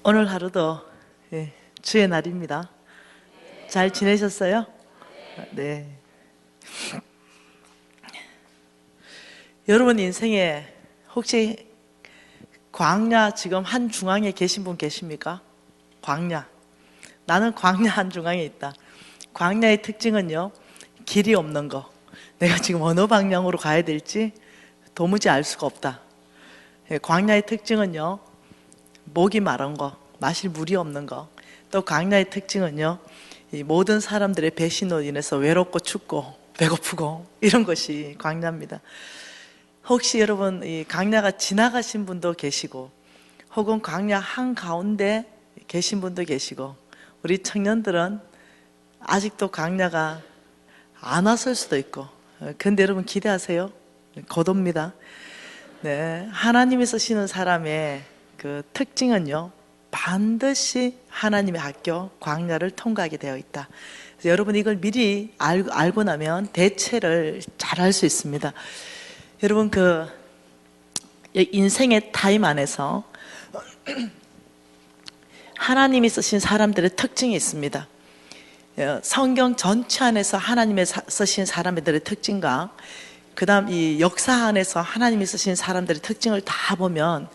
오늘 하루도 주의 날입니다. 잘 지내셨어요? 네. 여러분 인생에 혹시 광야 지금 한 중앙에 계신 분 계십니까? 광야. 나는 광야 한 중앙에 있다. 광야의 특징은요, 길이 없는 거. 내가 지금 어느 방향으로 가야 될지 도무지 알 수가 없다. 광야의 특징은요, 목이 마른 거, 마실 물이 없는 거. 또 광야의 특징은요, 이 모든 사람들의 배신으로 인해서 외롭고 춥고 배고프고 이런 것이 광야입니다. 혹시 여러분 이 광야가 지나가신 분도 계시고, 혹은 광야 한가운데 계신 분도 계시고, 우리 청년들은 아직도 광야가 안 왔을 수도 있고, 근데 여러분 기대하세요. 곧 옵니다. 네, 하나님이 쓰시는 사람의 그 특징은요, 반드시 하나님의 학교 광야를 통과하게 되어 있다. 그래서 여러분 이걸 미리 알고 나면 대처를 잘 할 수 있습니다. 여러분 그 인생의 타임 안에서 하나님이 쓰신 사람들의 특징이 있습니다. 성경 전체 안에서 하나님의 쓰신 사람들의 특징과 그 다음 이 역사 안에서 하나님이 쓰신 사람들의 특징을 다 보면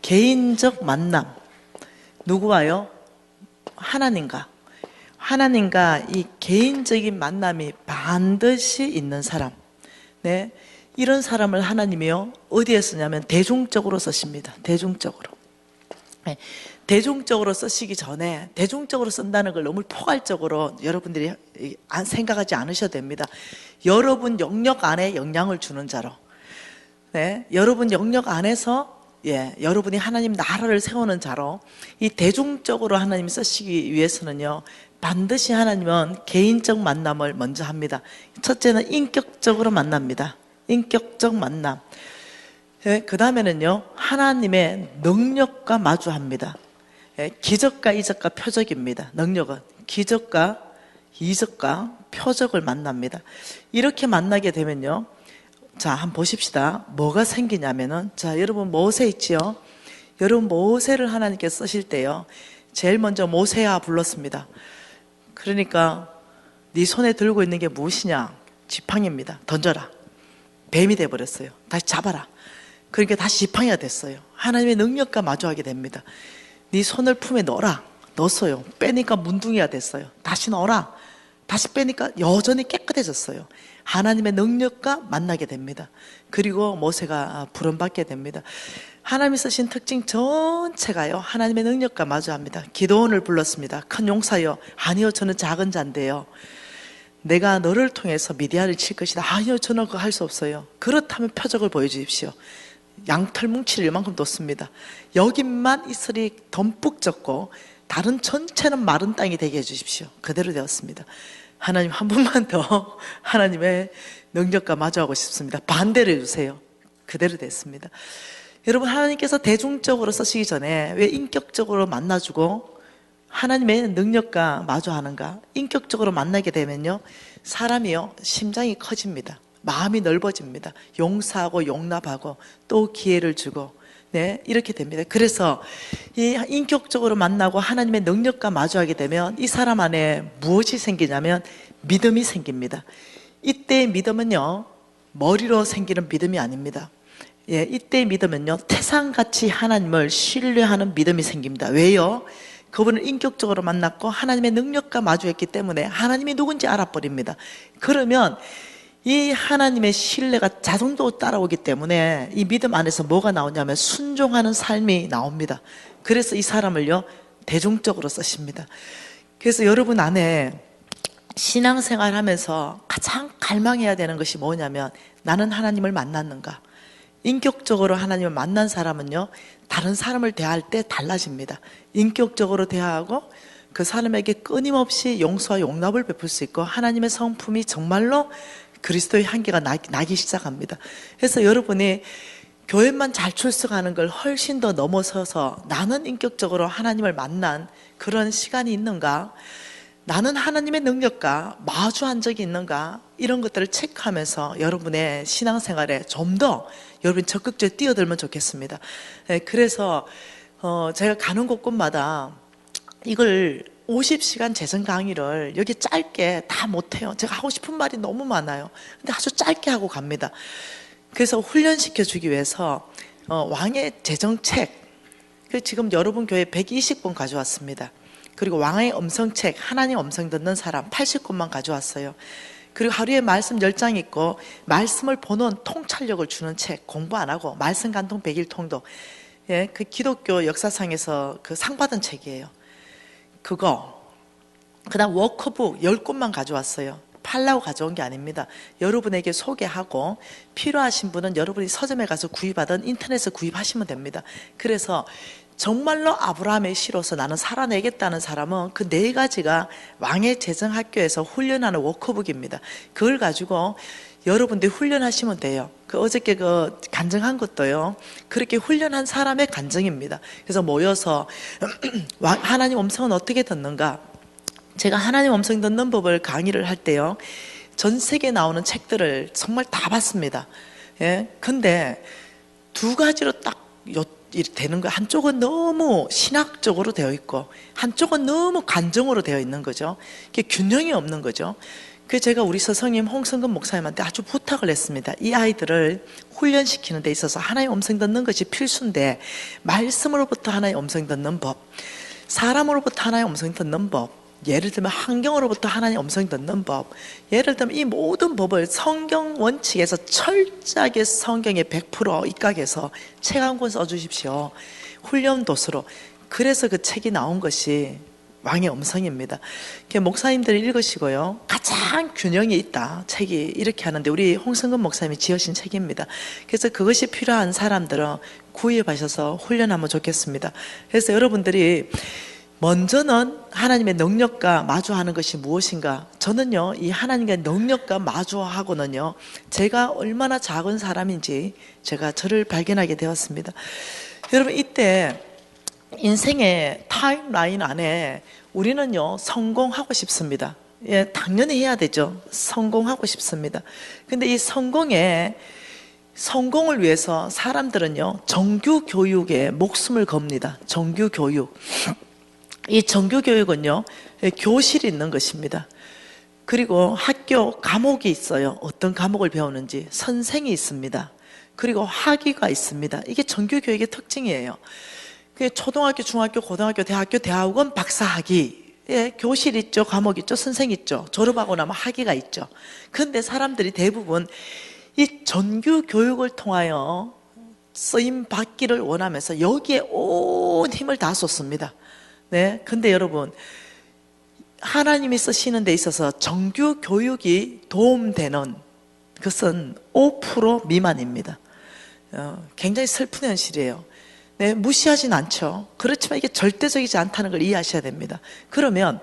개인적 만남. 누구와요? 하나님과 이 개인적인 만남이 반드시 있는 사람. 네, 이런 사람을 하나님이요, 어디에 쓰냐면 대중적으로 쓰십니다. 대중적으로. 네, 대중적으로 쓰시기 전에, 대중적으로 쓴다는 걸 너무 포괄적으로 여러분들이 생각하지 않으셔도 됩니다. 여러분 영역 안에 영향을 주는 자로, 네, 여러분 영역 안에서 여러분이 하나님 나라를 세우는 자로, 이 대중적으로 하나님 쓰시기 위해서는요, 반드시 하나님은 개인적 만남을 먼저 합니다. 첫째는 인격적으로 만납니다. 인격적 만남. 그 다음에는요, 하나님의 능력과 마주합니다. 기적과 이적과 표적입니다. 능력은 기적과 이적과 표적을 만납니다. 이렇게 만나게 되면요, 자, 한번 보십시다. 뭐가 생기냐면은, 자, 여러분 모세 있지요? 여러분 모세를 하나님께서 쓰실 때요, 제일 먼저 모세야 불렀습니다. 그러니까 네 손에 들고 있는 게 무엇이냐? 지팡이입니다. 던져라. 뱀이 돼버렸어요. 다시 잡아라. 그러니까 다시 지팡이가 됐어요. 하나님의 능력과 마주하게 됩니다. 네 손을 품에 넣어라. 넣었어요. 빼니까 문둥이가 됐어요. 다시 넣어라. 다시 빼니까 여전히 깨끗해졌어요. 하나님의 능력과 만나게 됩니다. 그리고 모세가 부름받게 됩니다. 하나님이 쓰신 특징 전체가요, 하나님의 능력과 마주합니다. 기도원을 불렀습니다. 큰 용사여. 아니요, 저는 작은 자인데요, 내가 너를 통해서 미디안을 칠 것이다. 아니요, 저는 그거 할 수 없어요. 그렇다면 표적을 보여주십시오. 양털 뭉치를 이만큼 뒀습니다. 여기만 이슬이 덤뿍 졌고 다른 전체는 마른 땅이 되게 해주십시오. 그대로 되었습니다. 하나님 한 번만 더 하나님의 능력과 마주하고 싶습니다. 반대로 해주세요. 그대로 됐습니다. 여러분, 하나님께서 대중적으로 쓰시기 전에 왜 인격적으로 만나주고 하나님의 능력과 마주하는가? 인격적으로 만나게 되면요, 사람이요, 심장이 커집니다. 마음이 넓어집니다. 용서하고 용납하고 또 기회를 주고, 네, 이렇게 됩니다. 그래서 이 인격적으로 만나고 하나님의 능력과 마주하게 되면 이 사람 안에 무엇이 생기냐면 믿음이 생깁니다. 이때의 믿음은요, 머리로 생기는 믿음이 아닙니다. 이때의 믿음은요, 태산같이 하나님을 신뢰하는 믿음이 생깁니다. 왜요? 그분을 인격적으로 만났고 하나님의 능력과 마주했기 때문에 하나님이 누군지 알아버립니다. 그러면 이 하나님의 신뢰가 자동적으로 따라오기 때문에 이 믿음 안에서 뭐가 나오냐면 순종하는 삶이 나옵니다. 그래서 이 사람을요, 대중적으로 쓰십니다. 그래서 여러분 안에 신앙생활 하면서 가장 갈망해야 되는 것이 뭐냐면, 나는 하나님을 만났는가? 인격적으로 하나님을 만난 사람은요, 다른 사람을 대할 때 달라집니다. 인격적으로 대하고 그 사람에게 끊임없이 용서와 용납을 베풀 수 있고 하나님의 성품이 정말로 그리스도의 향기가 나기 시작합니다. 그래서 여러분이 교회만 잘 출석하는 걸 훨씬 더 넘어서서 나는 인격적으로 하나님을 만난 그런 시간이 있는가? 나는 하나님의 능력과 마주한 적이 있는가? 이런 것들을 체크하면서 여러분의 신앙생활에 좀 더 여러분이 적극적으로 뛰어들면 좋겠습니다. 그래서 제가 가는 곳곳마다 이걸 50시간 재정 강의를 여기 짧게 다 못해요. 제가 하고 싶은 말이 너무 많아요. 근데 아주 짧게 하고 갑니다. 그래서 훈련시켜 주기 위해서 왕의 재정책, 지금 여러분 교회 120권 가져왔습니다. 그리고 왕의 음성책, 하나님 음성 듣는 사람 80권만 가져왔어요. 그리고 하루에 말씀 10장 있고 말씀을 보는 통찰력을 주는 책, 공부 안 하고 말씀 간통 100일 통독. 예, 그 기독교 역사상에서 그 상 받은 책이에요. 그거. 그다음 워크북 10권만 가져왔어요. 팔라고 가져온 게 아닙니다. 여러분에게 소개하고 필요하신 분은 여러분이 서점에 가서 구입하든 인터넷에서 구입하시면 됩니다. 그래서 정말로 아브라함의 씨로서 나는 살아내겠다는 사람은 그 4가지가 왕의 재정학교에서 훈련하는 워크북입니다. 그걸 가지고 여러분들이 훈련하시면 돼요. 어저께 간증한 것도요, 그렇게 훈련한 사람의 간증입니다. 그래서 모여서 하나님 음성은 어떻게 듣는가? 제가 하나님 음성 듣는 법을 강의를 할 때요, 전 세계에 나오는 책들을 정말 다 봤습니다. 예? 근데 2가지로 딱 되는 거예요. 한쪽은 너무 신학적으로 되어 있고 한쪽은 너무 감정으로 되어 있는 거죠. 이게 균형이 없는 거죠. 그래서 제가 우리 스승님 홍성근 목사님한테 아주 부탁을 했습니다. 이 아이들을 훈련시키는 데 있어서 하나님 음성 듣는 것이 필수인데, 말씀으로부터 하나님 음성 듣는 법, 사람으로부터 하나님 음성 듣는 법, 예를 들면 환경으로부터 하나님 음성 듣는 법, 예를 들면 이 모든 법을 성경 원칙에서 철저하게 성경에 100% 입각해서 책 한 권 써주십시오. 훈련 도서로. 그래서 그 책이 나온 것이 왕의 음성입니다. 목사님들이 읽으시고요, 가장 균형이 있다 책이 이렇게 하는데 우리 홍성근 목사님이 지으신 책입니다. 그래서 그것이 필요한 사람들은 구입하셔서 훈련하면 좋겠습니다. 그래서 여러분들이 먼저는 하나님의 능력과 마주하는 것이 무엇인가? 저는요, 이 하나님의 능력과 마주하고는요, 제가 얼마나 작은 사람인지 제가 저를 발견하게 되었습니다. 여러분, 이때 인생의 타임라인 안에 우리는요, 성공하고 싶습니다. 예, 당연히 해야 되죠. 성공하고 싶습니다. 근데 이 성공을 위해서 사람들은요, 정규 교육에 목숨을 겁니다. 정규 교육. 이 정규 교육은요, 교실이 있는 것입니다. 그리고 학교 과목이 있어요. 어떤 과목을 배우는지 선생이 있습니다. 그리고 학위가 있습니다. 이게 정규 교육의 특징이에요. 초등학교, 중학교, 고등학교, 대학교, 대학원, 박사학위, 예, 교실 있죠, 과목 있죠, 선생 있죠, 졸업하고 나면 학위가 있죠. 그런데 사람들이 대부분 이 정규 교육을 통하여 쓰임 받기를 원하면서 여기에 온 힘을 다 쏟습니다. 네, 근데 여러분, 하나님이 쓰시는 데 있어서 정규 교육이 도움되는 것은 5% 미만입니다. 굉장히 슬픈 현실이에요. 네, 무시하진 않죠. 그렇지만 이게 절대적이지 않다는 걸 이해하셔야 됩니다. 그러면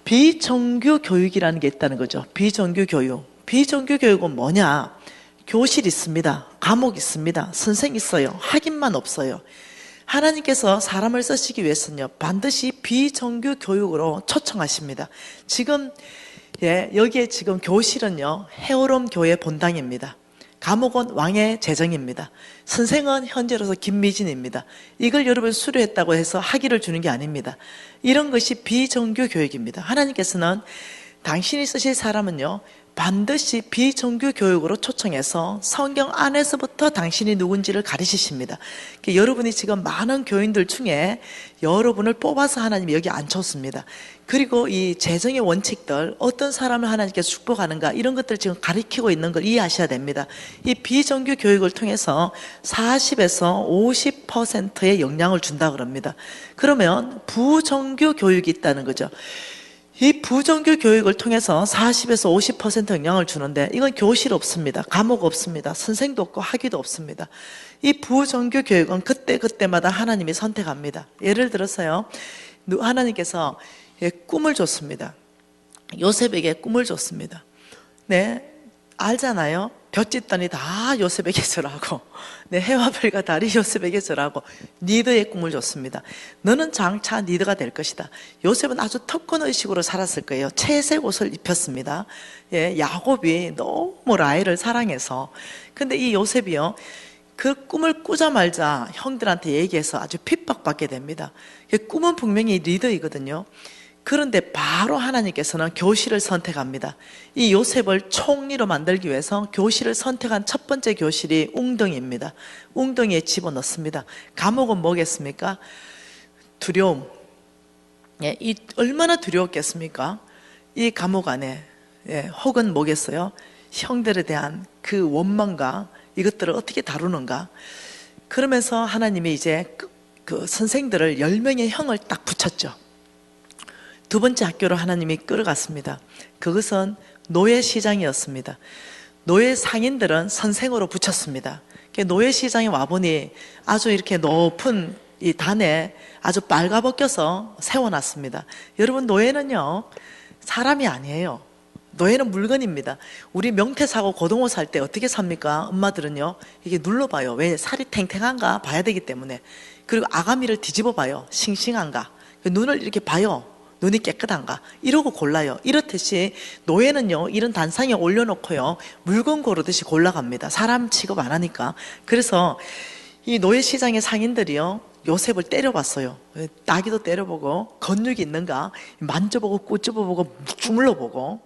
비정규 교육이라는 게 있다는 거죠. 비정규 교육. 비정규 교육은 뭐냐? 교실 있습니다. 과목 있습니다. 선생 있어요. 학위만 없어요. 하나님께서 사람을 쓰시기 위해서는요, 반드시 비정규 교육으로 초청하십니다. 지금, 예, 여기에 지금 교실은요, 헤어롬 교회 본당입니다. 과목은 왕의 재정입니다. 선생은 현재로서 김미진입니다. 이걸 여러분 수료했다고 해서 학위를 주는 게 아닙니다. 이런 것이 비정규 교육입니다. 하나님께서는 당신이 쓰실 사람은요, 반드시 비정규 교육으로 초청해서 성경 안에서부터 당신이 누군지를 가르치십니다. 여러분이 지금 많은 교인들 중에 여러분을 뽑아서 하나님이 여기 앉혔습니다. 그리고 이 재정의 원칙들, 어떤 사람을 하나님께서 축복하는가, 이런 것들을 지금 가르치고 있는 걸 이해하셔야 됩니다. 이 비정규 교육을 통해서 40에서 50%의 영향을 준다 그럽니다. 그러면 부정규 교육이 있다는 거죠. 이 부정규 교육을 통해서 40에서 50% 영향을 주는데, 이건 교실 없습니다. 과목 없습니다. 선생도 없고 학위도 없습니다. 이 부정규 교육은 그때마다 하나님이 선택합니다. 예를 들어서요, 하나님께서 꿈을 줬습니다. 요셉에게 꿈을 줬습니다. 네, 알잖아요. 볏짓단이 다 요셉에게 절하고, 내 해와 별과 달이 요셉에게 절하고 리더의 꿈을 줬습니다. 너는 장차 리더가 될 것이다. 요셉은 아주 특권의식으로 살았을 거예요. 채색 옷을 입혔습니다. 예, 야곱이 너무 라헬을 사랑해서. 근데 이 요셉이요, 그 꿈을 꾸자마자 형들한테 얘기해서 아주 핍박받게 됩니다. 꿈은 분명히 리더이거든요. 그런데 바로 하나님께서는 교실을 선택합니다. 이 요셉을 총리로 만들기 위해서 교실을 선택한 첫 번째 교실이 웅덩이입니다. 웅덩이에 집어넣습니다. 감옥은 뭐겠습니까? 두려움. 예, 얼마나 두려웠겠습니까? 이 감옥 안에. 예, 혹은 뭐겠어요? 형들에 대한 그 원망과 이것들을 어떻게 다루는가. 그러면서 하나님이 이제 그 선생들을 10명의 형을 딱 붙였죠. 두 번째 학교로 하나님이 끌어갔습니다. 그것은 노예시장이었습니다. 노예 상인들은 선생으로 붙였습니다. 노예시장에 와보니 아주 이렇게 높은 이 단에 아주 빨가벗겨서 세워놨습니다. 여러분, 노예는요, 사람이 아니에요. 노예는 물건입니다. 우리 명태사고 고등어 살 때 어떻게 삽니까? 엄마들은요, 이게 눌러봐요. 왜? 살이 탱탱한가 봐야 되기 때문에. 그리고 아가미를 뒤집어 봐요. 싱싱한가. 눈을 이렇게 봐요. 눈이 깨끗한가? 이러고 골라요. 이렇듯이 노예는요, 이런 단상에 올려놓고요, 물건 고르듯이 골라갑니다. 사람 취급 안 하니까. 그래서 이 노예 시장의 상인들이요, 요셉을 때려봤어요. 따기도 때려보고, 건육이 있는가 만져보고, 꼬집어보고, 주물러보고,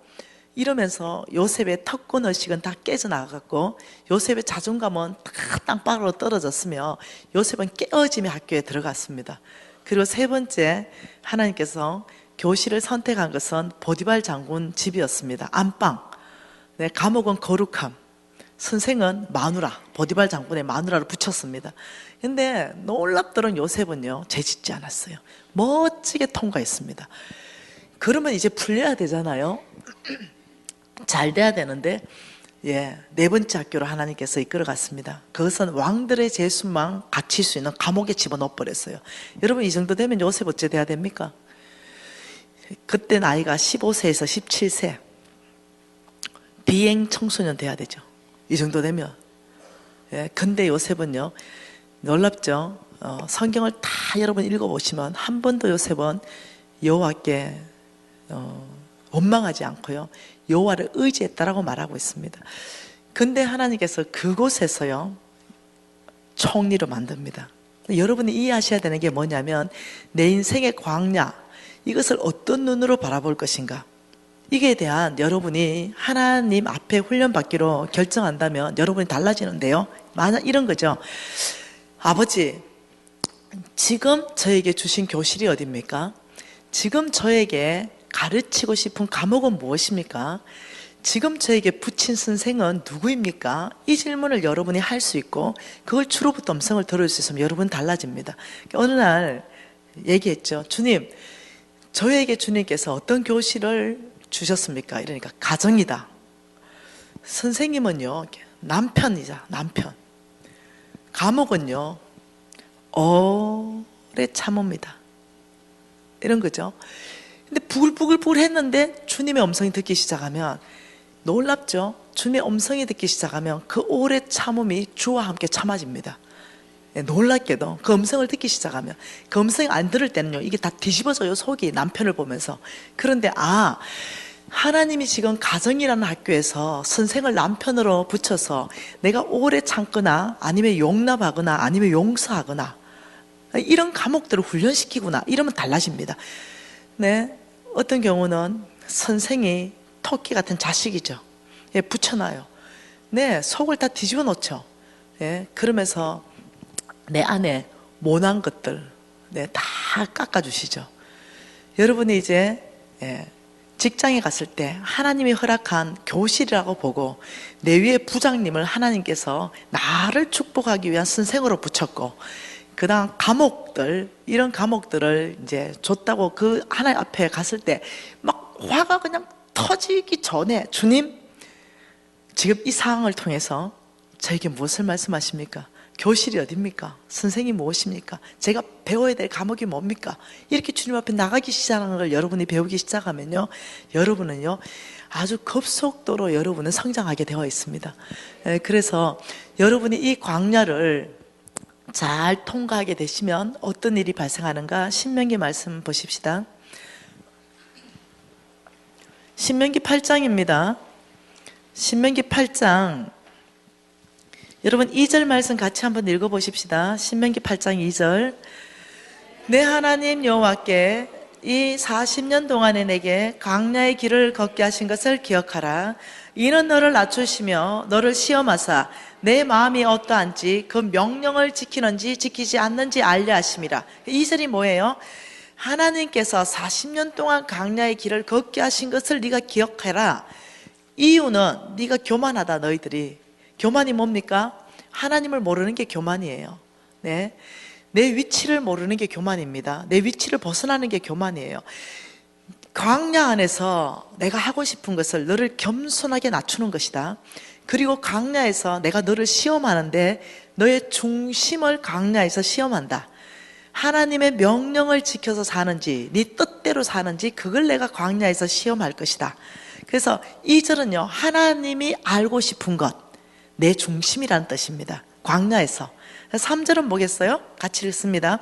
이러면서 요셉의 특권의식은 다 깨져나갔고, 요셉의 자존감은 다 땅바닥으로 떨어졌으며, 요셉은 깨어짐의 학교에 들어갔습니다. 그리고 세 번째, 하나님께서 교실을 선택한 것은 보디발 장군 집이었습니다. 안방. 네, 감옥은 거룩함. 선생은 마누라, 보디발 장군의 마누라를 붙였습니다. 근데 놀랍더런 요셉은요, 죄짓지 않았어요. 멋지게 통과했습니다. 그러면 이제 풀려야 되잖아요. 잘 돼야 되는데, 예, 네 번째 학교로 하나님께서 이끌어갔습니다. 그것은 왕들의 제수만 갇힐 수 있는 감옥에 집어넣어 버렸어요. 여러분, 이 정도 되면 요셉 어째 돼야 됩니까? 그때 나이가 15세에서 17세. 비행 청소년 돼야 되죠. 이 정도 되면. 예, 근데 요셉은요, 놀랍죠? 성경을 다 여러분 읽어보시면 한 번도 요셉은 여호와께 원망하지 않고요, 여호와를 의지했다라고 말하고 있습니다. 근데 하나님께서 그곳에서요, 총리로 만듭니다. 여러분이 이해하셔야 되는 게 뭐냐면, 내 인생의 광야, 이것을 어떤 눈으로 바라볼 것인가, 이게 대한 여러분이 하나님 앞에 훈련받기로 결정한다면 여러분이 달라지는데요. 만약 이런 거죠. 아버지, 지금 저에게 주신 교실이 어디입니까? 지금 저에게 가르치고 싶은 과목은 무엇입니까? 지금 저에게 붙인 선생은 누구입니까? 이 질문을 여러분이 할 수 있고, 그걸 주로부터 음성을 들을 수 있으면 여러분 달라집니다. 어느 날 얘기했죠. 주님, 저에게 주님께서 어떤 교실을 주셨습니까? 이러니까 가정이다. 선생님은요, 남편이자 남편. 과목은요, 오래 참읍니다. 이런 거죠. 근데 부글부글 했는데 주님의 음성이 듣기 시작하면, 놀랍죠? 주님의 음성이 듣기 시작하면 그 오래 참음이 주와 함께 참아집니다. 놀랍게도 그 음성을 듣기 시작하면, 그 음성이 안 들을 때는요, 이게 다 뒤집어져요, 속이, 남편을 보면서. 그런데 하나님이 지금 가정이라는 학교에서 선생을 남편으로 붙여서 내가 오래 참거나 아니면 용납하거나 아니면 용서하거나 이런 과목들을 훈련시키구나, 이러면 달라집니다. 네, 어떤 경우는 선생이 토끼 같은 자식이죠. 예, 붙여놔요. 네, 속을 다 뒤집어 놓죠. 예, 그러면서 내 안에 모난 것들, 네, 다 깎아주시죠. 여러분이 이제, 예, 직장에 갔을 때 하나님이 허락한 교실이라고 보고, 내 위에 부장님을 하나님께서 나를 축복하기 위한 선생으로 붙였고, 그 다음 과목들, 이런 과목들을 이제 줬다고 그 하나님 앞에 갔을 때 막 화가 그냥 터지기 전에, 주님, 지금 이 상황을 통해서 저에게 무엇을 말씀하십니까? 교실이 어딥니까? 선생님이 무엇입니까? 제가 배워야 될 과목이 뭡니까? 이렇게 주님 앞에 나가기 시작하는 걸 여러분이 배우기 시작하면요, 여러분은요 아주 급속도로 여러분은 성장하게 되어 있습니다. 그래서 여러분이 이 광야를 잘 통과하게 되시면 어떤 일이 발생하는가? 신명기 말씀 보십시다. 신명기 8장입니다. 신명기 8장, 여러분 2절 말씀 같이 한번 읽어보십시다. 신명기 8장 2절. 내 하나님 여호와께 이 40년 동안에 내게 광야의 길을 걷게 하신 것을 기억하라. 이는 너를 낮추시며 너를 시험하사 내 마음이 어떠한지 그 명령을 지키는지 지키지 않는지 알려 하심이라. 2절이 뭐예요? 하나님께서 40년 동안 광야의 길을 걷게 하신 것을 네가 기억해라. 이유는 네가 교만하다. 너희들이 교만이 뭡니까? 하나님을 모르는 게 교만이에요. 네, 내 위치를 모르는 게 교만입니다. 내 위치를 벗어나는 게 교만이에요. 광야 안에서 내가 하고 싶은 것을 너를 겸손하게 낮추는 것이다. 그리고 광야에서 내가 너를 시험하는데 너의 중심을 광야에서 시험한다. 하나님의 명령을 지켜서 사는지 네 뜻대로 사는지 그걸 내가 광야에서 시험할 것이다. 그래서 2절은요, 하나님이 알고 싶은 것, 내 중심이라는 뜻입니다. 광야에서. 3절은 뭐겠어요? 같이 읽습니다.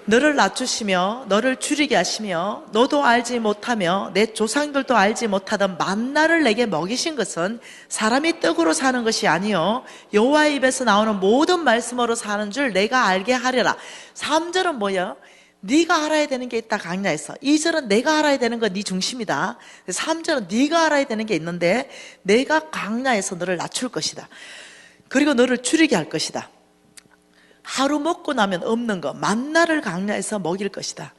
너를 낮추시며 너를 줄이게 하시며 너도 알지 못하며 내 조상들도 알지 못하던 만나를 내게 먹이신 것은 사람이 떡으로 사는 것이 아니요 여호와의 입에서 나오는 모든 말씀으로 사는 줄 내가 알게 하려라. 3절은 뭐예요? 네가 알아야 되는 게 있다. 광야에서. 2절은 내가 알아야 되는 건 네 중심이다. 3절은 네가 알아야 되는 게 있는데 내가 광야에서 너를 낮출 것이다. 그리고 너를 줄이게 할 것이다. 하루 먹고 나면 없는 거, 만나를 광야에서 먹일 것이다.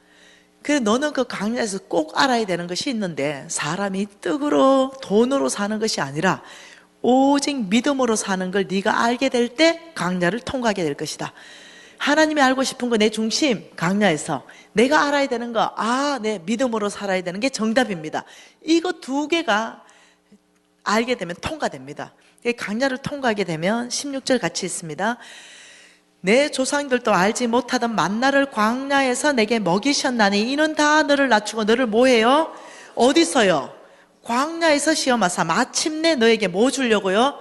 그래서 너는 그 광야에서 꼭 알아야 되는 것이 있는데 사람이 떡으로 돈으로 사는 것이 아니라 오직 믿음으로 사는 걸 네가 알게 될 때 광야를 통과하게 될 것이다. 하나님이 알고 싶은 거 내 중심, 광야에서 내가 알아야 되는 거, 내 믿음으로 살아야 되는 게 정답입니다. 이거 두 개가 알게 되면 통과됩니다. 광야를 통과하게 되면 16절 같이 있습니다. 내 조상들도 알지 못하던 만나를 광야에서 내게 먹이셨나니 이는 다 너를 낮추고 너를 뭐해요? 어디서요? 광야에서 시험하사 마침내 너에게 뭐 주려고요?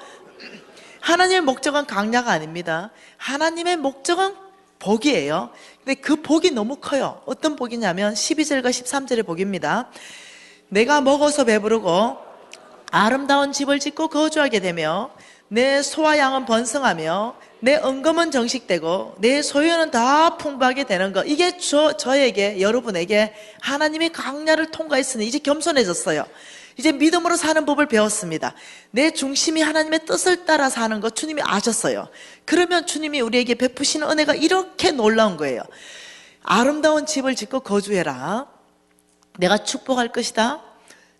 하나님의 목적은 광야가 아닙니다. 하나님의 목적은 복이에요. 근데 그 복이 너무 커요. 어떤 복이냐면 12절과 13절의 복입니다. 내가 먹어서 배부르고 아름다운 집을 짓고 거주하게 되며 내 소와 양은 번성하며 내 은금은 정식되고 내 소유는 다 풍부하게 되는 것. 이게 저에게, 여러분에게 하나님이 광야를 통과했으니 이제 겸손해졌어요. 이제 믿음으로 사는 법을 배웠습니다. 내 중심이 하나님의 뜻을 따라 사는 것 주님이 아셨어요. 그러면 주님이 우리에게 베푸시는 은혜가 이렇게 놀라운 거예요. 아름다운 집을 짓고 거주해라. 내가 축복할 것이다.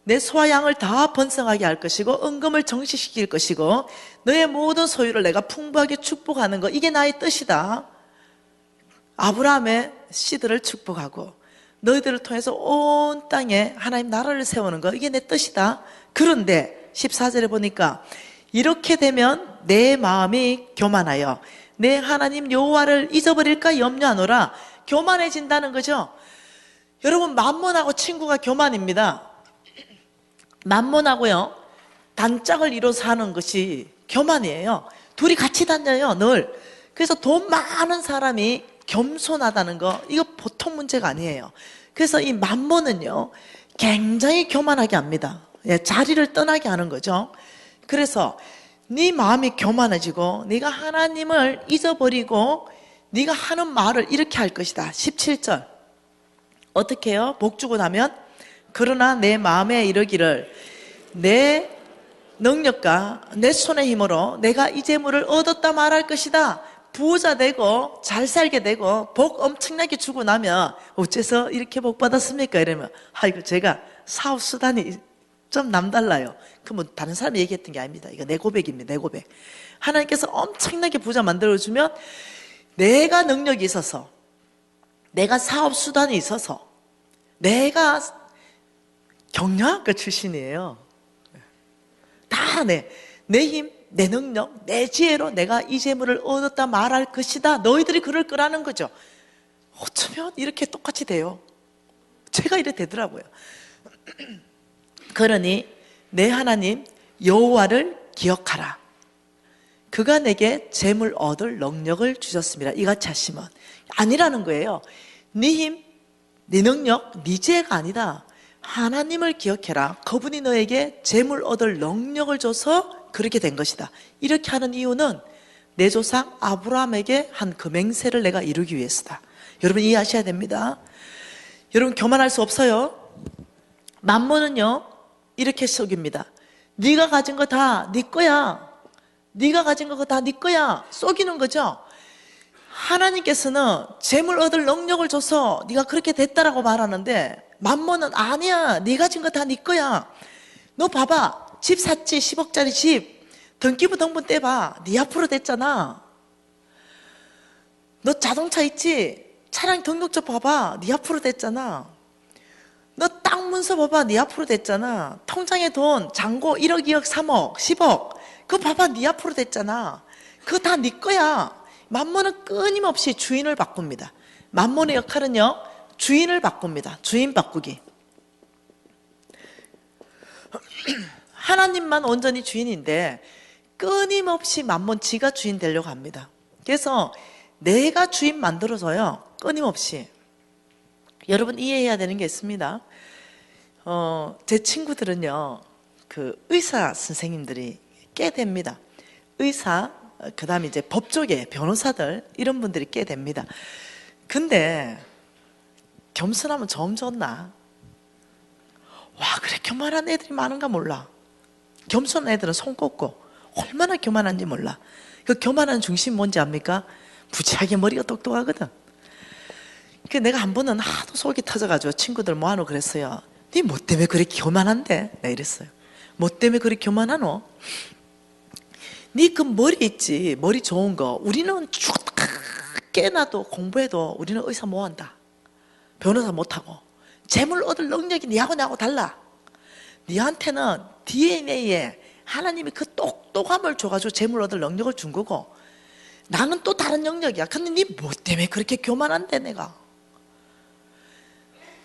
내 소와 양을 다 번성하게 할 것이고 은금을 정식시킬 것이고 너의 모든 소유를 내가 풍부하게 축복하는 것, 이게 나의 뜻이다. 아브라함의 씨들을 축복하고 너희들을 통해서 온 땅에 하나님 나라를 세우는 것, 이게 내 뜻이다. 그런데 14절에 보니까 이렇게 되면 내 마음이 교만하여 내 하나님 여호와를 잊어버릴까 염려하노라. 교만해진다는 거죠. 여러분, 만몬하고 친구가 교만입니다. 만몬하고요 단짝을 이뤄서 하는 것이 교만이에요. 둘이 같이 다녀요, 늘. 그래서 돈 많은 사람이 겸손하다는 거, 이거 보통 문제가 아니에요. 그래서 이 만몬은요 굉장히 교만하게 합니다. 자리를 떠나게 하는 거죠. 그래서 네 마음이 교만해지고 네가 하나님을 잊어버리고 네가 하는 말을 이렇게 할 것이다. 17절 어떻게 해요? 복 주고 나면 그러나 내 마음에 이르기를 내 능력과 내 손의 힘으로 내가 이 재물을 얻었다 말할 것이다. 부자 되고 잘 살게 되고 복 엄청나게 주고 나면 어째서 이렇게 복 받았습니까? 이러면 아이고 제가 사업 수단이 좀 남달라요. 그러면 다른 사람이 얘기했던 게 아닙니다. 이거 내 고백입니다. 내 고백. 하나님께서 엄청나게 부자 만들어주면 내가 능력이 있어서, 내가 사업 수단이 있어서, 내가 경영학과 출신이에요. 다 내 힘, 내 능력, 내 지혜로 내가 이 재물을 얻었다 말할 것이다. 너희들이 그럴 거라는 거죠. 어쩌면 이렇게 똑같이 돼요. 제가 이래 되더라고요. 그러니 내 하나님 여호와를 기억하라. 그가 내게 재물 얻을 능력을 주셨습니다. 이같이 하시면 아니라는 거예요. 네 힘, 네 능력, 네 지혜가 아니다. 하나님을 기억해라. 그분이 너에게 재물 얻을 능력을 줘서 그렇게 된 것이다. 이렇게 하는 이유는 내 조상 아브라함에게 한 그 맹세를 내가 이루기 위해서다. 여러분 이해하셔야 됩니다. 여러분 교만할 수 없어요. 만몬은요 이렇게 속입니다. 네가 가진 거 다 네 거야. 네가 가진 거 다 네 거야. 속이는 거죠. 하나님께서는 재물 얻을 능력을 줘서 네가 그렇게 됐다라고 말하는데 만몬은 아니야. 네 가진 거 다 네 거야. 너 봐봐. 집 샀지. 10억짜리 집. 등기부 등본 떼봐. 네 앞으로 됐잖아. 너 자동차 있지? 차량 등록증 봐봐. 네 앞으로 됐잖아. 너 땅 문서 봐봐. 네 앞으로 됐잖아. 통장에 돈 잔고 1억, 2억, 3억, 10억. 그거 봐봐. 네 앞으로 됐잖아. 그거 다 네 거야. 만몬은 끊임없이 주인을 바꿉니다. 만몬의 역할은요, 주인을 바꿉니다. 주인 바꾸기. 하나님만 온전히 주인인데 끊임없이 만몬 지가 주인 되려고 합니다. 그래서 내가 주인 만들어서요, 끊임없이. 여러분 이해해야 되는 게 있습니다. 제 친구들은요, 그 의사 선생님들이 꽤 됩니다. 의사, 그 다음에 이제 법조계, 변호사들, 이런 분들이 꽤 됩니다. 근데, 겸손하면 점 좋나? 와, 그래, 교만한 애들이 많은가 몰라. 겸손한 애들은 손 꼽고, 얼마나 교만한지 몰라. 그 교만한 중심 뭔지 압니까? 부지하게 머리가 똑똑하거든. 그 내가 한 번은 하도 속이 터져가지고 친구들 모아놓고 그랬어요. 니 뭐 때문에 그렇게 교만한데? 내가 이랬어요. 뭐 때문에 그렇게 교만하노? 니 그 머리 있지, 머리 좋은 거. 우리는 꽤나도 공부해도 우리는 의사 못한다. 변호사 못하고. 재물 얻을 능력이 니하고 나하고 달라. 니한테는 DNA에 하나님이 그 똑똑함을 줘가지고 재물 얻을 능력을 준 거고, 나는 또 다른 능력이야. 근데 니 뭐 때문에 그렇게 교만한데 내가?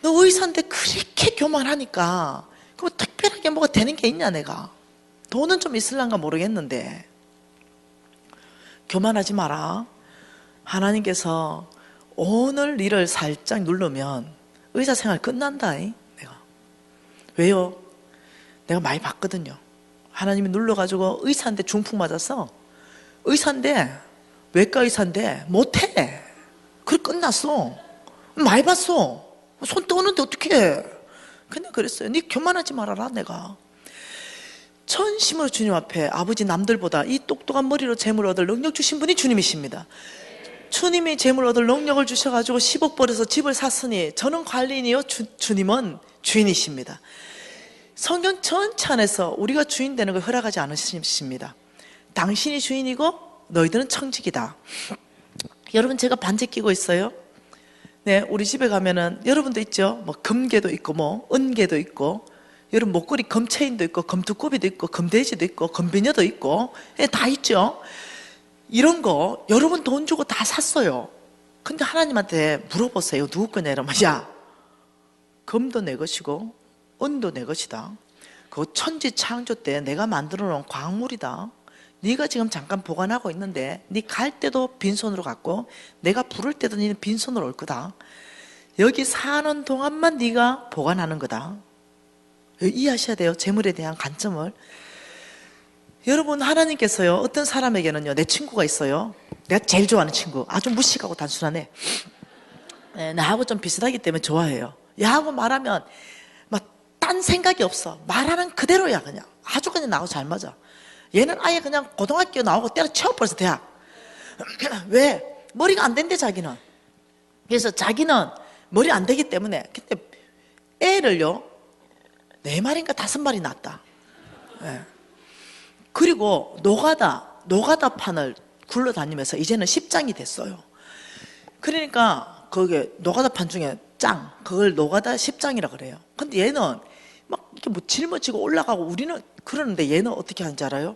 너 의사인데 그렇게 교만하니까 그거 특별하게 뭐가 되는 게 있냐 내가? 돈은 좀 있을란가 모르겠는데 교만하지 마라. 하나님께서 오늘 일을 살짝 누르면 의사 생활 끝난다. 내가 왜요? 내가 많이 봤거든요. 하나님이 눌러가지고 의사인데 중풍 맞았어. 의사인데 외과 의사인데 못해. 그래 끝났어. 많이 봤어. 손 떠오는데 어떡해. 그냥 그랬어요. 네 교만하지 말아라 내가. 전심으로 주님 앞에 아버지 남들보다 이 똑똑한 머리로 재물 얻을 능력 주신 분이 주님이십니다. 주님이 재물 얻을 능력을 주셔가지고 10억 벌어서 집을 샀으니 저는 관리인이요 주님은 주인이십니다. 성경 전체 안에서 우리가 주인 되는 걸 허락하지 않으십니다. 당신이 주인이고 너희들은 청직이다. 여러분 제가 반지 끼고 있어요. 네, 우리 집에 가면은 여러분도 있죠. 뭐 금괴도 있고 뭐 은괴도 있고, 여러분 목걸이 금체인도 있고 금두꺼비도 있고 금돼지도 있고 금비녀도 있고, 네, 다 있죠. 이런 거 여러분 돈 주고 다 샀어요. 근데 하나님한테 물어보세요. 누구 거냐 이러면 야, 금도 내 것이고 은도 내 것이다. 그거 천지 창조 때 내가 만들어 놓은 광물이다. 네가 지금 잠깐 보관하고 있는데 네 갈 때도 빈손으로 갔고 내가 부를 때도 네는 빈손으로 올 거다. 여기 사는 동안만 네가 보관하는 거다. 이해하셔야 돼요. 재물에 대한 관점을. 여러분 하나님께서요 어떤 사람에게는요, 내 친구가 있어요. 내가 제일 좋아하는 친구, 아주 무식하고 단순하네. 네, 나하고 좀 비슷하기 때문에 좋아해요. 야하고 말하면 막 딴 생각이 없어. 말하는 그대로야. 그냥 아주 그냥 나하고 잘 맞아. 얘는 아예 그냥 고등학교 나오고 때려치워버려서 대학. 왜? 머리가 안 된대 자기는. 그래서 자기는 머리 안 되기 때문에. 근데 애를요 4마리인가 5마리 낳았다. 네. 그리고 노가다판을 굴러다니면서 이제는 10장이 됐어요. 그러니까 거기에 노가다판 중에 짱, 그걸 노가다 10장이라 그래요. 근데 얘는 막 이렇게 뭐 짊어지고 올라가고, 우리는 그러는데 얘는 어떻게 하는지 알아요?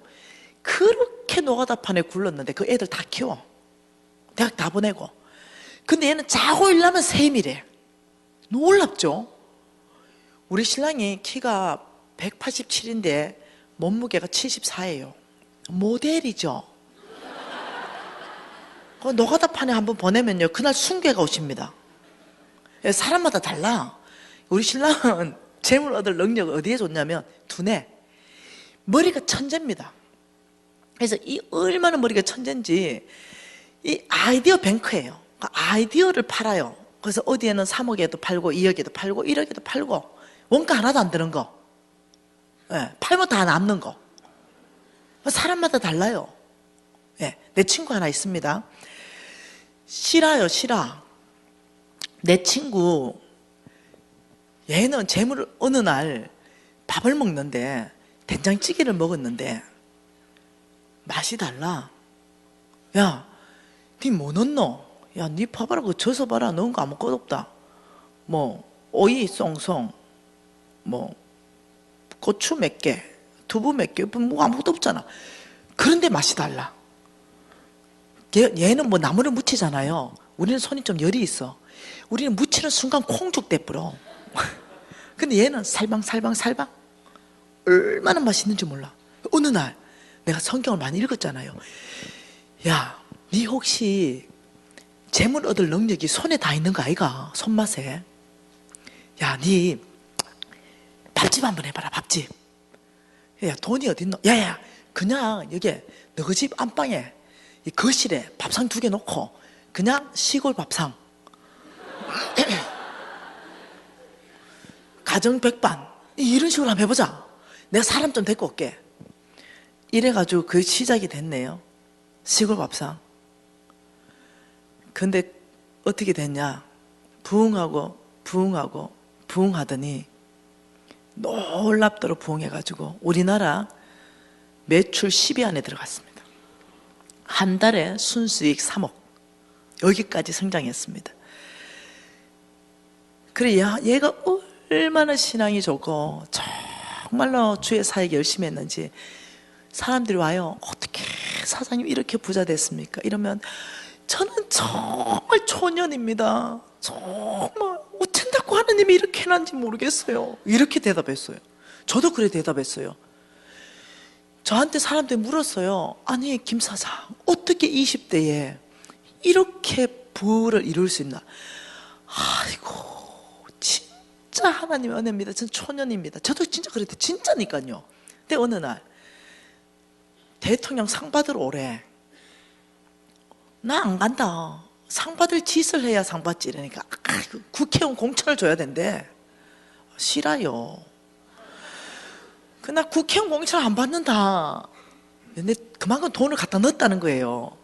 그렇게 노가다판에 굴렀는데 그 애들 다 키워. 대학 다 보내고. 근데 얘는 자고 일어나면 세밀해. 놀랍죠? 우리 신랑이 키가 187인데 몸무게가 74예요. 모델이죠. 그 노가다판에 한번 보내면요, 그날 순교가 오십니다. 사람마다 달라. 우리 신랑은 재물 얻을 능력을 어디에 줬냐면 두뇌. 머리가 천재입니다. 그래서 이 얼마나 머리가 천재인지 이 아이디어 뱅크예요. 아이디어를 팔아요. 그래서 어디에는 3억에도 팔고 2억에도 팔고 1억에도 팔고 원가 하나도 안 드는 거. 예, 팔면 다 남는 거. 사람마다 달라요. 예, 내 친구 하나 있습니다. 실화요, 실화. 내 친구, 얘는 재물을 어느 날 밥을 먹는데 된장찌개를 먹었는데 맛이 달라. 야, 니 뭐 넣노? 야, 니 봐봐라, 그거 져서 봐라. 넣은 거 아무것도 없다. 뭐 오이 쏭쏭, 뭐 고추 몇 개, 두부 몇 개, 뭐 아무것도 없잖아. 그런데 맛이 달라. 얘는 뭐 나물을 무치잖아요. 우리는 손이 좀 열이 있어. 우리는 무치는 순간 콩죽 돼버려. 근데 얘는 살방살방살방. 얼마나 맛있는지 몰라. 어느 날 내가 성경을 많이 읽었잖아요. 야, 니 혹시 재물 얻을 능력이 손에 다 있는 거 아이가? 손맛에. 야, 니 밥집 한번 해봐라, 밥집. 야, 돈이 어딨노? 야야, 그냥 여기 너희 집 안방에 이 거실에 밥상 2개 놓고 그냥 시골 밥상 가정 백반 이런 식으로 한번 해보자. 내가 사람 좀 데리고 올게. 이래가지고 그 시작이 됐네요. 시골 밥상. 근데 어떻게 됐냐, 부흥하고 부흥하고 부흥하더니 놀랍도록 부흥해가지고 우리나라 매출 10위 안에 들어갔습니다. 한 달에 순수익 3억. 여기까지 성장했습니다. 그래, 얘가 얼마나 신앙이 좋고 정말로 주의 사역 열심히 했는지 사람들이 와요. 어떻게 사장님 이렇게 부자 됐습니까? 이러면 저는 정말 초년입니다. 정말 어쩐다고 하느님이 이렇게 해놨는지 모르겠어요. 이렇게 대답했어요. 저도 그래 대답했어요. 저한테 사람들이 물었어요. 아니, 김 사장, 어떻게 20대에 이렇게 부를 이룰 수 있나? 아이고, 진짜 하나님의 은혜입니다. 전 초년입니다. 저도 진짜 그랬대. 진짜니까요. 근데 어느 날 대통령 상 받으러 오래. 나 안 간다. 상 받을 짓을 해야 상 받지. 이러니까 국회의원 공천을 줘야 된대. 싫어요. 나 국회의원 공천을 안 받는다. 근데 그만큼 돈을 갖다 넣었다는 거예요.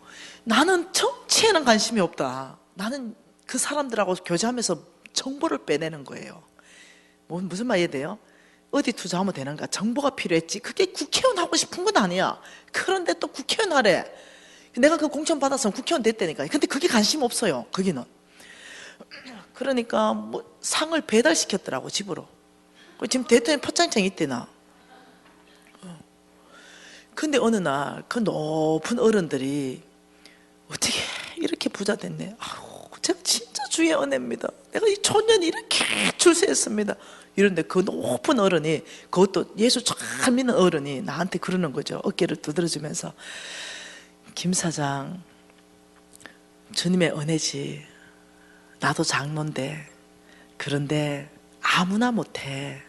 나는 정치에는 관심이 없다. 나는 그 사람들하고 교제하면서 정보를 빼내는 거예요. 무슨 말 이해돼요? 어디 투자하면 되는가? 정보가 필요했지. 그게 국회의원 하고 싶은 건 아니야. 그런데 또 국회의원 하래. 내가 그 공천 받았으면 국회의원 됐다니까. 근데 그게 관심 없어요. 거기는. 그러니까 뭐 상을 배달시켰더라고, 집으로. 지금 대통령 표창장이 있대나. 근데 어느 날 그 높은 어른들이 어떻게 이렇게 부자 됐네. 아우, 제가 진짜 주의 은혜입니다. 내가 이 초년이 이렇게 출세했습니다. 이런데 그 높은 어른이, 그것도 예수 잘 믿는 어른이 나한테 그러는 거죠. 어깨를 두드려주면서, 김 사장, 주님의 은혜지. 나도 장로인데, 그런데 아무나 못해.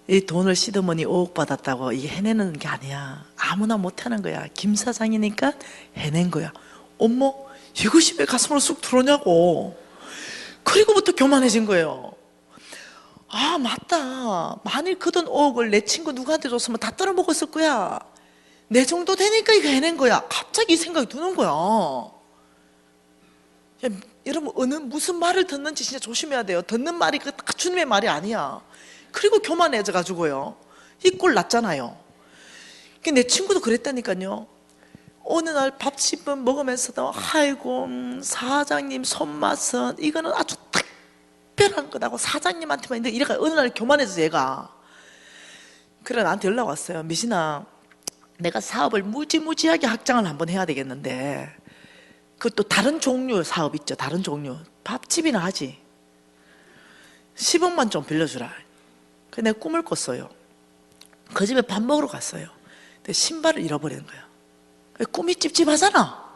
이 돈을 시드머니 5억 받았다고 이게 해내는 게 아니야. 아무나 못하는 거야. 김 사장이니까 해낸 거야. 어머, 이것이 왜 가슴으로 쑥 들어오냐고. 그리고부터 교만해진 거예요. 아, 맞다. 만일 그 돈 5억을 내 친구 누구한테 줬으면 다 떨어먹었을 거야. 내 정도 되니까 이거 해낸 거야. 갑자기 이 생각이 드는 거야. 야, 여러분, 무슨 말을 듣는지 진짜 조심해야 돼요. 듣는 말이 그 주님의 말이 아니야. 그리고 교만해져가지고요. 이 꼴 났잖아요. 내 친구도 그랬다니까요. 어느 날 밥집은 먹으면서도, 아이고, 사장님 손맛은 이거는 아주 특별한 거다고 사장님한테만 있는데, 이래가 어느 날 교만해져서 얘가. 그래, 나한테 연락 왔어요. 미신아, 내가 사업을 무지무지하게 확장을 한번 해야 되겠는데, 그것도 다른 종류 사업 있죠. 다른 종류. 밥집이나 하지. 10억만 좀 빌려주라. 그 내가 꿈을 꿨어요. 그 집에 밥 먹으러 갔어요. 근데 신발을 잃어버리는 거야. 꿈이 찝찝하잖아.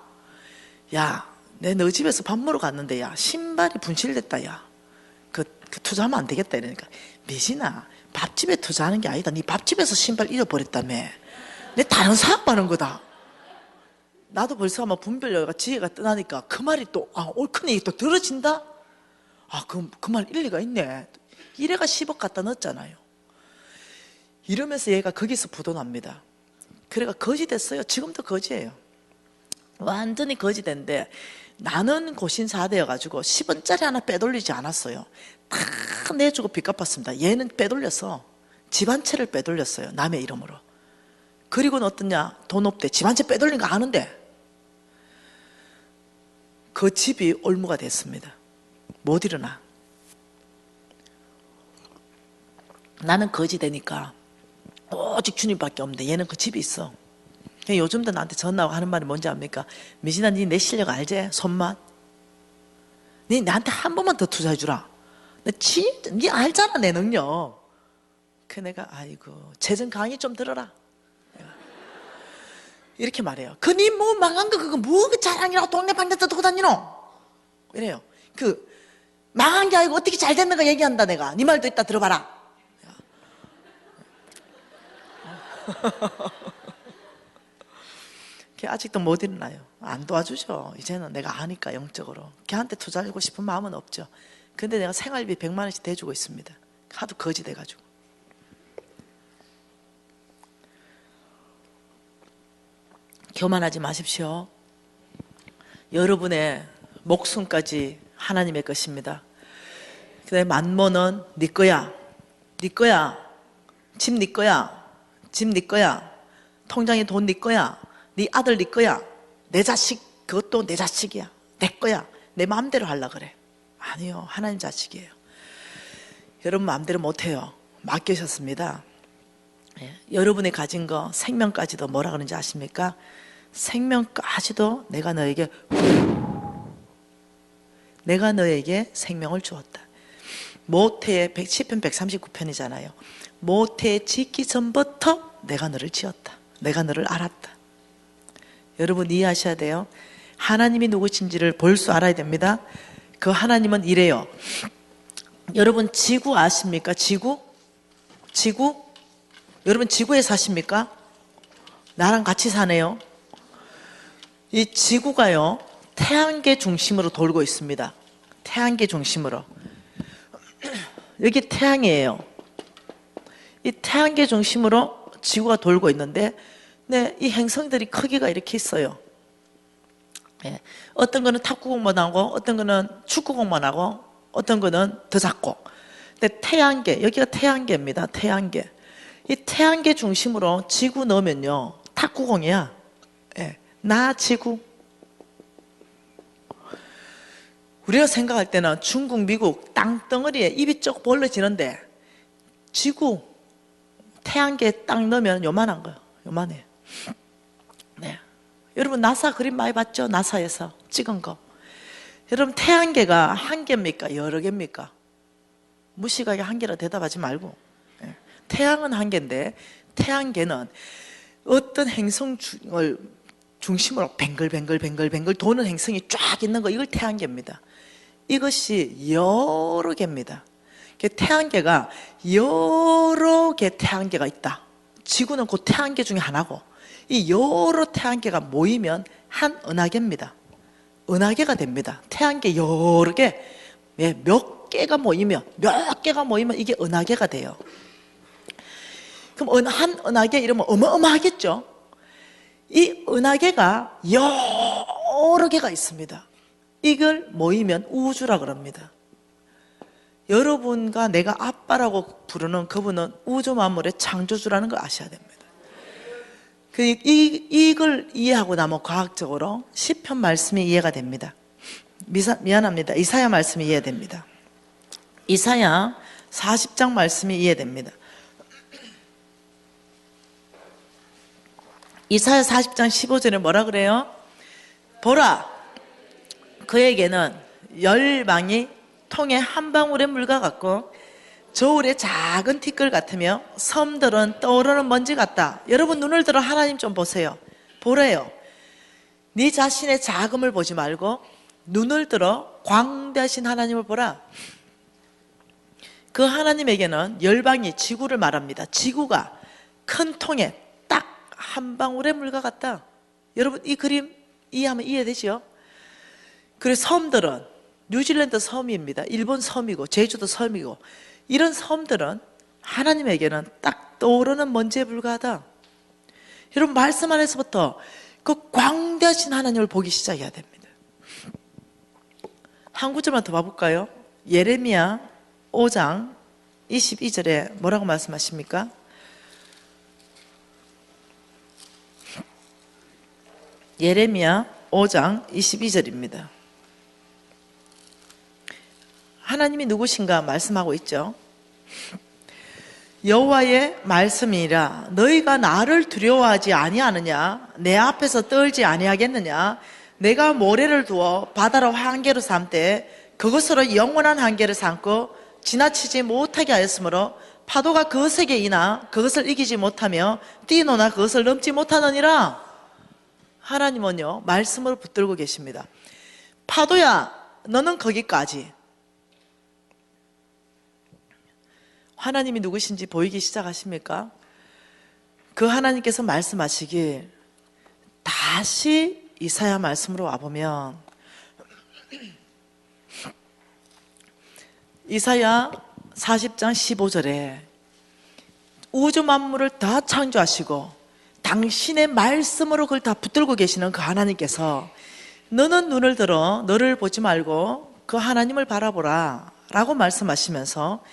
야, 내 너 집에서 밥 먹으러 갔는데, 야, 신발이 분실됐다, 야. 그 투자하면 안 되겠다. 이러니까, 미진아, 밥집에 투자하는 게 아니다. 네 밥집에서 신발 잃어버렸다며. 내 다른 사업하는 거다. 나도 벌써 아마 분별력가 지혜가 떠나니까 그 말이 또, 옳큰 얘기 또 들어진다? 그 말 일리가 있네. 이래가 10억 갖다 넣었잖아요. 이러면서 얘가 거기서 부도납니다. 그래가 거지 됐어요. 지금도 거지예요. 완전히 거지 된데, 나는 고신사대여가지고 10원짜리 하나 빼돌리지 않았어요. 다 내주고 빚 갚았습니다. 얘는 빼돌려서 집 한 채를 빼돌렸어요. 남의 이름으로. 그리고는 어떠냐? 돈 없대. 집 한 채 빼돌린 거 아는데 그 집이 올무가 됐습니다. 못 일어나. 나는 거지 되니까 오직 주님밖에 없는데 얘는 그 집이 있어. 요즘도 나한테 전화하고 하는 말이 뭔지 압니까? 미진아, 니 내 실력 알지? 손맛. 니 나한테 한 번만 더 투자해 주라. 니 알잖아, 내 능력. 그 내가, 아이고, 재정 강의 좀 들어라. 이렇게 말해요. 니 뭐 망한 거 그거 뭐 그 자랑이라고 동네 방에다 두고 다니노? 이래요. 망한 게 아니고 어떻게 잘 됐는가 얘기한다 내가. 니 말도 있다 들어봐라. 걔 아직도 못 일어나요. 안 도와주죠. 이제는 내가 아니까 영적으로. 걔한테 투자하고 싶은 마음은 없죠. 근데 내가 생활비 100만 원씩 대주고 있습니다. 하도 거지 돼가지고. 교만하지 마십시오. 여러분의 목숨까지 하나님의 것입니다. 그다음에 만모는 네 거야. 네 거야. 집 네 거야. 집 네 거야. 통장에 돈 네 거야. 네 아들 네 거야. 내 자식 그것도 내 자식이야. 내 거야. 내 마음대로 하려고 그래. 아니요. 하나님 자식이에요. 여러분 마음대로 못해요. 맡기셨습니다. 여러분이 가진 거 생명까지도 뭐라 그러는지 아십니까? 생명까지도 내가 너에게 생명을 주었다. 모태의 10편 139편이잖아요. 모태에 짓기 전부터 내가 너를 지었다. 내가 너를 알았다. 여러분 이해하셔야 돼요. 하나님이 누구신지를 볼 수 알아야 됩니다. 그 하나님은 이래요. 여러분 지구 아십니까? 지구? 여러분 지구에 사십니까? 나랑 같이 사네요. 이 지구가요 태양계 중심으로 돌고 있습니다. 태양계 중심으로. 여기 태양이에요. 이 태양계 중심으로 지구가 돌고 있는데, 네, 이 행성들이 크기가 이렇게 있어요. 네, 어떤 거는 탁구공만 하고, 어떤 거는 축구공만 하고, 어떤 거는 더 작고. 근데 태양계, 여기가 태양계입니다. 태양계. 이 태양계 중심으로 지구 넣으면요 탁구공이야. 네, 나 지구. 우리가 생각할 때는 중국, 미국 땅덩어리에 입이 쭉 벌어지는데 지구 태양계에 딱 넣으면 요만한 거예요. 요만해. 네. 여러분 나사 그림 많이 봤죠? 나사에서 찍은 거. 여러분 태양계가 한 개입니까? 여러 개입니까? 무식하게 한 개라 대답하지 말고. 네. 태양은 한 개인데 태양계는 어떤 행성을 중심으로 뱅글뱅글 도는 행성이 쫙 있는 거, 이걸 태양계입니다. 이것이 여러 개입니다. 태양계가 여러 개 태양계가 있다. 지구는 그 태양계 중에 하나고, 이 여러 태양계가 모이면 한 은하계입니다. 은하계가 됩니다. 태양계 여러 개, 몇 개가 모이면 이게 은하계가 돼요. 그럼 한 은하계 이러면 어마어마하겠죠? 이 은하계가 여러 개가 있습니다. 이걸 모이면 우주라 그럽니다. 여러분과 내가 아빠라고 부르는 그분은 우주 만물의 창조주라는 걸 아셔야 됩니다. 이걸 이해하고 나면 과학적으로 시편 말씀이 이해가 됩니다. 미안합니다. 이사야 말씀이 이해됩니다. 이사야 40장 말씀이 이해됩니다. 이사야 40장 15절에 뭐라 그래요? 보라, 그에게는 열방이 통에 한 방울의 물과 같고 저울의 작은 티끌 같으며 섬들은 떠오르는 먼지 같다. 여러분 눈을 들어 하나님 좀 보세요. 보래요. 네 자신의 작음을 보지 말고 눈을 들어 광대하신 하나님을 보라. 그 하나님에게는 열방이 지구를 말합니다. 지구가 큰 통에 딱 한 방울의 물과 같다. 여러분 이 그림 이해하면 이해되죠? 그리고 섬들은 뉴질랜드 섬입니다. 일본 섬이고 제주도 섬이고 이런 섬들은 하나님에게는 딱 떠오르는 먼지에 불과하다. 여러분 말씀 안에서부터 그 광대하신 하나님을 보기 시작해야 됩니다. 한 구절만 더 봐볼까요? 예레미야 5장 22절에 뭐라고 말씀하십니까? 예레미야 5장 22절입니다. 하나님이 누구신가 말씀하고 있죠. 여호와의 말씀이라 너희가 나를 두려워하지 아니하느냐? 내 앞에서 떨지 아니하겠느냐? 내가 모래를 두어 바다로 한계로 삼되 그것으로 영원한 한계를 삼고 지나치지 못하게 하였으므로 파도가 그것에게 이나 그것을 이기지 못하며 뛰노나 그것을 넘지 못하느니라. 하나님은요 말씀을 붙들고 계십니다. 파도야 너는 거기까지. 하나님이 누구신지 보이기 시작하십니까? 그 하나님께서 말씀하시길 다시 이사야 말씀으로 와보면 이사야 40장 15절에 우주 만물을 다 창조하시고 당신의 말씀으로 그걸 다 붙들고 계시는 그 하나님께서 너는 눈을 들어 너를 보지 말고 그 하나님을 바라보라 라고 말씀하시면서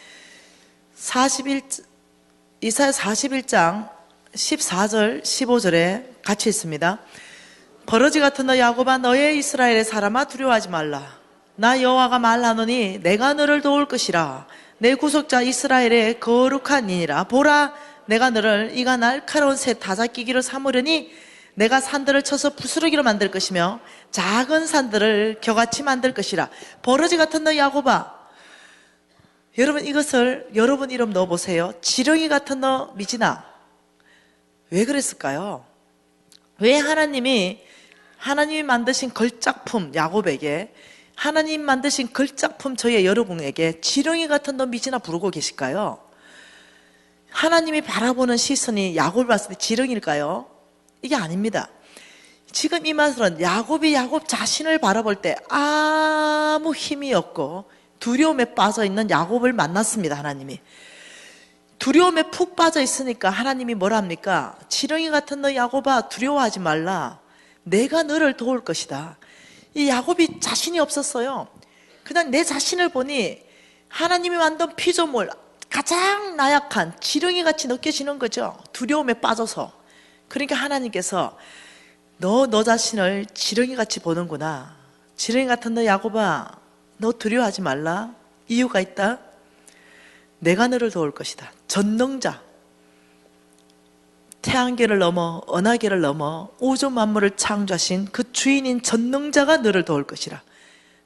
이사야 41장 14절 15절에 같이 있습니다. 버러지 같은 너 야곱아 너의 이스라엘의 사람아 두려워하지 말라. 나 여호와가 말하노니 내가 너를 도울 것이라. 내 구속자 이스라엘의 거룩한 이니라. 보라 내가 너를 이가 날카로운 새 다잡기기로 삼으려니 내가 산들을 쳐서 부스러기로 만들 것이며 작은 산들을 겨같이 만들 것이라. 버러지 같은 너 야곱아. 여러분 이것을 여러분 이름 넣어보세요. 지렁이 같은 너 미지나. 왜 그랬을까요? 왜 하나님이 만드신 걸작품 야곱에게 하나님 만드신 걸작품 저희 여러분에게 지렁이 같은 너 미지나 부르고 계실까요? 하나님이 바라보는 시선이 야곱을 봤을 때 지렁이일까요? 이게 아닙니다. 지금 이 말은 야곱이 야곱 자신을 바라볼 때 아무 힘이 없고 두려움에 빠져 있는 야곱을 만났습니다. 하나님이 두려움에 푹 빠져 있으니까 하나님이 뭐라 합니까? 지렁이 같은 너 야곱아 두려워하지 말라. 내가 너를 도울 것이다. 이 야곱이 자신이 없었어요. 그냥 내 자신을 보니 하나님이 만든 피조물 가장 나약한 지렁이같이 느껴지는 거죠. 두려움에 빠져서. 그러니까 하나님께서 너 자신을 지렁이같이 보는구나. 지렁이 같은 너 야곱아 너 두려워하지 말라. 이유가 있다. 내가 너를 도울 것이다. 전능자. 태양계를 넘어 은하계를 넘어 우주 만물을 창조하신 그 주인인 전능자가 너를 도울 것이라.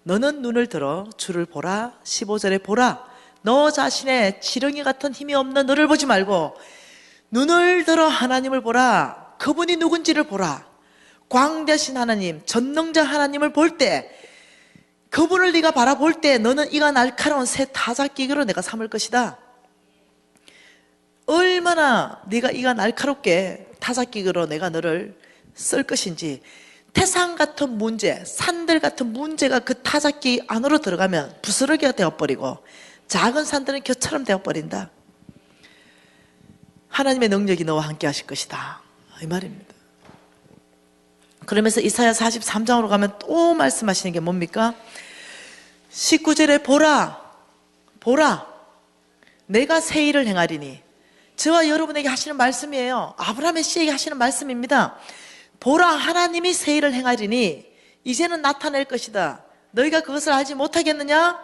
너는 눈을 들어 주를 보라. 15절에 보라. 너 자신의 지렁이 같은 힘이 없는 너를 보지 말고 눈을 들어 하나님을 보라. 그분이 누군지를 보라. 광대하신 하나님, 전능자 하나님을 볼 때 그분을 네가 바라볼 때 너는 이가 날카로운 새 타작기기로 내가 삼을 것이다. 얼마나 네가 이가 날카롭게 타작기기로 내가 너를 쓸 것인지. 태산 같은 문제, 산들 같은 문제가 그 타작기 안으로 들어가면 부스러기가 되어버리고 작은 산들은 겨처럼 되어버린다. 하나님의 능력이 너와 함께 하실 것이다. 이 말입니다. 그러면서 이사야 43장으로 가면 또 말씀하시는 게 뭡니까? 19절에 보라 내가 새 일을 행하리니. 저와 여러분에게 하시는 말씀이에요. 아브라함의 씨에게 하시는 말씀입니다. 보라 하나님이 새 일을 행하리니 이제는 나타낼 것이다. 너희가 그것을 알지 못하겠느냐?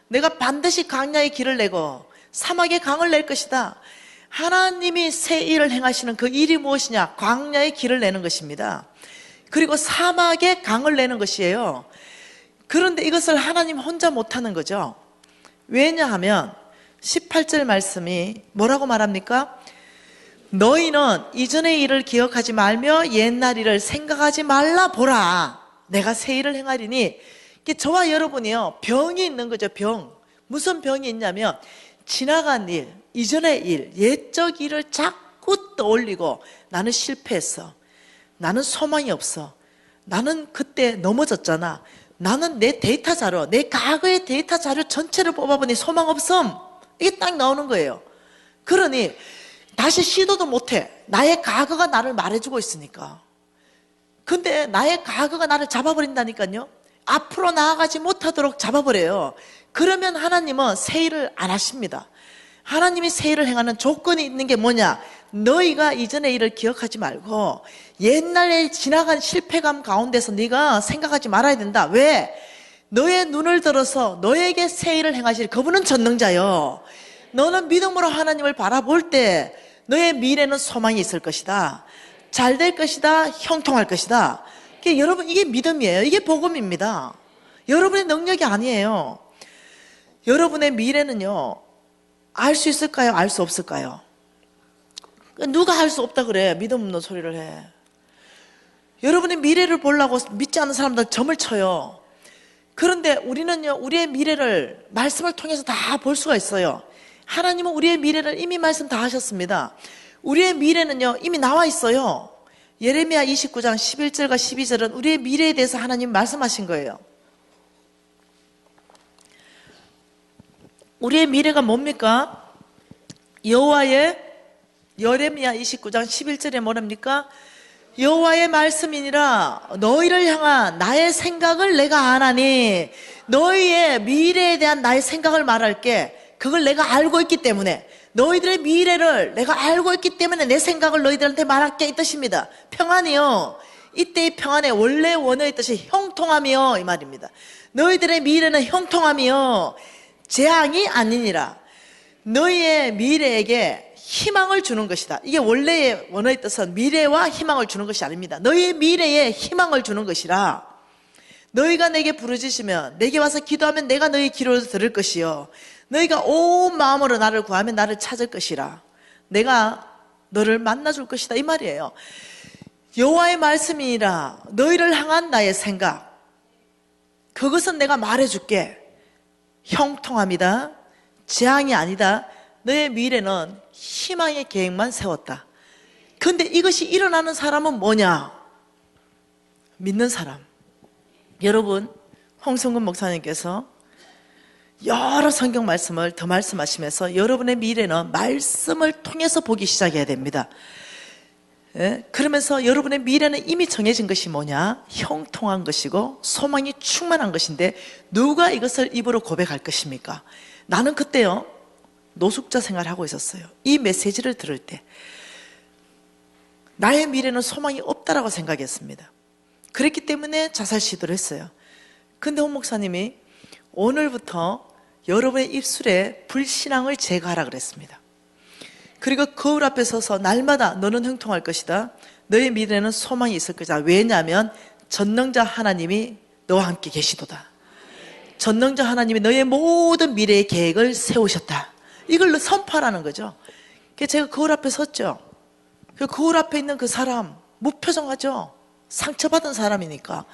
내가 반드시 광야의 길을 내고 사막의 강을 낼 것이다. 하나님이 새 일을 행하시는 그 일이 무엇이냐? 광야의 길을 내는 것입니다. 그리고 사막에 강을 내는 것이에요. 그런데 이것을 하나님 혼자 못하는 거죠. 왜냐하면 18절 말씀이 뭐라고 말합니까? 너희는 이전의 일을 기억하지 말며 옛날 일을 생각하지 말라 보라. 내가 새 일을 행하리니. 저와 여러분이요, 병이 있는 거죠. 병. 무슨 병이 있냐면 지나간 일, 이전의 일, 옛적 일을 자꾸 떠올리고 나는 실패했어. 나는 소망이 없어. 나는 그때 넘어졌잖아. 나는 내 데이터 자료, 내 과거의 데이터 자료 전체를 뽑아보니 소망 없음. 이게 딱 나오는 거예요. 그러니 다시 시도도 못해. 나의 과거가 나를 말해주고 있으니까. 근데 나의 과거가 나를 잡아버린다니까요. 앞으로 나아가지 못하도록 잡아버려요. 그러면 하나님은 새 일을 안 하십니다. 하나님이 새 일을 행하는 조건이 있는 게 뭐냐? 너희가 이전의 일을 기억하지 말고 옛날에 지나간 실패감 가운데서 네가 생각하지 말아야 된다. 왜? 너의 눈을 들어서 너에게 새 일을 행하실 그분은 전능자요. 너는 믿음으로 하나님을 바라볼 때 너의 미래는 소망이 있을 것이다. 잘 될 것이다. 형통할 것이다. 여러분, 이게 믿음이에요. 이게 복음입니다. 여러분의 능력이 아니에요. 여러분의 미래는요, 알 수 있을까요? 알 수 없을까요? 누가 알 수 없다 그래? 믿음 없는 소리를 해. 여러분의 미래를 보려고 믿지 않는 사람들 점을 쳐요. 그런데 우리는요, 우리의 미래를 말씀을 통해서 다 볼 수가 있어요. 하나님은 우리의 미래를 이미 말씀 다 하셨습니다. 우리의 미래는요, 이미 나와 있어요. 예레미야 29장 11절과 12절은 우리의 미래에 대해서 하나님 말씀하신 거예요. 우리의 미래가 뭡니까? 여호와의 예레미야 29장 11절에 뭐랍니까? 여호와의 말씀이니라 너희를 향한 나의 생각을 내가 아나니. 너희의 미래에 대한 나의 생각을 말할게. 그걸 내가 알고 있기 때문에, 너희들의 미래를 내가 알고 있기 때문에 내 생각을 너희들한테 말할게, 이 뜻입니다. 평안이요, 이때의 평안의 원래 원어의 뜻이 형통함이요, 이 말입니다. 너희들의 미래는 형통함이요 재앙이 아니니라. 너희의 미래에게 희망을 주는 것이다. 이게 원래의 원어의 뜻은 미래와 희망을 주는 것이 아닙니다. 너희의 미래에 희망을 주는 것이라. 너희가 내게 부르짖으면, 내게 와서 기도하면 내가 너희 기도를 들을 것이요 너희가 온 마음으로 나를 구하면 나를 찾을 것이라. 내가 너를 만나줄 것이다, 이 말이에요. 여호와의 말씀이니라 너희를 향한 나의 생각, 그것은 내가 말해줄게. 형통함이다, 재앙이 아니다. 너의 미래는 희망의 계획만 세웠다. 근데 이것이 일어나는 사람은 뭐냐? 믿는 사람. 여러분, 홍성근 목사님께서 여러 성경 말씀을 더 말씀하시면서 여러분의 미래는 말씀을 통해서 보기 시작해야 됩니다. 그러면서 여러분의 미래는 이미 정해진 것이 뭐냐? 형통한 것이고 소망이 충만한 것인데 누가 이것을 입으로 고백할 것입니까? 나는 그때요, 노숙자 생활을 하고 있었어요. 이 메시지를 들을 때 나의 미래는 소망이 없다라고 생각했습니다. 그랬기 때문에 자살 시도를 했어요. 근데 홍 목사님이 오늘부터 여러분의 입술에 불신앙을 제거하라 그랬습니다. 그리고 거울 앞에 서서 날마다 너는 형통할 것이다, 너의 미래는 소망이 있을 것이다. 왜냐하면 전능자 하나님이 너와 함께 계시도다. 전능자 하나님이 너의 모든 미래의 계획을 세우셨다. 이걸 선포하라는 거죠. 그래서 제가 거울 앞에 섰죠. 그 거울 앞에 있는 그 사람 무표정하죠. 상처받은 사람이니까.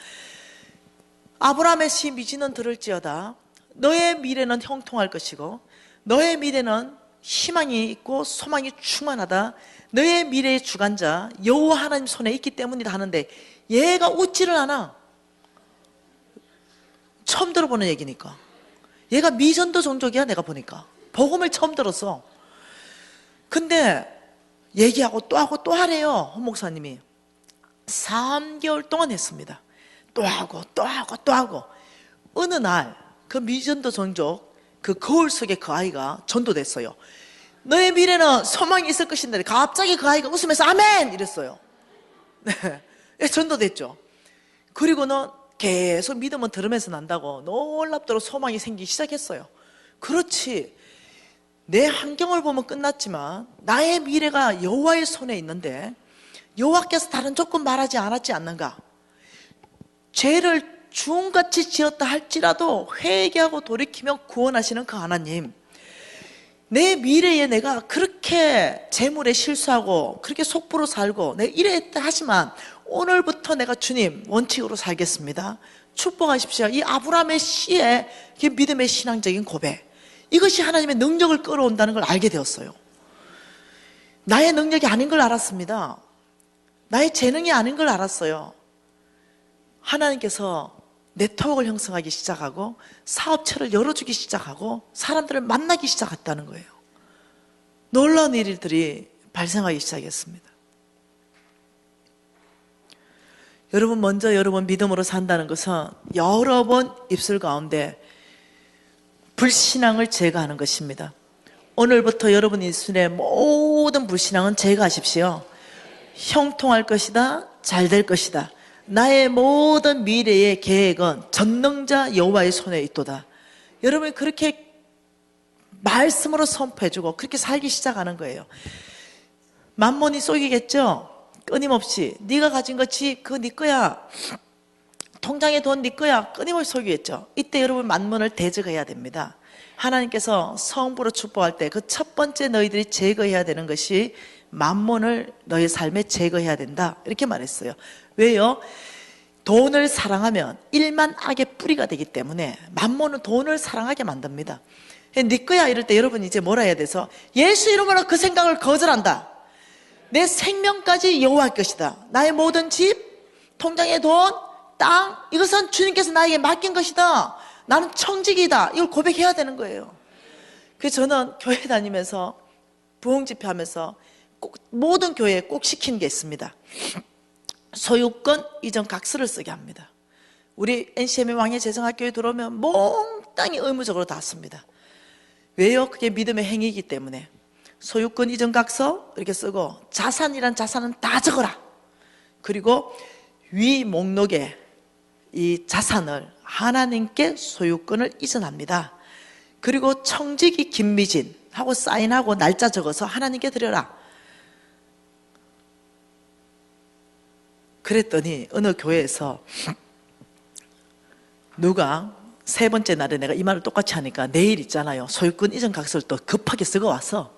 아브라함의 시 미지는 들을지어다. 너의 미래는 형통할 것이고 너의 미래는 희망이 있고 소망이 충만하다. 너의 미래의 주관자 여호와 하나님 손에 있기 때문이다 하는데 얘가 웃지를 않아. 처음 들어보는 얘기니까. 얘가 미전도 종족이야. 내가 보니까 복음을 처음 들었어. 근데 얘기하고 또 하고 또 하래요. 홍 목사님이 3개월 동안 했습니다. 또 하고 또 하고 또 하고. 어느 날 그 미전도 종족 그 거울 속에 그 아이가 전도됐어요. 너의 미래는 소망이 있을 것인데 갑자기 그 아이가 웃으면서 아멘 이랬어요. 네, 전도됐죠. 그리고는 계속 믿음은 들으면서 난다고 놀랍도록 소망이 생기기 시작했어요. 그렇지, 내 환경을 보면 끝났지만 나의 미래가 여호와의 손에 있는데 여호와께서 다른 조건 말하지 않았지 않는가? 죄를 주홍같이 지었다 할지라도 회개하고 돌이키며 구원하시는 그 하나님, 내 미래에 내가 그렇게 재물에 실수하고 그렇게 속보로 살고 내가 이랬다 하지만 오늘부터 내가 주님 원칙으로 살겠습니다, 축복하십시오. 이 아브라함의 씨의 믿음의 신앙적인 고백, 이것이 하나님의 능력을 끌어온다는 걸 알게 되었어요. 나의 능력이 아닌 걸 알았습니다. 나의 재능이 아닌 걸 알았어요. 하나님께서 네트워크를 형성하기 시작하고 사업체를 열어주기 시작하고 사람들을 만나기 시작했다는 거예요. 놀라운 일들이 발생하기 시작했습니다. 여러분, 먼저 여러분 믿음으로 산다는 것은 여러 번 입술 가운데 불신앙을 제거하는 것입니다. 오늘부터 여러분 입술의 모든 불신앙은 제거하십시오. 형통할 것이다, 잘 될 것이다, 나의 모든 미래의 계획은 전능자 여호와의 손에 있도다. 여러분이 그렇게 말씀으로 선포해주고 그렇게 살기 시작하는 거예요. 만몬이 쏘이겠죠? 끊임없이 네가 가진 것이 그거 네 거야, 통장에 돈 네 거야, 끊임없이 속이겠죠. 이때 여러분 만몬을 대적해야 됩니다. 하나님께서 성부로 축복할 때 그 첫 번째 너희들이 제거해야 되는 것이 만몬을 너의 삶에 제거해야 된다, 이렇게 말했어요. 왜요? 돈을 사랑하면 일만 악의 뿌리가 되기 때문에 만몬은 돈을 사랑하게 만듭니다. 네 거야 이럴 때 여러분 이제 뭐라 해야 돼서, 예수 이름으로 그 생각을 거절한다. 내 생명까지 여호와의 것이다. 나의 모든 집, 통장의 돈, 땅, 이것은 주님께서 나에게 맡긴 것이다. 나는 청직이다. 이걸 고백해야 되는 거예요. 그래서 저는 교회 다니면서 부흥집회하면서 꼭 모든 교회에 꼭 시키는 게 있습니다. 소유권 이전 각서를 쓰게 합니다. 우리 NCM의 왕의 재정학교에 들어오면 몽땅이 의무적으로 다 씁니다. 왜요? 그게 믿음의 행위이기 때문에. 소유권 이전 각서 이렇게 쓰고, 자산이란 자산은 다 적어라. 그리고 위 목록에 이 자산을 하나님께 소유권을 이전합니다. 그리고 청지기 김미진 하고 사인하고 날짜 적어서 하나님께 드려라. 그랬더니 어느 교회에서 누가 세 번째 날에 내가 이 말을 똑같이 하니까 내일 있잖아요, 소유권 이전 각서를 또 급하게 쓰고 왔어.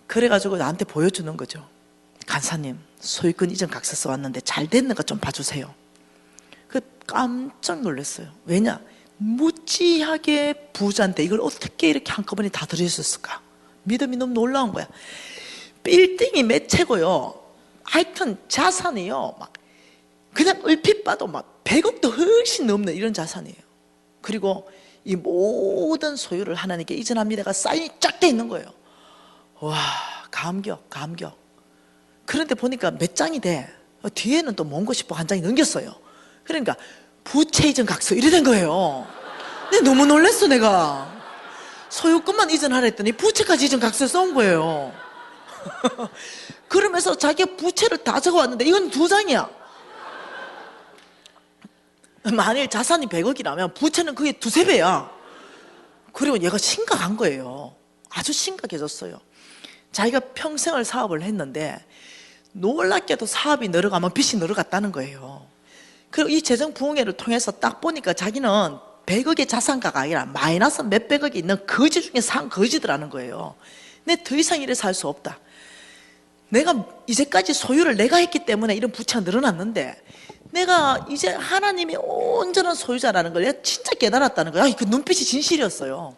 그래가지고 나한테 보여주는 거죠. 간사님, 소유권 이전 각서 써왔는데 잘 됐는가 좀 봐주세요. 그 깜짝 놀랐어요. 왜냐? 무지하게 부자인데 이걸 어떻게 이렇게 한꺼번에 다 들으셨을까? 믿음이 너무 놀라운 거야. 빌딩이 몇 채고요, 하여튼 자산이요, 막 그냥 얼핏 봐도 막 100억도 훨씬 넘는 이런 자산이에요. 그리고 이 모든 소유를 하나님께 이전합니다가 사인이 쫙 돼 있는 거예요. 와, 감격. 그런데 보니까 몇 장이 돼. 뒤에는 또 뭔고 싶어 한 장이 넘겼어요. 그러니까 부채 이전 각서 이래 된 거예요. 근데 너무 놀랐어. 내가 소유권만 이전하라 했더니 부채까지 이전 각서 써온 거예요. 그러면서 자기가 부채를 다 적어왔는데 이건 2장이야. 만일 자산이 100억이라면 부채는 그게 2~3배야. 그리고 얘가 심각한 거예요. 아주 심각해졌어요. 자기가 평생을 사업을 했는데 놀랍게도 사업이 늘어가면 빚이 늘어갔다는 거예요. 그리고 이 재정 부흥회를 통해서 딱 보니까 자기는 100억의 자산가가 아니라 마이너스 몇백억이 있는 거지 중에 산 거지더라는 거예요. 근데 더 이상 이래 살 수 없다. 내가 이제까지 소유를 내가 했기 때문에 이런 부채가 늘어났는데 내가 이제 하나님이 온전한 소유자라는 걸 내가 진짜 깨달았다는 거야. 그 눈빛이 진실이었어요.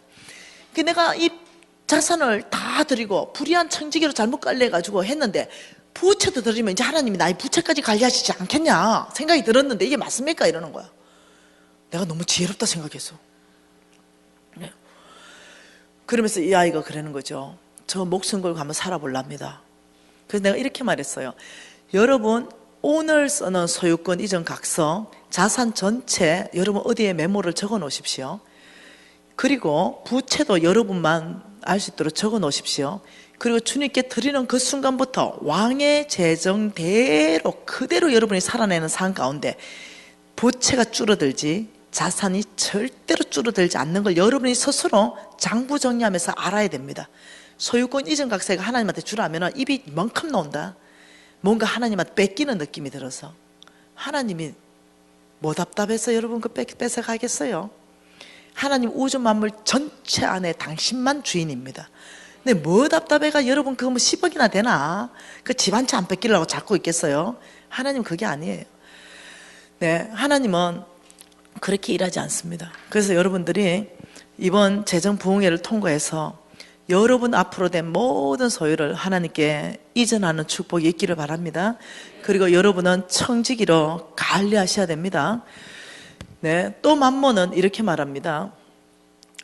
그 내가 이 자산을 다 드리고 불의한 청지기로 잘못 관리해가지고 했는데 부채도 드리면 이제 하나님이 나의 부채까지 관리하시지 않겠냐 생각이 들었는데 이게 맞습니까? 이러는 거야. 내가 너무 지혜롭다 생각했어. 네. 그러면서 이 아이가 그러는 거죠. 저 목숨 걸고 한번 살아볼랍니다. 그래서 내가 이렇게 말했어요. 여러분 오늘 쓰는 소유권 이전 각서 자산 전체 여러분 어디에 메모를 적어 놓으십시오. 그리고 부채도 여러분만 알 수 있도록 적어 놓으십시오. 그리고 주님께 드리는 그 순간부터 왕의 재정대로 그대로 여러분이 살아내는 삶 가운데 부채가 줄어들지 자산이 절대로 줄어들지 않는 걸 여러분이 스스로 장부정리하면서 알아야 됩니다. 소유권 이전 각세가 하나님한테 주라면 입이 멍큼 나온다. 뭔가 하나님한테 뺏기는 느낌이 들어서 하나님이 뭐 답답해서 여러분 그 뺏어가겠어요? 하나님 우주 만물 전체 안에 당신만 주인입니다. 근데 뭐 답답해가 여러분 그거 뭐 10억이나 되나? 그 집 한 채 안 뺏기려고 잡고 있겠어요? 하나님 그게 아니에요. 네, 하나님은 그렇게 일하지 않습니다. 그래서 여러분들이 이번 재정 부흥회를 통과해서 여러분 앞으로 된 모든 소유를 하나님께 이전하는 축복이 있기를 바랍니다. 그리고 여러분은 청지기로 관리하셔야 됩니다. 네, 또 만몬은 이렇게 말합니다.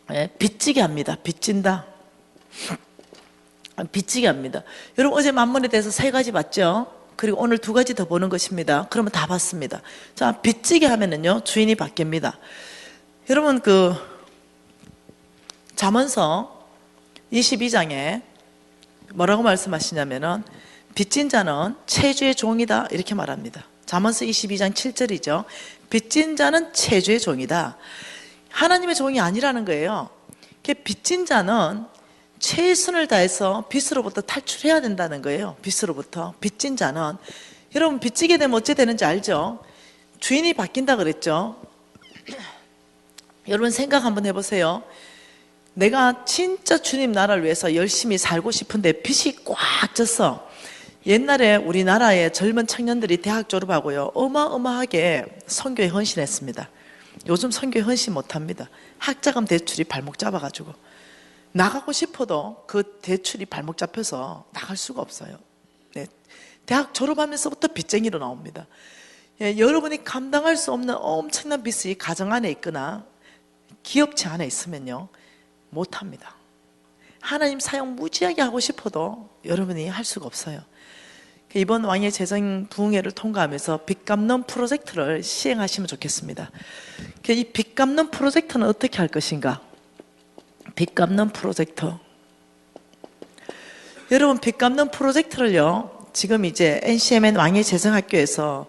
네, 빚지게 합니다. 빚진다. 빚지게 합니다. 여러분 어제 만몬에 대해서 3가지 봤죠? 그리고 오늘 2가지 더 보는 것입니다. 그러면 다 봤습니다. 자, 빚지게 하면은요, 주인이 바뀝니다. 여러분 잠언서 22장에 뭐라고 말씀하시냐면은 빚진 자는 채주의 종이다 이렇게 말합니다. 잠언서 22장 7절이죠. 빚진 자는 채주의 종이다. 하나님의 종이 아니라는 거예요. 빚진 자는 최선을 다해서 빚으로부터 탈출해야 된다는 거예요. 빚으로부터. 빚진 자는 여러분 빚지게 되면 어찌 되는지 알죠? 주인이 바뀐다 그랬죠. 여러분 생각 한번 해보세요. 내가 진짜 주님 나라를 위해서 열심히 살고 싶은데 빚이 꽉 졌어. 옛날에 우리나라의 젊은 청년들이 대학 졸업하고요, 어마어마하게 선교에 헌신했습니다. 요즘 선교에 헌신 못합니다. 학자금 대출이 발목 잡아가지고 나가고 싶어도 그 대출이 발목 잡혀서 나갈 수가 없어요. 네. 대학 졸업하면서부터 빚쟁이로 나옵니다. 예, 여러분이 감당할 수 없는 엄청난 빚이 가정 안에 있거나 기업체 안에 있으면요, 못합니다. 하나님 사용 무지하게 하고 싶어도 여러분이 할 수가 없어요. 이번 왕의 재정 부흥회를 통과하면서 빚 갚는 프로젝트를 시행하시면 좋겠습니다. 이 빚 갚는 프로젝트는 어떻게 할 것인가? 빚 갚는 프로젝트. 여러분 빚 갚는 프로젝트를요, 지금 이제 NCMN 왕의 재정학교에서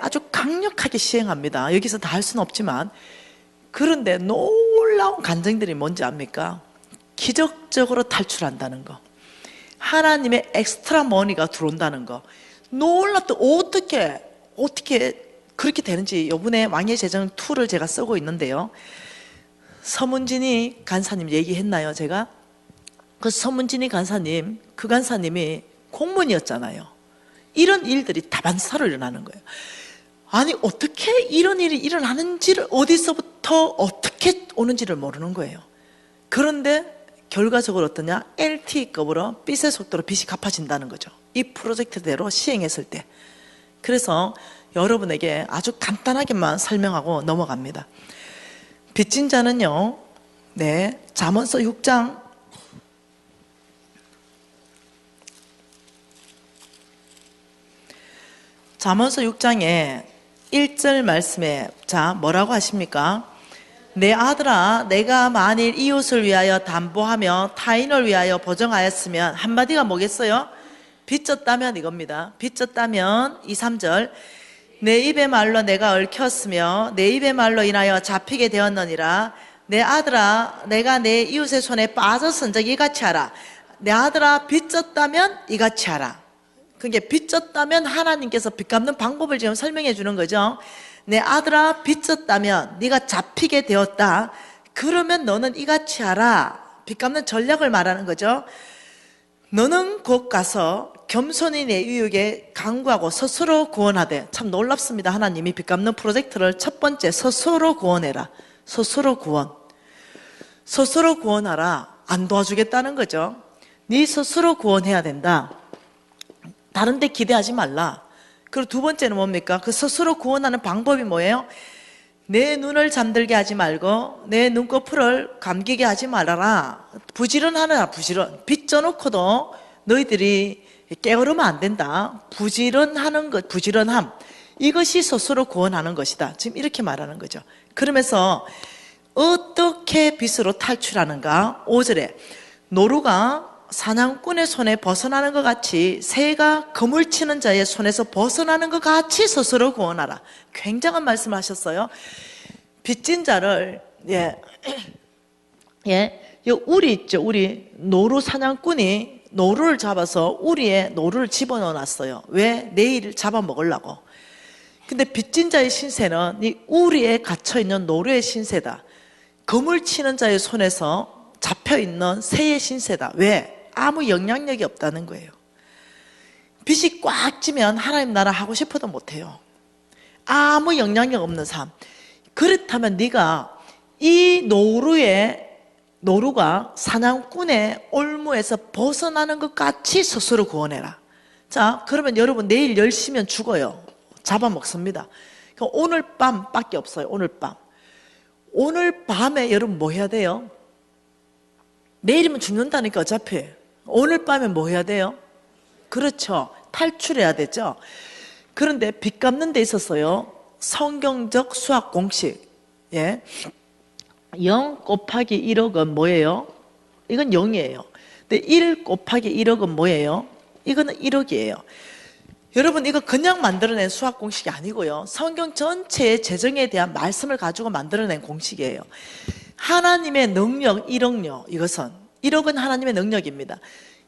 아주 강력하게 시행합니다. 여기서 다 할 수는 없지만. 그런데 놀라운 간증들이 뭔지 압니까? 기적적으로 탈출한다는 거, 하나님의 엑스트라 머니가 들어온다는 거. 놀랍다. 어떻게 그렇게 되는지 이번에 왕의 재정 2를 제가 쓰고 있는데요, 서문진이 간사님 얘기했나요? 제가 그 서문진이 간사님, 그 간사님이 공무원이었잖아요. 이런 일들이 다반사로 일어나는 거예요. 아니 어떻게 이런 일이 일어나는지를, 어디서부터 어떻게 오는지를 모르는 거예요. 그런데 결과적으로 어떠냐? LTE급으로 빚의 속도로 빚이 갚아진다는 거죠. 이 프로젝트대로 시행했을 때. 그래서 여러분에게 아주 간단하게만 설명하고 넘어갑니다. 빚진 자는요, 네, 잠언서 6장 잠언서 6장에 1절 말씀에 자 뭐라고 하십니까? 내 아들아, 내가 만일 이웃을 위하여 담보하며 타인을 위하여 보정하였으면, 한마디가 뭐겠어요? 빚졌다면 이겁니다. 빚졌다면 2, 3절 내 입의 말로 내가 얽혔으며 내 입의 말로 인하여 잡히게 되었느니라. 내 아들아, 내가 내 이웃의 손에 빠졌은 적 이같이 하라. 내 아들아, 빚졌다면 이같이 하라. 그게 빚졌다면 하나님께서 빚 갚는 방법을 지금 설명해 주는 거죠. 내 아들아, 빚졌다면 네가 잡히게 되었다. 그러면 너는 이같이 하라. 빚 갚는 전략을 말하는 거죠. 너는 곧 가서 겸손히 내 이웃에게 간구하고 스스로 구원하되. 참 놀랍습니다. 하나님이 빚 갚는 프로젝트를 첫 번째 스스로 구원해라. 스스로 구원. 스스로 구원하라. 안 도와주겠다는 거죠. 네 스스로 구원해야 된다. 다른 데 기대하지 말라. 그리고 2번째는 뭡니까? 그 스스로 구원하는 방법이 뭐예요? 내 눈을 잠들게 하지 말고 내 눈꺼풀을 감기게 하지 말아라. 부지런하라. 부지런. 빚져놓고도 너희들이 게으르면 안 된다. 부지런하는 것, 부지런함. 이것이 스스로 구원하는 것이다. 지금 이렇게 말하는 거죠. 그러면서 어떻게 빚으로 탈출하는가? 5절에 노루가 사냥꾼의 손에 벗어나는 것 같이, 새가 그물 치는 자의 손에서 벗어나는 것 같이 스스로 구원하라. 굉장한 말씀을 하셨어요. 빚진 자를, 예, 예, 이 우리 있죠. 우리 노루 사냥꾼이 노루를 잡아서 우리의 노루를 집어넣어 놨어요. 왜? 내일 잡아먹으려고. 근데 빚진 자의 신세는 이 우리에 갇혀있는 노루의 신세다. 그물 치는 자의 손에서 잡혀있는 새의 신세다. 왜? 아무 영향력이 없다는 거예요. 빚이 꽉 찌면 하나님 나라 하고 싶어도 못해요. 아무 영향력 없는 삶. 그렇다면 네가 이 노루가 사냥꾼의 올무에서 벗어나는 것 같이 스스로 구원해라. 자, 그러면 여러분 내일 10시면 죽어요. 잡아먹습니다. 오늘 밤밖에 없어요. 오늘 밤. 오늘 밤에 여러분 뭐 해야 돼요? 내일이면 죽는다니까 어차피. 오늘 밤에 뭐 해야 돼요? 그렇죠. 탈출해야 되죠. 그런데 빚 갚는 데 있어서요, 성경적 수학 공식, 예, 0 곱하기 1억은 뭐예요? 이건 0이에요. 근데 1 곱하기 1억은 뭐예요? 이거는 1억이에요. 여러분 이거 그냥 만들어낸 수학 공식이 아니고요, 성경 전체의 재정에 대한 말씀을 가지고 만들어낸 공식이에요. 하나님의 능력 1억요. 이것은 1억은 하나님의 능력입니다.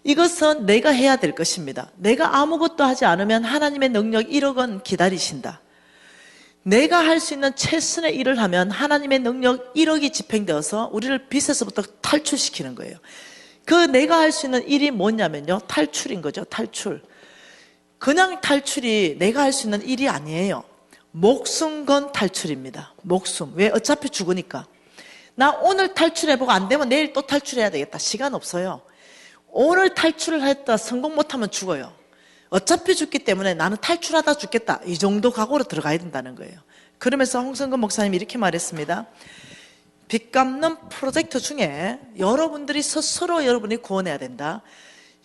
이것은 내가 해야 될 것입니다. 내가 아무것도 하지 않으면 하나님의 능력 1억은 기다리신다. 내가 할 수 있는 최선의 일을 하면 하나님의 능력 1억이 집행되어서 우리를 빚에서부터 탈출시키는 거예요. 그 내가 할 수 있는 일이 뭐냐면요, 탈출인 거죠. 탈출. 그냥 탈출이 내가 할 수 있는 일이 아니에요. 목숨 건 탈출입니다. 목숨. 왜? 어차피 죽으니까. 나 오늘 탈출해보고 안 되면 내일 또 탈출해야 되겠다. 시간 없어요. 오늘 탈출을 했다 성공 못하면 죽어요. 어차피 죽기 때문에 나는 탈출하다 죽겠다. 이 정도 각오로 들어가야 된다는 거예요. 그러면서 홍성근 목사님이 이렇게 말했습니다. 빚 갚는 프로젝트 중에 여러분들이 스스로 여러분이 구원해야 된다.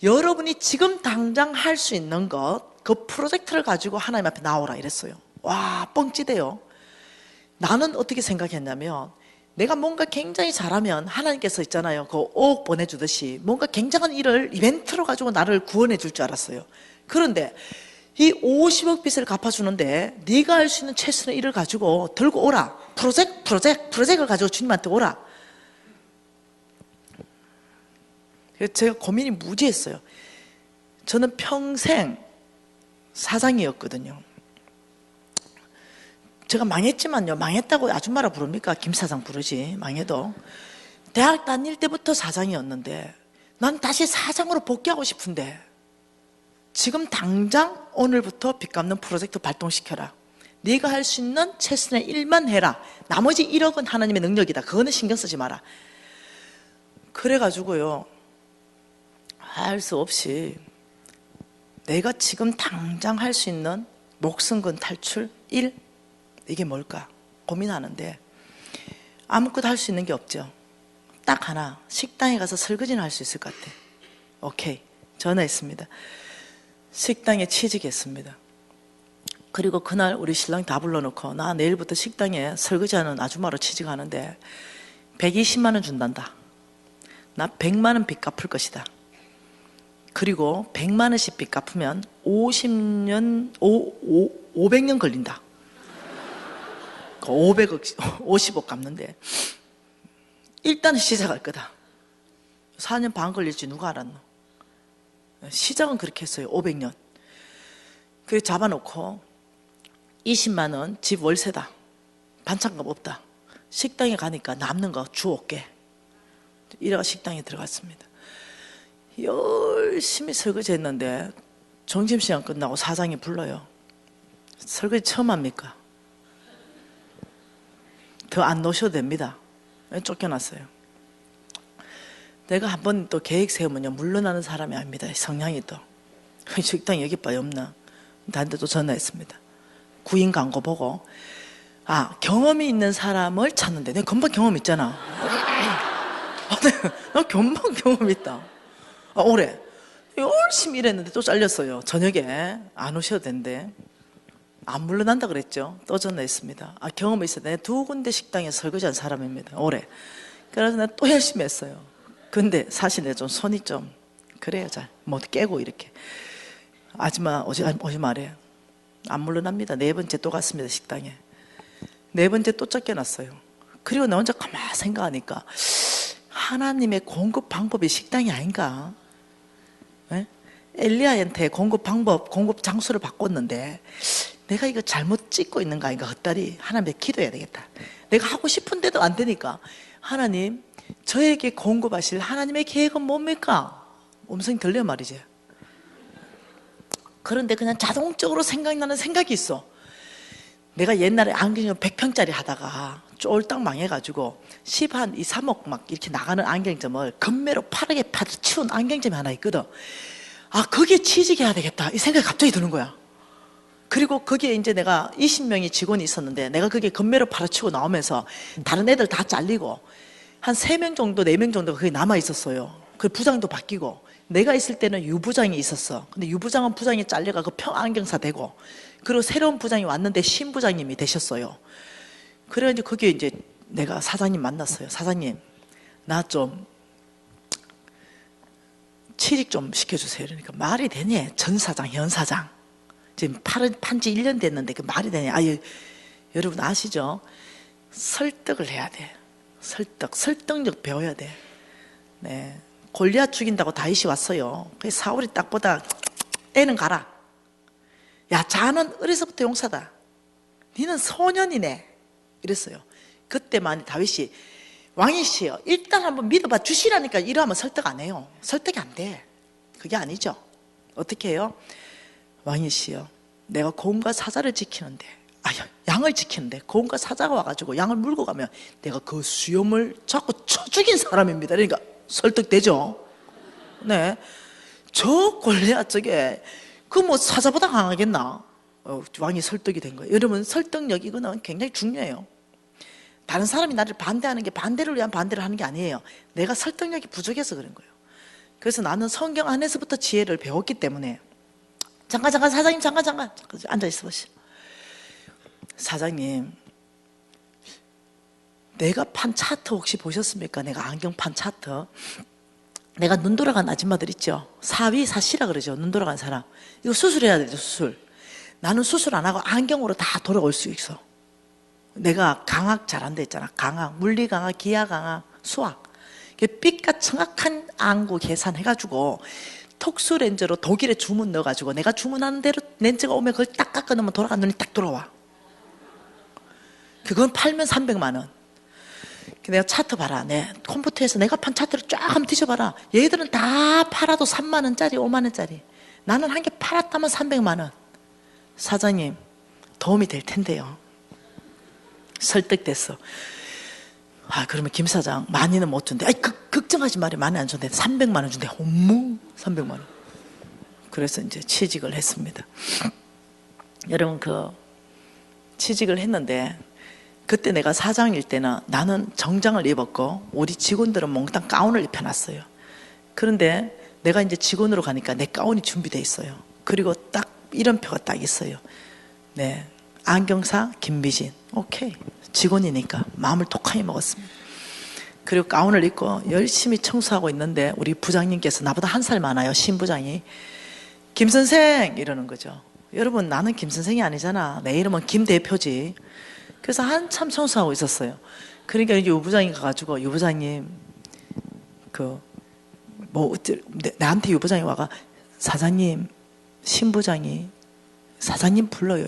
여러분이 지금 당장 할 수 있는 것, 그 프로젝트를 가지고 하나님 앞에 나오라 이랬어요. 와, 뻥찌대요. 나는 어떻게 생각했냐면, 내가 뭔가 굉장히 잘하면 하나님께서 있잖아요, 그 5억 보내주듯이 뭔가 굉장한 일을 이벤트로 가지고 나를 구원해 줄 줄 알았어요. 그런데 이 50억 빚을 갚아주는데 네가 할 수 있는 최선의 일을 가지고 들고 오라. 프로젝트를 가지고 주님한테 오라. 그래서 제가 고민이 무지했어요. 저는 평생 사장이었거든요. 제가 망했지만요, 망했다고 아줌마라 부릅니까? 김사장 부르지, 망해도. 대학 다닐 때부터 사장이었는데 난 다시 사장으로 복귀하고 싶은데, 지금 당장 오늘부터 빚 갚는 프로젝트 발동시켜라. 네가 할 수 있는 최선의 일만 해라. 나머지 1억은 하나님의 능력이다. 그거는 신경 쓰지 마라. 그래가지고요, 할 수 없이 내가 지금 당장 할 수 있는 목숨 건 탈출 1, 이게 뭘까 고민하는데 아무것도 할 수 있는 게 없죠. 딱 하나, 식당에 가서 설거지는 할 수 있을 것 같아. 오케이, 전화했습니다. 식당에 취직했습니다. 그리고 그날 우리 신랑 다 불러놓고, 나 내일부터 식당에 설거지하는 아줌마로 취직하는데 120만 원 준단다. 나 100만 원 빚 갚을 것이다. 그리고 100만 원씩 빚 갚으면 500년 걸린다. 50억 갚는데 일단은 시작할 거다. 4년 반 걸릴지 누가 알았노. 시작은 그렇게 했어요. 500년. 그래 잡아놓고 20만 원 집 월세다. 반찬값 없다. 식당에 가니까 남는 거 주올게. 이래가 식당에 들어갔습니다. 열심히 설거지 했는데 점심시간 끝나고 사장이 불러요. 설거지 처음 합니까? 더 안 놓으셔도 됩니다. 쫓겨났어요. 내가 한 번 또 계획 세우면요, 물러나는 사람이 아닙니다. 성향이 또. 식당 여기밖에 없나? 다른 데 또 전화했습니다. 구인 광고 보고, 경험이 있는 사람을 찾는데, 내가 금방 경험 있잖아. 나 금방 경험 있다. 올해 열심히 일했는데 또 잘렸어요. 저녁에 안 오셔도 된대. 안 물러난다 그랬죠. 또 전화했습니다. 경험이 있어요. 내가 2군데 식당에 설거지한 사람입니다. 올해. 그래서 내가 또 열심히 했어요. 근데 사실 내가 좀 손이 좀 그래요. 잘 뭐 깨고 이렇게. 아줌마 오지 말해요. 안 물러납니다. 4번째 또 갔습니다. 식당에. 네 번째 또 쫓겨났어요. 그리고 나 혼자 가만히 생각하니까 하나님의 공급 방법이 식당이 아닌가? 네? 엘리야한테 공급 방법, 공급 장소를 바꿨는데 내가 이거 잘못 찍고 있는 거 아닌가? 헛다리 하나님께 기도해야 되겠다. 내가 하고 싶은데도 안 되니까 하나님, 저에게 공급하실 하나님의 계획은 뭡니까? 음성이 들려 말이지. 그런데 그냥 자동적으로 생각나는 생각이 있어. 내가 옛날에 안경점 100평짜리 하다가 쫄딱 망해가지고 10한 2, 3억 막 이렇게 나가는 안경점을 금매로 파랗게 치운 안경점이 하나 있거든. 아, 거기에 취직해야 되겠다 이 생각이 갑자기 드는 거야. 그리고 거기에 이제 내가 20명이 직원이 있었는데 내가 그게 금매로 팔아치고 나오면서 다른 애들 다 잘리고 한 3명 정도 4명 정도가 거기 남아 있었어요. 그 부장도 바뀌고 내가 있을 때는 유부장이 있었어. 근데 유부장은 부장이 잘려가 그 평안경사 되고 그리고 새로운 부장이 왔는데 신부장님이 되셨어요. 그래 이제 거기에 이제 내가 사장님 만났어요. 사장님, 나 좀 취직 좀 시켜주세요. 그러니까 말이 되니? 전 사장, 현 사장. 지금 판지 1년 됐는데 그 말이 되니? 여러분 아시죠? 설득을 해야 돼. 설득력 배워야 돼. 네. 골리앗 죽인다고 다윗이 왔어요. 그래서 사울이 딱 보다 애는 가라. 야, 자는 어려서부터 용사다. 니는 소년이네. 이랬어요. 그때만 다윗이 왕이시여 일단 한번 믿어봐 주시라니까 이러면 설득 안 해요. 설득이 안 돼. 그게 아니죠. 어떻게 해요? 왕이시여 내가 곰과 사자를 지키는데 양을 지키는데 곰과 사자가 와가지고 양을 물고 가면 내가 그 수염을 자꾸 쳐 죽인 사람입니다. 그러니까 설득되죠. 네, 저 골리앗 저게 그 뭐 사자보다 강하겠나? 왕이 설득이 된 거예요. 여러분 설득력 이거는 굉장히 중요해요. 다른 사람이 나를 반대하는 게 반대를 위한 반대를 하는 게 아니에요. 내가 설득력이 부족해서 그런 거예요. 그래서 나는 성경 안에서부터 지혜를 배웠기 때문에 잠깐 사장님 잠깐 앉아있어 보시오. 사장님 내가 판 차트 혹시 보셨습니까? 내가 안경 판 차트. 내가 눈 돌아간 아줌마들 있죠. 사위사시라 그러죠. 눈 돌아간 사람. 이거 수술해야 되죠. 수술. 나는 수술 안 하고 안경으로 다 돌아올 수 있어. 내가 강학 잘한다 했잖아. 강학, 물리강학, 기하강학, 수학. 삐까 정확한 안구 계산해가지고 톡수렌즈로 독일에 주문 넣어가지고 내가 주문하는 대로 렌즈가 오면 그걸 딱 깎아 넣으면 돌아간 눈이 딱 돌아와. 그건 팔면 300만 원. 내가 차트 봐라. 내 컴퓨터에서 내가 판 차트를 쫙 한번 뒤져봐라. 얘들은 다 팔아도 3만 원짜리 5만 원짜리. 나는 한 개 팔았다면 300만 원. 사장님 도움이 될 텐데요. 설득됐어. 그러면 김 사장 많이는 못 준대. 걱정하지 말이 많이 안 준대. 300만 원 준대. 어머 300만 원. 그래서 이제 취직을 했습니다. 여러분 취직을 했는데 그때 내가 사장일 때는 나는 정장을 입었고 우리 직원들은 몽땅 가운을 입혀놨어요. 그런데 내가 이제 직원으로 가니까 내 가운이 준비되어 있어요. 그리고 딱 이름표가 딱 있어요. 네, 안경사 김미진. 오케이. 직원이니까 마음을 독하게 먹었습니다. 그리고 가운을 입고 열심히 청소하고 있는데 우리 부장님께서 나보다 한 살 많아요. 신부장이. 김 선생 이러는 거죠. 여러분 나는 김 선생이 아니잖아. 내 이름은 김 대표지. 그래서 한참 청소하고 있었어요. 그러니까 이제 유부장이 가가지고 유부장님 나한테 유부장이 와가 사장님 신부장이 사장님 불러요.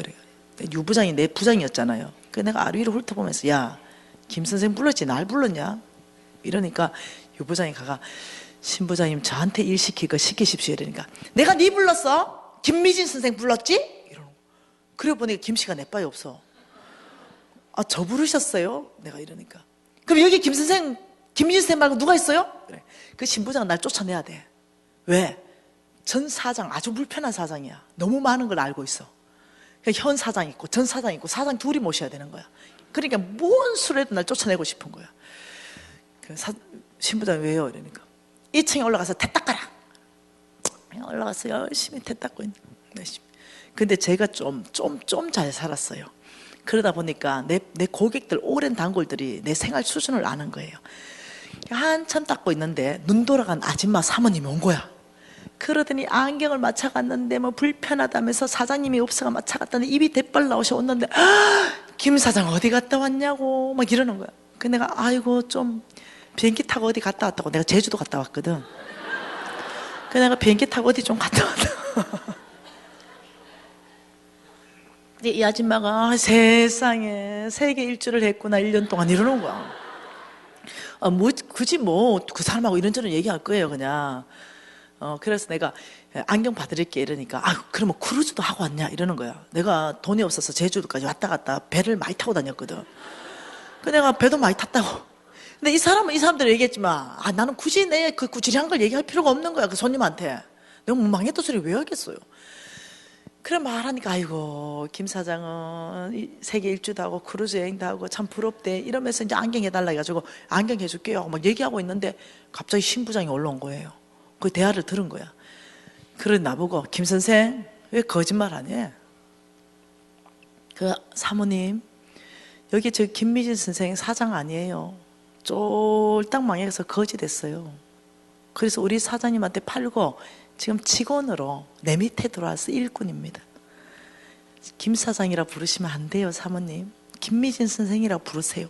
유부장이 내 부장이었잖아요. 그래서 내가 아래 위로 훑어보면서 야 김 선생 불렀지 날 불렀냐? 이러니까 유부장이 가가 신부장님 저한테 일 시키십시오. 이러니까 내가 네 불렀어? 김미진 선생 불렀지? 이러는 거. 그래 보니까 김씨가 내 바에 없어. 저 부르셨어요? 내가 이러니까 그럼 여기 김 선생 김미진 선생 말고 누가 있어요? 그래. 그 신부장은 날 쫓아내야 돼. 왜? 전 사장 아주 불편한 사장이야. 너무 많은 걸 알고 있어. 현 사장 있고 전 사장 있고 사장 둘이 모셔야 되는 거야. 그러니까 뭔 수로라도 날 쫓아내고 싶은 거야. 신부장이 왜요? 이러니까 2층에 올라가서 태 닦아라. 올라가서 열심히 태 닦고 있는. 근데 제가 좀 잘 살았어요. 그러다 보니까 내 고객들 오랜 단골들이 내 생활 수준을 아는 거예요. 한참 닦고 있는데 눈 돌아간 아줌마 사모님이 온 거야. 그러더니 안경을 맞춰갔는데 뭐 불편하다면서 사장님이 없어가 맞춰갔더니 입이 대빨 나오셔 왔는데 김 사장 어디 갔다 왔냐고 막 이러는 거야. 그 내가 아이고 좀 비행기 타고 어디 갔다 왔다고. 내가 제주도 갔다 왔거든. 그 내가 비행기 타고 어디 좀 갔다 왔다. 근데 이 아줌마가 세상에 세계 일주를 했구나 1년 동안 이러는 거야. 뭐 굳이 뭐 그 사람하고 이런저런 얘기할 거예요 그냥. 그래서 내가 안경 봐드릴게 이러니까 그러면 크루즈도 하고 왔냐 이러는 거야. 내가 돈이 없어서 제주도까지 왔다 갔다 배를 많이 타고 다녔거든. 그 내가 배도 많이 탔다고. 근데 이 사람들이 얘기했지만 나는 굳이 내 그 구질한 걸 얘기할 필요가 없는 거야 그 손님한테. 내가 뭐 망했다 소리 왜 하겠어요. 그래 말하니까 아이고 김 사장은 세계 일주도 하고 크루즈 여행도 하고 참 부럽대 이러면서 이제 안경 해달라 해가지고 안경 해줄게요 막 얘기하고 있는데 갑자기 신부장이 올라온 거예요. 그 대화를 들은 거야. 그래 나보고 김 선생 왜 거짓말하니? 그 사모님 여기 저 김미진 선생 사장 아니에요. 쫄딱 망해서 거지 됐어요. 그래서 우리 사장님한테 팔고 지금 직원으로 내 밑에 들어와서 일꾼입니다. 김 사장이라 부르시면 안 돼요 사모님. 김미진 선생이라 부르세요.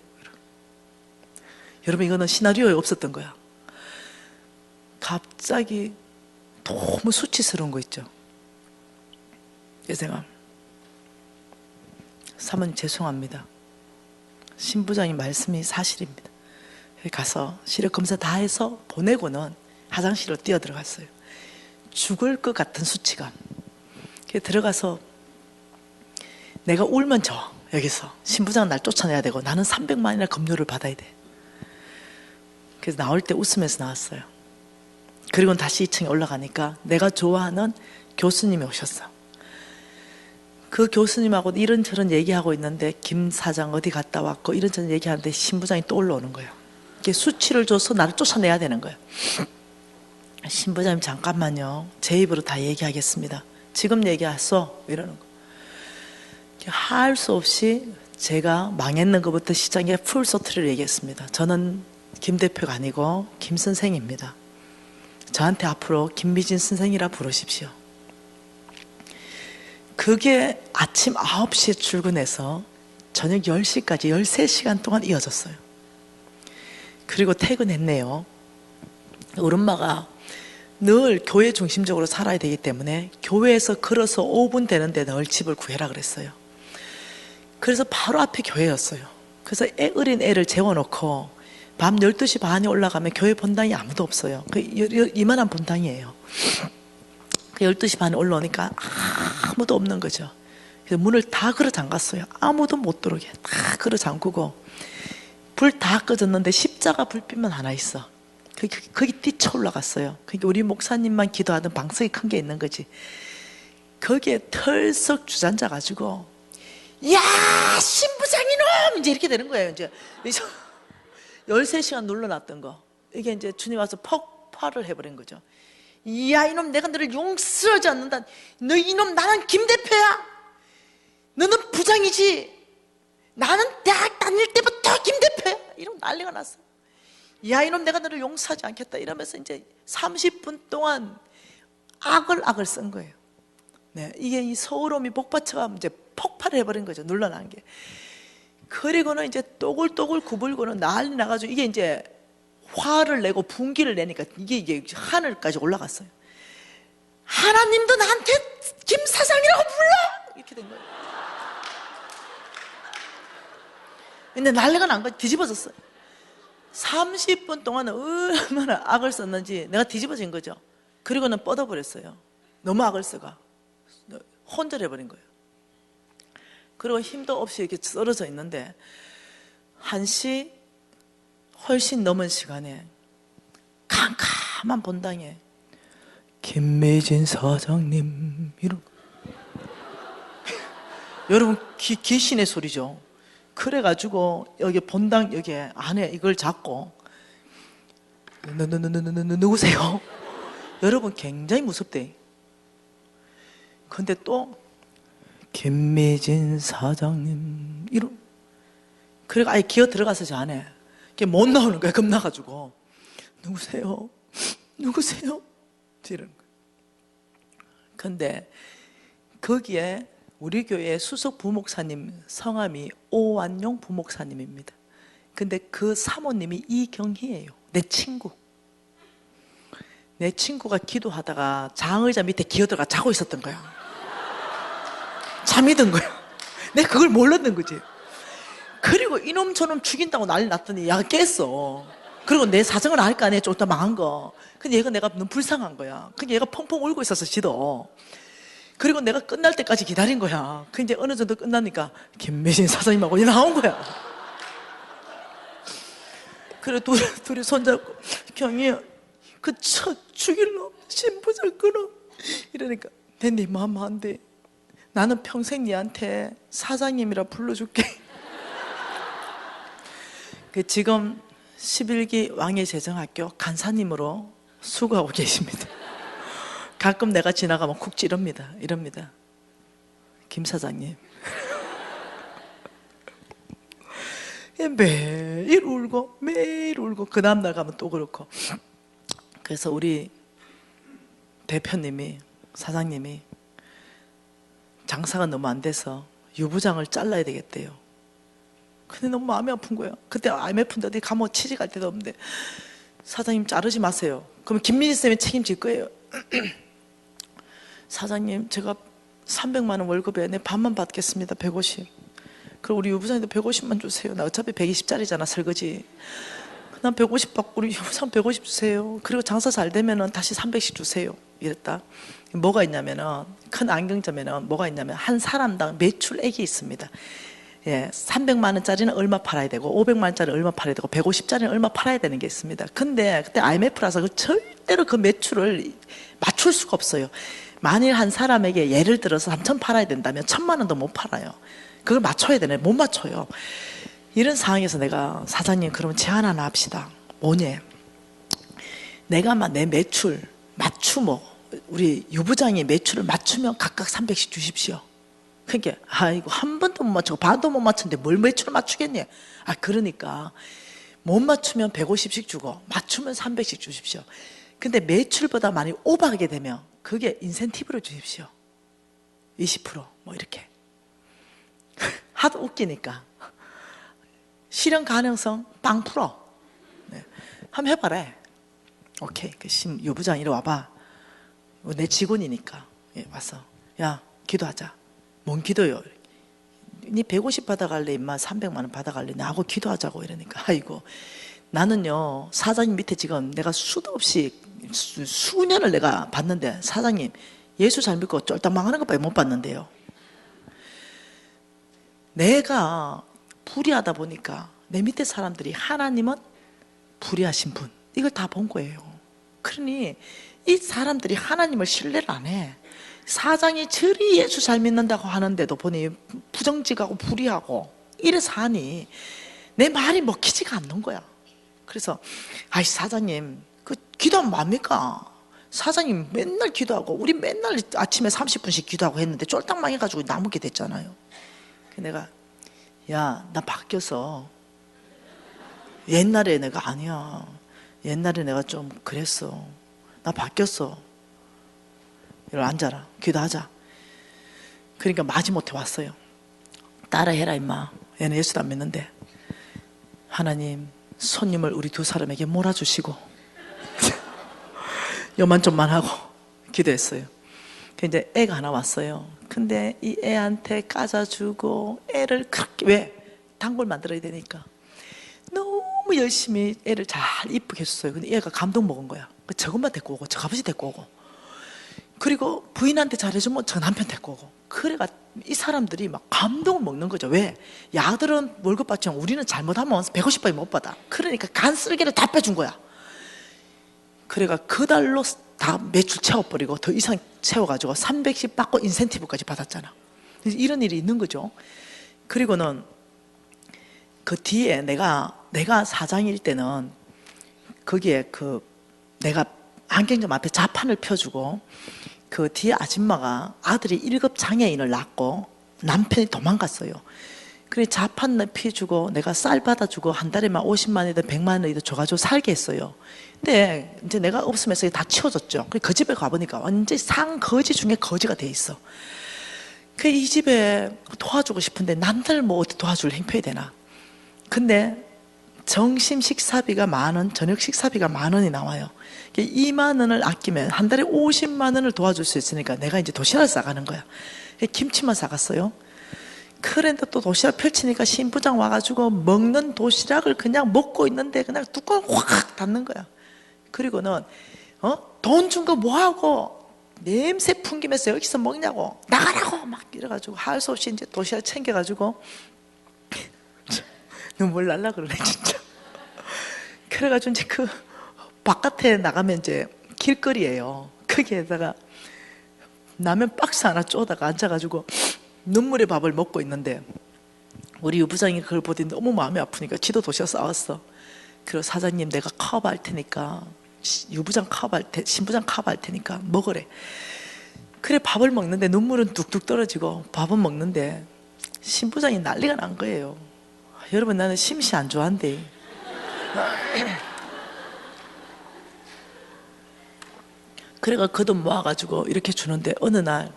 여러분 이거는 시나리오에 없었던 거야. 갑자기 너무 수치스러운 거 있죠. 그래서 내가 사모님 죄송합니다. 신부장님 말씀이 사실입니다. 가서 시력 검사 다 해서 보내고는 화장실로 뛰어 들어갔어요. 죽을 것 같은 수치감. 들어가서 내가 울면 여기서 신부장은 날 쫓아내야 되고 나는 300만이나 급료를 받아야 돼. 그래서 나올 때 웃으면서 나왔어요. 그리고는 다시 2층에 올라가니까 내가 좋아하는 교수님이 오셨어. 그 교수님하고 이런저런 얘기하고 있는데 김 사장 어디 갔다 왔고 이런저런 얘기하는데 신부장이 또 올라오는 거예요. 수치를 줘서 나를 쫓아내야 되는 거예요. 신부장님 잠깐만요. 제 입으로 다 얘기하겠습니다. 지금 얘기하소 이러는 거. 할 수 없이 제가 망했는 것부터 시작해 풀소트를 얘기했습니다. 저는 김 대표가 아니고 김 선생입니다. 저한테 앞으로 김미진 선생이라 부르십시오. 그게 아침 9시에 출근해서 저녁 10시까지 13시간 동안 이어졌어요. 그리고 퇴근했네요. 우리 엄마가 늘 교회 중심적으로 살아야 되기 때문에 교회에서 걸어서 5분 되는데 늘 집을 구해라 그랬어요. 그래서 바로 앞에 교회였어요. 그래서 어린 애를 재워놓고 밤 12시 반에 올라가면 교회 본당이 아무도 없어요. 이만한 본당이에요. 12시 반에 올라오니까 아무도 없는 거죠. 그래서 문을 다 걸어 잠갔어요. 아무도 못 들어오게 다 걸어 잠그고 불 다 꺼졌는데 십자가 불빛만 하나 있어. 거기 뛰쳐 올라갔어요. 그러니까 우리 목사님만 기도하던 방석이 큰 게 있는 거지. 거기에 털썩 주저앉아 가지고 야 신부장이놈 이제 이렇게 되는 거예요. 이제 13시간 눌러놨던 거 이게 이제 주님 와서 폭발을 해버린 거죠. 야 이놈 내가 너를 용서하지 않는다. 너 이놈 나는 김 대표야. 너는 부장이지. 나는 대학 다닐 때부터 김 대표야. 이런 난리가 났어. 야 이놈 내가 너를 용서하지 않겠다 이러면서 이제 30분 동안 악을 쓴 거예요. 네, 이게 이 서울홈이 복받쳐가 이제 폭발을 해버린 거죠. 눌러난 게. 그리고는 이제 또글또글 구불고는 난리 나가지고 이게 이제 화를 내고 분기를 내니까 이게 하늘까지 올라갔어요. 하나님도 나한테 김 사장이라고 불러! 이렇게 된 거예요. 근데 난리가 난 거예요. 뒤집어졌어요. 30분 동안 얼마나 악을 썼는지 내가 뒤집어진 거죠. 그리고는 뻗어버렸어요. 너무 악을 써가 혼절해버린 거예요. 그리고 힘도 없이 이렇게 쓰러져 있는데 1시 훨씬 넘은 시간에 캄캄한 본당에 김미진 사장님 이런 여러분 귀신의 소리죠. 그래가지고 여기 본당 여기 안에 이걸 잡고 누구세요? 여러분 굉장히 무섭대. 근데 또 김미진 사장님 이런 그래가 아예 기어 들어가서 저 안에 못 나오는 거야. 겁나가지고 누구세요? 누구세요? 이러는 거야. 근데 거기에 우리 교회 수석 부목사님 성함이 오완용 부목사님입니다. 근데 그 사모님이 이경희예요. 내 친구. 내 친구가 기도하다가 장의자 밑에 기어들어가 자고 있었던 거야. 잠이 든 거야. 내가 그걸 몰랐는 거지. 그리고 이놈 저놈 죽인다고 난리 났더니 얘가 깼어. 그리고 내 사정을 알까 안 해. 좀 망한 거. 근데 얘가 내가 너무 불쌍한 거야. 근데 얘가 펑펑 울고 있었어, 지도. 그리고 내가 끝날 때까지 기다린 거야. 그 이제 어느 정도 끝나니까 김매신 사장님하고 나온 거야. 그래 둘이 손잡고 경희야 그 죽일 놈 신부 잘 끊어 이러니까 내 마음 안 돼. 나는 평생 니한테 사장님이라 불러줄게. 그 지금 11기 왕예재정학교 간사님으로 수고하고 계십니다. 가끔 내가 지나가면 쿡 찌릅니다. 이럽니다. 김 사장님. 매일 울고 매일 울고 그 다음날 가면 또 그렇고. 그래서 우리 대표님이 사장님이 장사가 너무 안 돼서 유부장을 잘라야 되겠대요. 근데 너무 마음이 아픈 거야. 그때 IMF인데 어디 가면 취직할 데도 없는데 사장님 자르지 마세요. 그럼 김민희 쌤이 책임질 거예요. 사장님 제가 300만 원 월급에 내 반만 받겠습니다. 150. 그럼 우리 유부장님도 150만 주세요. 나 어차피 120짜리잖아 설거지. 난 150 받고 우리 유부장 150 주세요. 그리고 장사 잘 되면은 다시 300씩 주세요. 이랬다. 뭐가 있냐면은 큰 안경점에는 뭐가 있냐면 한 사람당 매출액이 있습니다. 예, 300만 원짜리는 얼마 팔아야 되고 500만 원짜리 얼마 팔아야 되고 150짜리는 얼마 팔아야 되는 게 있습니다. 근데 그때 IMF라서 절대로 그 매출을 맞출 수가 없어요. 만일 한 사람에게 예를 들어서 3천 팔아야 된다면 1,000만 원도 못 팔아요. 그걸 맞춰야 되네. 못 맞춰요. 이런 상황에서 내가 사장님 그러면 제안 하나 합시다. 뭐냐? 내가 내 매출 맞추면 우리 유부장이 매출을 맞추면 각각 300씩 주십시오. 그러니까 아이고 한 번도 못 맞추고 반도 못 맞췄는데 뭘 매출을 맞추겠니? 그러니까 못 맞추면 150씩 주고 맞추면 300씩 주십시오. 근데 매출보다 많이 오버하게 되면 그게 인센티브로 주십시오. 20% 이렇게. 하도 웃기니까 실현 가능성 빵 풀어. 네. 한번 해봐라. 오케이. 그 유부장 이리 와봐. 내 직원이니까. 예, 와서 야 기도하자. 뭔 기도요? 니 150 받아갈래? 임마 300만 원 받아갈래? 나하고 기도하자고 이러니까 아이고 나는요 사장님 밑에 지금 내가 수도 없이 수년을 내가 봤는데 사장님 예수 잘 믿고 쫄딱 망하는 것밖에 못 봤는데요. 내가 불의하다 보니까 내 밑에 사람들이 하나님은 불의하신 분 이걸 다 본 거예요. 그러니 이 사람들이 하나님을 신뢰를 안 해. 사장이 저리 예수 잘 믿는다고 하는데도 보니 부정직하고 불의하고 이래서 하니 내 말이 먹히지가 않는 거야. 그래서 아이 사장님 그 기도하면 뭐합니까? 사장님 맨날 기도하고 우리 맨날 아침에 30분씩 기도하고 했는데 쫄딱 망해가지고 나무게 됐잖아요. 내가 야 나 바뀌어서 옛날에 내가 아니야. 옛날에 내가 좀 그랬어. 나 바뀌었어. 이리 앉아라. 기도하자. 그러니까 마지못해 왔어요. 따라해라 임마. 얘는 예수도 안 믿는데. 하나님 손님을 우리 두 사람에게 몰아주시고 요만좀만 하고 기도했어요. 이제 애가 하나 왔어요. 근데 이 애한테 까자주고 애를 그렇게 왜? 단골 만들어야 되니까 너무 열심히 애를 잘 이쁘게 했어요. 근데 애가 감동 먹은 거야. 저것만 데리고 오고 저 아버지 데리고 오고 그리고 부인한테 잘해주면 저 남편 데리고 오고 그래가 이 사람들이 막 감동을 먹는 거죠. 왜? 야들은 월급 받지만 우리는 잘못하면 150밖에 못 받아. 그러니까 간쓸게를 다 빼준 거야. 그래가 그 달로 다 매출 채워버리고 더 이상 채워가지고 300씩 받고 인센티브까지 받았잖아. 이런 일이 있는 거죠. 그리고는 그 뒤에 내가 사장일 때는 거기에 내가 안경점 앞에 자판을 펴주고 그 뒤에 아줌마가 아들이 1급 장애인을 낳고 남편이 도망갔어요. 그래 자판 피주고 내가 쌀 받아주고 한 달에만 50만 원이든 100만 원이든 줘가지고 살게 했어요. 근데 이제 내가 없으면서 다 치워졌죠. 그 집에 가보니까 완전히 상거지 중에 거지가 돼 있어. 그 이 집에 도와주고 싶은데 남들 뭐 어떻게 도와줄 형편이 되나. 근데 점심 식사비가 10,000원, 저녁 식사비가 10,000원이 나와요. 20,000원을 아끼면 한 달에 500,000원을 도와줄 수 있으니까 내가 이제 도시락을 싸가는 거야. 김치만 싸갔어요. 그런데 또 도시락 펼치니까 신부장 와가지고 먹는 도시락을 그냥 먹고 있는데 그냥 뚜껑을 확 닫는 거야. 그리고는 돈 준 거 뭐하고 냄새 풍기면서 여기서 먹냐고 나가라고 막 이래가지고 할 수 없이 이제 도시락 챙겨가지고 눈물 날라 그러네 진짜. 그래가지고 이제 그 바깥에 나가면 이제 길거리예요. 거기에다가 라면 박스 하나 쪼다가 앉아가지고 눈물의 밥을 먹고 있는데 우리 유부장이 그걸 보더니 너무 마음이 아프니까 지도 도시락 싸왔어. 그리고 사장님 내가 커버할 테니까 유부장 커버할 테 신부장 커버할 테니까 먹으래. 그래 밥을 먹는데 눈물은 뚝뚝 떨어지고 밥은 먹는데 신부장이 난리가 난 거예요. 여러분 나는 심시 안 좋아한대. 그래가 그 돈 모아가지고 이렇게 주는데 어느 날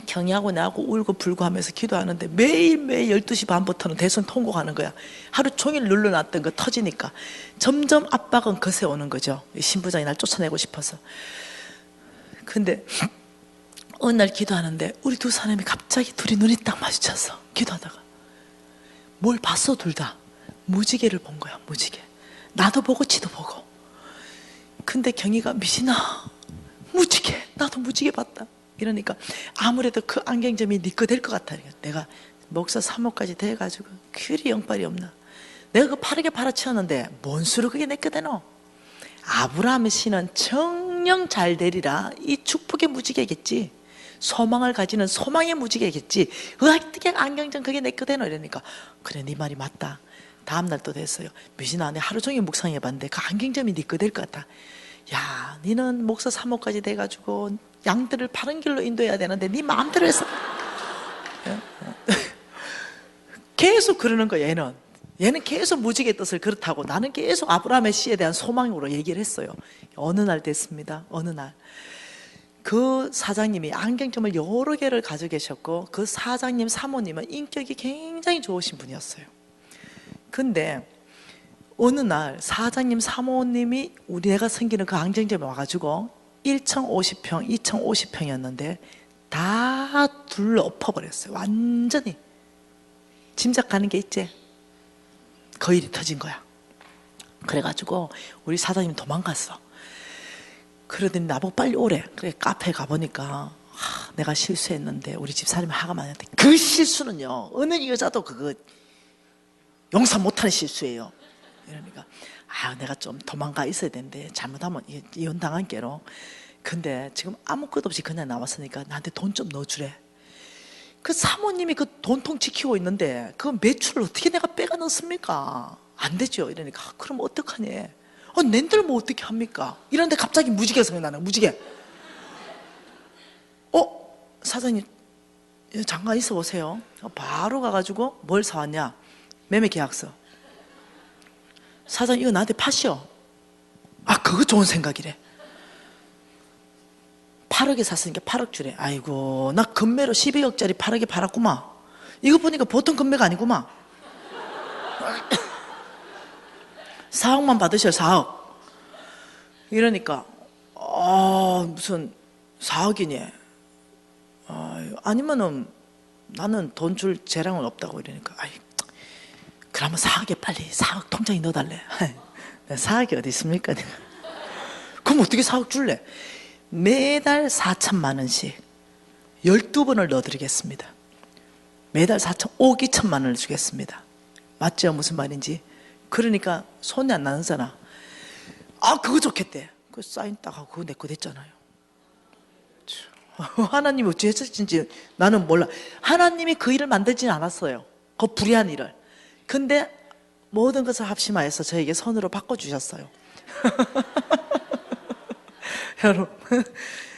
경희하고 나하고 울고 불고 하면서 기도하는데 매일매일 12시 반부터는 대선 통곡하는 거야. 하루 종일 눌러놨던 거 터지니까 점점 압박은 거세 오는 거죠. 신부장이 날 쫓아내고 싶어서. 근데 어느 날 기도하는데 우리 두 사람이 갑자기 둘이 눈이 딱 마주쳤어. 기도하다가 뭘 봤어. 둘 다 무지개를 본 거야. 무지개. 나도 보고 지도 보고. 근데 경희가 미신아 무지개 나도 무지개 봤다 이러니까 아무래도 그 안경점이 네 거 될 것 같아. 내가 목사 사모까지 돼가지고 그리 영빨이 없나. 내가 그 파르게 팔아치웠는데 뭔 수로 그게 내 거 되노. 아브라함의 신은 정령 잘 되리라 이 축복의 무지개겠지. 소망을 가지는 소망의 무지개겠지. 어떻게 안경점 그게 내 거 되노. 이러니까 그래 네 말이 맞다. 다음날 또 됐어요. 미신아 내 하루 종일 묵상해봤는데 그 안경점이 네 거 될 것 같다. 야 니는 목사 사모까지 돼가지고 양들을 바른 길로 인도해야 되는데 네 마음대로 해서 계속 그러는 거야. 얘는 계속 무지개 뜻을 그렇다고 나는 계속 아브라함의 씨에 대한 소망으로 얘기를 했어요. 어느 날 됐습니다. 어느 날 그 사장님이 안경점을 여러 개를 가지고 계셨고 그 사장님 사모님은 인격이 굉장히 좋으신 분이었어요. 근데 어느 날 사장님 사모님이 내가 섬기는 그 안경점에 와가지고 1,050평, 2,050평이었는데 다 둘러 엎어버렸어요. 완전히. 짐작가는 게 있지? 그 일이 터진 거야. 그래가지고 우리 사장님 도망갔어. 그러더니 나보고 빨리 오래. 그래 카페에 가보니까 내가 실수했는데 우리 집사람이 화가 많이 났대. 그 실수는요 어느 여자도 그거 용서 못하는 실수예요. 이러니까 내가 좀 도망가 있어야 되는데 잘못하면 이혼당한 게로. 근데 지금 아무것도 없이 그냥 나왔으니까 나한테 돈 좀 넣어주래. 그 사모님이 그 돈통 지키고 있는데 그 매출을 어떻게 내가 빼가 넣습니까? 안 되죠. 이러니까 그럼 어떡하니? 낸들 뭐 어떻게 합니까? 이런데 갑자기 무지개 생각나는 무지개. 사장님 잠깐 있어 보세요. 바로 가가지고 뭘 사왔냐? 매매 계약서. 사장님 이거 나한테 파시오. 그거 좋은 생각이래. 8억에 샀으니까 8억 주래. 아이고 나 금매로 12억짜리 8억에 팔았구만. 이거 보니까 보통 금매가 아니구만. 4억만 받으셔. 4억. 이러니까 무슨 4억이니? 아니면은 나는 돈 줄 재량은 없다고. 이러니까 그러면 4억에 빨리 4억 통장에 넣어달래. 4억이 어디 있습니까? 그럼 어떻게 4억 줄래? 매달 4천만 원씩 12번을 넣어드리겠습니다. 매달 5억 2천만 원을 주겠습니다. 맞죠? 무슨 말인지. 그러니까 손이 안 나는잖아. 그거 좋겠대. 그 사인 딱 하고 그거 내 거 됐잖아요. 하나님이 어찌 했을지 나는 몰라. 하나님이 그 일을 만들지는 않았어요. 그 불의한 일을. 근데 모든 것을 합심하여서 저에게 선으로 바꿔주셨어요.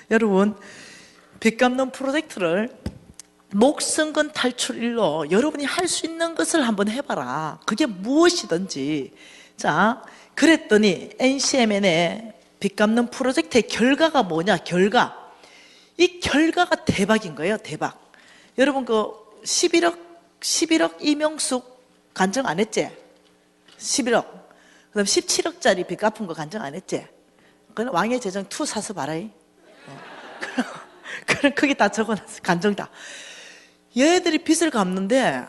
여러분 빚 갚는 프로젝트를 목숨건 탈출일로 여러분이 할 수 있는 것을 한번 해봐라. 그게 무엇이든지. 자, 그랬더니 NCMN의 빚 갚는 프로젝트의 결과가 뭐냐? 이 결과가 대박인 거예요. 대박. 여러분 그 11억 이명숙 간증 안 했지? 11억. 그다음 17억짜리 빚 갚은 거 간증 안 했지? 그건 왕의 재정 2 사서 봐라이. 그럼 거기 다 적어놨어. 간증 다. 얘들이 빚을 갚는데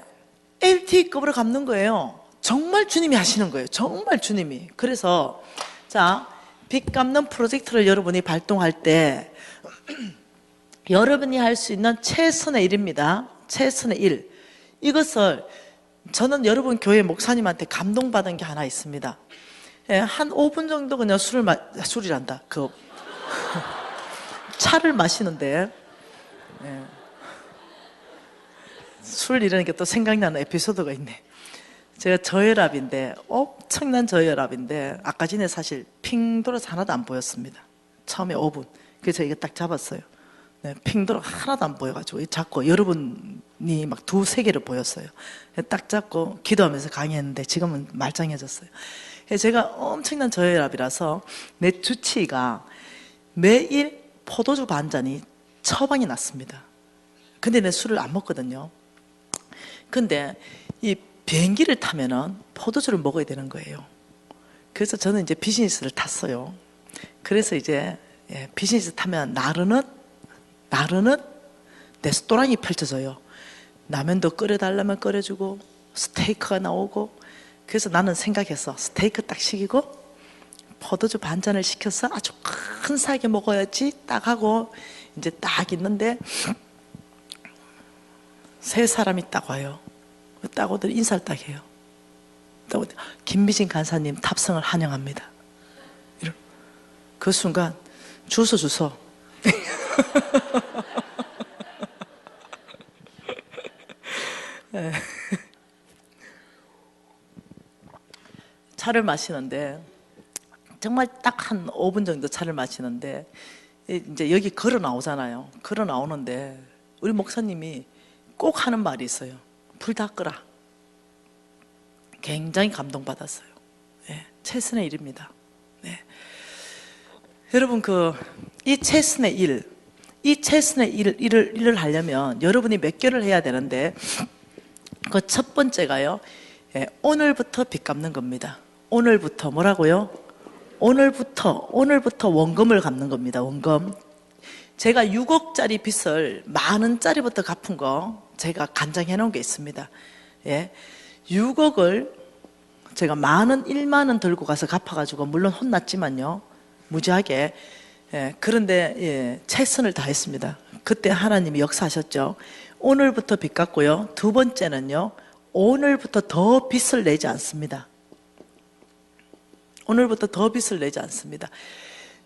LTE급으로 갚는 거예요. 정말 주님이 하시는 거예요. 정말 주님이. 그래서 자, 빚 갚는 프로젝트를 여러분이 발동할 때 여러분이 할 수 있는 최선의 일입니다. 최선의 일. 이것을 저는 여러분 교회 목사님한테 감동받은 게 하나 있습니다. 예, 한 5분 정도 그냥 술이란다. 차를 마시는데, 예. 술 이러는 게 또 생각나는 에피소드가 있네. 제가 저혈압인데, 엄청난 저혈압인데, 아까 전에 사실 핑 돌아서 하나도 안 보였습니다. 처음에 5분. 그래서 이거 딱 잡았어요. 네, 핑 돌아 하나도 안 보여가지고, 잡고 여러분이 막 2-3개를 보였어요. 딱 잡고 기도하면서 강의했는데, 지금은 말짱해졌어요. 제가 엄청난 저혈압이라서 내 주치의가 매일 포도주 반 잔이 처방이 났습니다. 근데 내 술을 안 먹거든요. 근데 이 비행기를 타면은 포도주를 먹어야 되는 거예요. 그래서 저는 이제 비즈니스를 탔어요. 그래서 이제 비즈니스 타면 나르는 레스토랑이 펼쳐져요. 라면도 끓여달라면 끓여주고 스테이크가 나오고. 그래서 나는 생각했어. 스테이크 딱 시키고 포도주 반 잔을 시켜서 아주 근사하게 먹어야지 딱 하고 이제 딱 있는데 세 사람이 딱 와요. 딱 오더니 인사를 딱 해요. 딱 오더니 김미진 간사님 탑승을 환영합니다. 그 순간 주소 차를 마시는데 정말 딱 한 5분 정도 차를 마시는데 이제 여기 걸어 나오잖아요. 걸어 나오는데 우리 목사님이 꼭 하는 말이 있어요. 불 다 끄라. 굉장히 감동받았어요. 네, 최선의 일입니다. 네. 여러분 이 최선의 일을 하려면 여러분이 몇 개를 해야 되는데 그 첫 번째가요. 오늘부터 빚 갚는 겁니다. 오늘부터 뭐라고요? 오늘부터 원금을 갚는 겁니다. 원금. 제가 6억짜리 빚을 10,000원짜리부터 갚은 거 제가 간장해 놓은 게 있습니다. 6억을 제가 10,000원, 10,000원 들고 가서 갚아가지고 물론 혼났지만요. 무지하게. 그런데 최선을 다했습니다. 그때 하나님이 역사하셨죠. 오늘부터 빚 갚고요. 두 번째는요. 오늘부터 더 빚을 내지 않습니다. 오늘부터 더 빚을 내지 않습니다.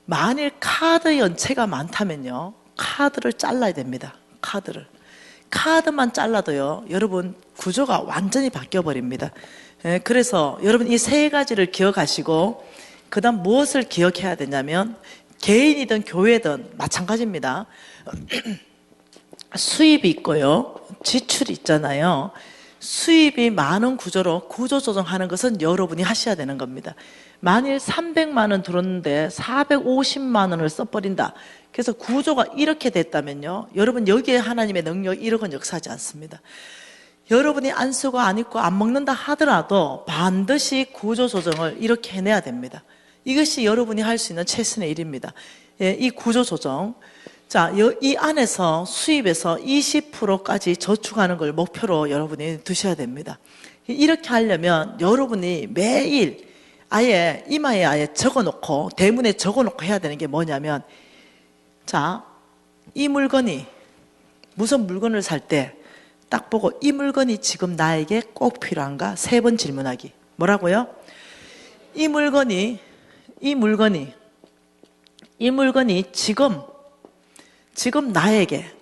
만일 카드 연체가 많다면요. 카드를 잘라야 됩니다. 카드만 잘라도요. 여러분 구조가 완전히 바뀌어버립니다. 그래서 여러분 이 세 가지를 기억하시고 그 다음 무엇을 기억해야 되냐면 개인이든 교회든 마찬가지입니다. 수입이 있고요. 지출이 있잖아요. 수입이 많은 구조로 구조 조정하는 것은 여러분이 하셔야 되는 겁니다. 만일 300만 원 들었는데 450만 원을 써버린다. 그래서 구조가 이렇게 됐다면요. 여러분 여기에 하나님의 능력 1억은 역사하지 않습니다. 여러분이 안 쓰고 안 입고 안 먹는다 하더라도 반드시 구조 조정을 이렇게 해내야 됩니다. 이것이 여러분이 할 수 있는 최선의 일입니다. 이 구조 조정. 자, 이 안에서 수입에서 20%까지 저축하는 걸 목표로 여러분이 두셔야 됩니다. 이렇게 하려면 여러분이 매일 아예 이마에 아예 적어놓고 대문에 적어놓고 해야 되는 게 뭐냐면 자, 이 물건이 무슨 물건을 살 때 딱 보고 이 물건이 지금 나에게 꼭 필요한가? 3번 질문하기. 뭐라고요? 이 물건이 지금 나에게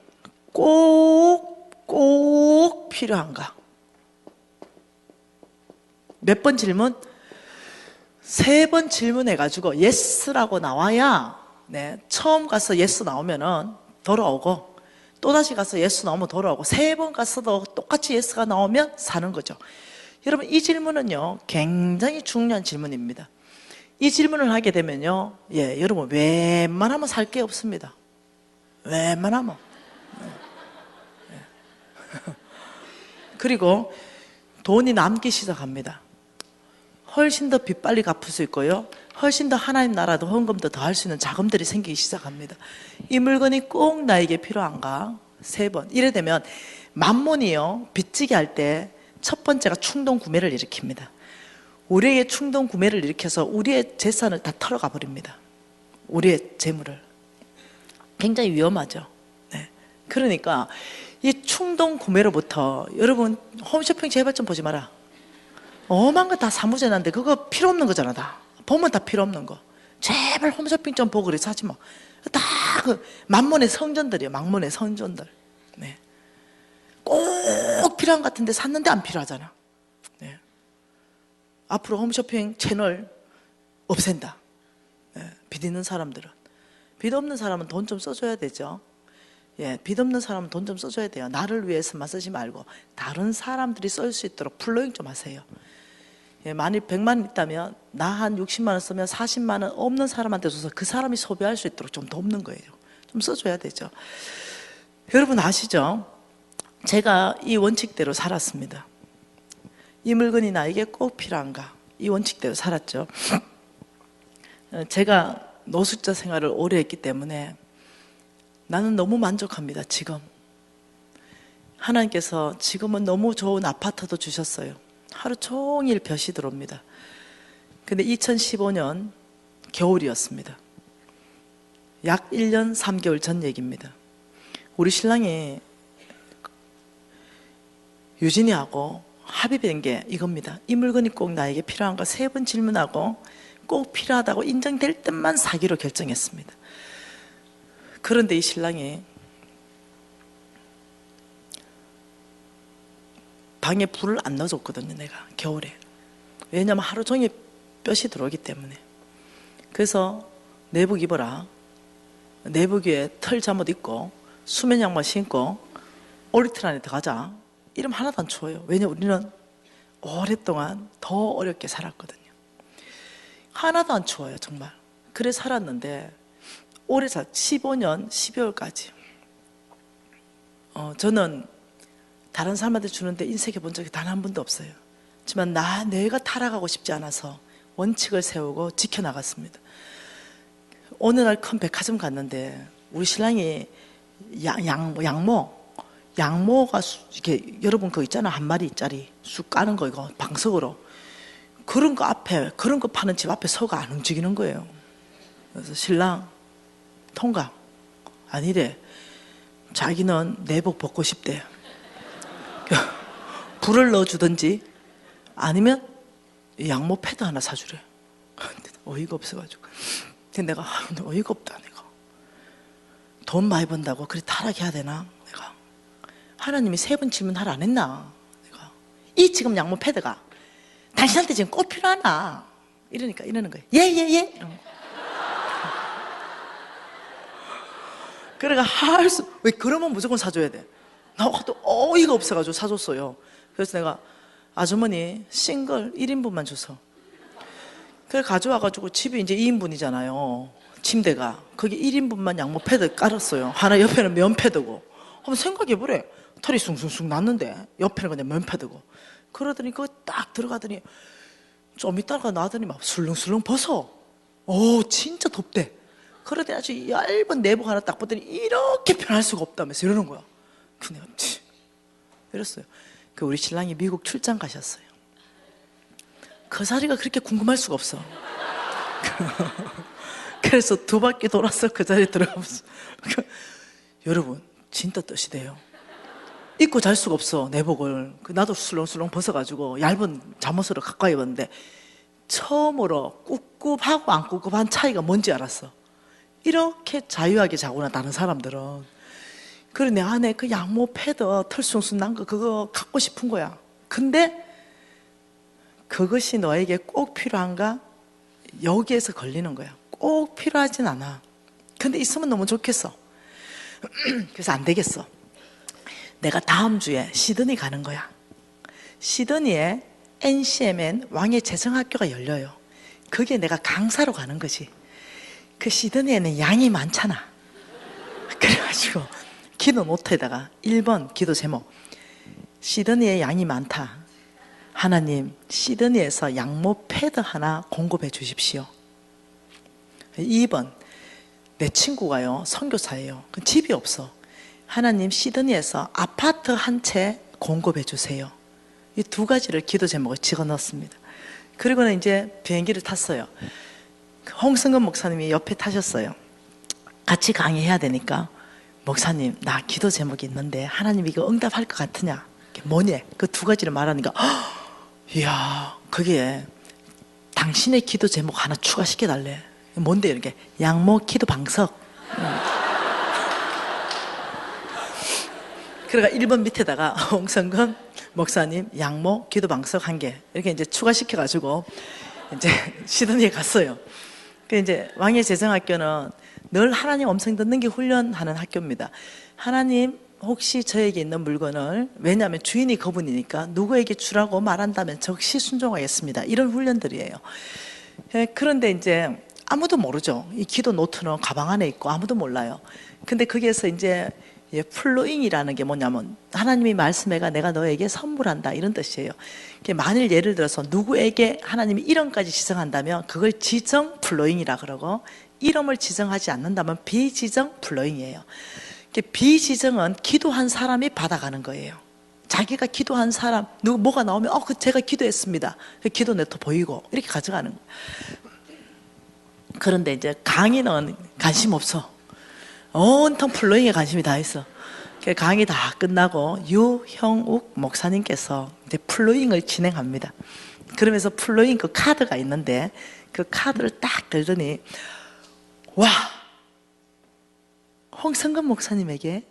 꼭 필요한가? 몇 번 질문? 3번 질문해가지고 yes라고 나와야 처음 가서 yes 나오면은 돌아오고 또다시 가서 yes 나오면 돌아오고 3번 가서도 똑같이 yes가 나오면 사는 거죠. 여러분 이 질문은요 굉장히 중요한 질문입니다. 이 질문을 하게 되면요 여러분 웬만하면 살 게 없습니다. 웬만하면 그리고 돈이 남기 시작합니다. 훨씬 더 빚 빨리 갚을 수 있고요. 훨씬 더 하나님 나라도 헌금도 더 할 수 있는 자금들이 생기기 시작합니다. 이 물건이 꼭 나에게 필요한가? 3번. 이래 되면 만몬이요, 빚지게 할 때 첫 번째가 충동 구매를 일으킵니다. 우리에게 충동 구매를 일으켜서 우리의 재산을 다 털어가 버립니다. 우리의 재물을. 굉장히 위험하죠. 네. 그러니까 이 충동 구매로부터, 여러분 홈쇼핑 제발 좀 보지 마라. 엄한 거 다 사무제난데 그거 필요 없는 거잖아. 다 보면 다 필요 없는 거. 제발 홈쇼핑 좀 보고 그래 사지 마. 다 그 만몬의 성전들이에요. 만몬의 성전들. 네. 꼭 필요한 것 같은데 샀는데 안 필요하잖아. 네. 앞으로 홈쇼핑 채널 없앤다. 네. 빚 있는 사람들은. 빚 없는 사람은 돈 좀 써줘야 되죠. 예, 빚 없는 사람은 돈 좀 써줘야 돼요. 나를 위해서만 쓰지 말고 다른 사람들이 쓸 수 있도록 플로잉 좀 하세요. 예, 만일 100만 원 있다면 나 한 60만 원 쓰면 40만 원 없는 사람한테 줘서 그 사람이 소비할 수 있도록 좀 돕는 거예요. 좀 써줘야 되죠. 여러분 아시죠? 제가 이 원칙대로 살았습니다. 이 물건이 나에게 꼭 필요한가? 이 원칙대로 살았죠. 제가 노숙자 생활을 오래 했기 때문에 나는 너무 만족합니다. 지금 하나님께서 지금은 너무 좋은 아파트도 주셨어요. 하루 종일 볕이 들어옵니다. 근데 2015년 겨울이었습니다. 약 1년 3개월 전 얘기입니다. 우리 신랑이 유진이하고 합의된 게 이겁니다. 이 물건이 꼭 나에게 필요한가 3번 질문하고 꼭 필요하다고 인정될 때만 사기로 결정했습니다. 그런데 이 신랑이 방에 불을 안 넣어줬거든요. 내가 겨울에. 왜냐면 하루 종일 볕이 들어오기 때문에. 그래서 내복 입어라. 내복 위에 털 잠옷 입고 수면 양말 신고 오리틀 안에 들어가자. 이러면 하나도 안 추워요. 왜냐면 우리는 오랫동안 더 어렵게 살았거든요. 하나도 안 추워요. 정말. 그래 살았는데 올해 15년 12월까지 저는 다른 사람한테 주는데 인색해 본 적이 단 한 번도 없어요. 하지만 내가 타락하고 싶지 않아서 원칙을 세우고 지켜나갔습니다. 어느 날 큰 백화점 갔는데 우리 신랑이 양모가 이렇게 여러분 그거 있잖아, 한 마리짜리 쑥 까는 거 이거 방석으로 그런 거 앞에 그런 거 파는 집 앞에 서가 안 움직이는 거예요. 그래서 신랑 통감 아니래. 자기는 내복 벗고 싶대. 불을 넣어주든지 아니면 양모 패드 하나 사주래. 어이가 없어가지고. 근데 내가 어이가 없다. 내가 돈 많이 번다고 그래 타락해야 되나? 내가 하나님이 3번 질문하라 안 했나? 내가 이 지금 양모 패드가 당신한테 지금 꼭 필요하나? 이러니까 이러는 거예요. 예. 그래가 왜 그러면 무조건 사줘야 돼. 나 또 어이가 없어가지고 사줬어요. 그래서 내가 아주머니 싱글 1인분만 줘서 그래 가져와가지고 집이 이제 2인분이잖아요. 침대가 거기 1인분만 양모 패드 깔았어요. 하나 옆에는 면 패드고. 한번 생각해보래. 털이 숭숭숭 났는데 옆에는 그냥 면 패드고. 그러더니 그거 딱 들어가더니 좀 이따가 나더니 막 술렁술렁 벗어. 진짜 덥대. 그러더니 아주 얇은 내복 하나 딱 벗더니 이렇게 편할 수가 없다면서 이러는 거야. 그 내가 이랬어요. 그 우리 신랑이 미국 출장 가셨어요. 그 자리가 그렇게 궁금할 수가 없어. 그래서 2바퀴 돌아서 그 자리에 들어가면서 여러분 진짜 뜻이 돼요. 입고 잘 수가 없어 내복을. 나도 술렁술렁 벗어가지고 얇은 잠옷으로 가까이 입었는데 처음으로 꿉꿉하고 안 꿉꿉한 차이가 뭔지 알았어. 이렇게 자유하게 자구나 다른 사람들은. 그래 내 안에 그 양모 패드 털숭숭 난 거 그거 갖고 싶은 거야. 근데 그것이 너에게 꼭 필요한가? 여기에서 걸리는 거야. 꼭 필요하진 않아. 근데 있으면 너무 좋겠어. 그래서 안 되겠어. 내가 다음 주에 시드니 가는 거야. 시드니에 NCMN 왕의 재정학교가 열려요. 거기에 내가 강사로 가는 거지. 그 시드니에는 양이 많잖아. 그래가지고 기도 노트에다가 1번 기도 제목 시드니에 양이 많다. 하나님, 시드니에서 양모 패드 하나 공급해 주십시오. 2번, 내 친구가요, 선교사예요. 집이 없어. 하나님, 시드니에서 아파트 한 채 공급해 주세요. 이 두 가지를 기도 제목을 찍어 넣었습니다. 그리고는 이제 비행기를 탔어요. 홍승근 목사님이 옆에 타셨어요. 같이 강의해야 되니까, 목사님, 나 기도 제목이 있는데 하나님 이거 응답할 것 같으냐? 뭐냐? 그 두 가지를 말하니까 이야, 그게 당신의 기도 제목 하나 추가시켜달래. 뭔데 이렇게? 양모 기도 방석. 그러니까 1번 밑에다가 홍성근 목사님 양모 기도 방석 1개 이렇게 이제 추가시켜가지고 이제 시드니에 갔어요. 그 이제 왕의 재정학교는 늘 하나님 음성 듣는 게 훈련하는 학교입니다. 하나님 혹시 저에게 있는 물건을, 왜냐하면 주인이 그분이니까 누구에게 주라고 말한다면 즉시 순종하겠습니다. 이런 훈련들이에요. 그런데 이제 아무도 모르죠. 이 기도 노트는 가방 안에 있고 아무도 몰라요. 근데 거기에서 이제 플로잉이라는 게 뭐냐면 하나님이 말씀해가 내가 너에게 선물한다 이런 뜻이에요. 만일 예를 들어서 누구에게 하나님이 이름까지 지정한다면 그걸 지정 플로잉이라 그러고, 이름을 지정하지 않는다면 비지정 플로잉이에요. 비지정은 기도한 사람이 받아가는 거예요. 자기가 기도한 사람, 누구 뭐가 나오면 제가 기도했습니다. 기도 네트 보이고 이렇게 가져가는 거예요. 그런데 이제 강의는 관심 없어. 온통 플로잉에 관심이 다 있어. 강의 다 끝나고 유형욱 목사님께서 이제 플로잉을 진행합니다. 그러면서 플로잉 그 카드가 있는데 그 카드를 딱 들더니, 와! 홍성근 목사님에게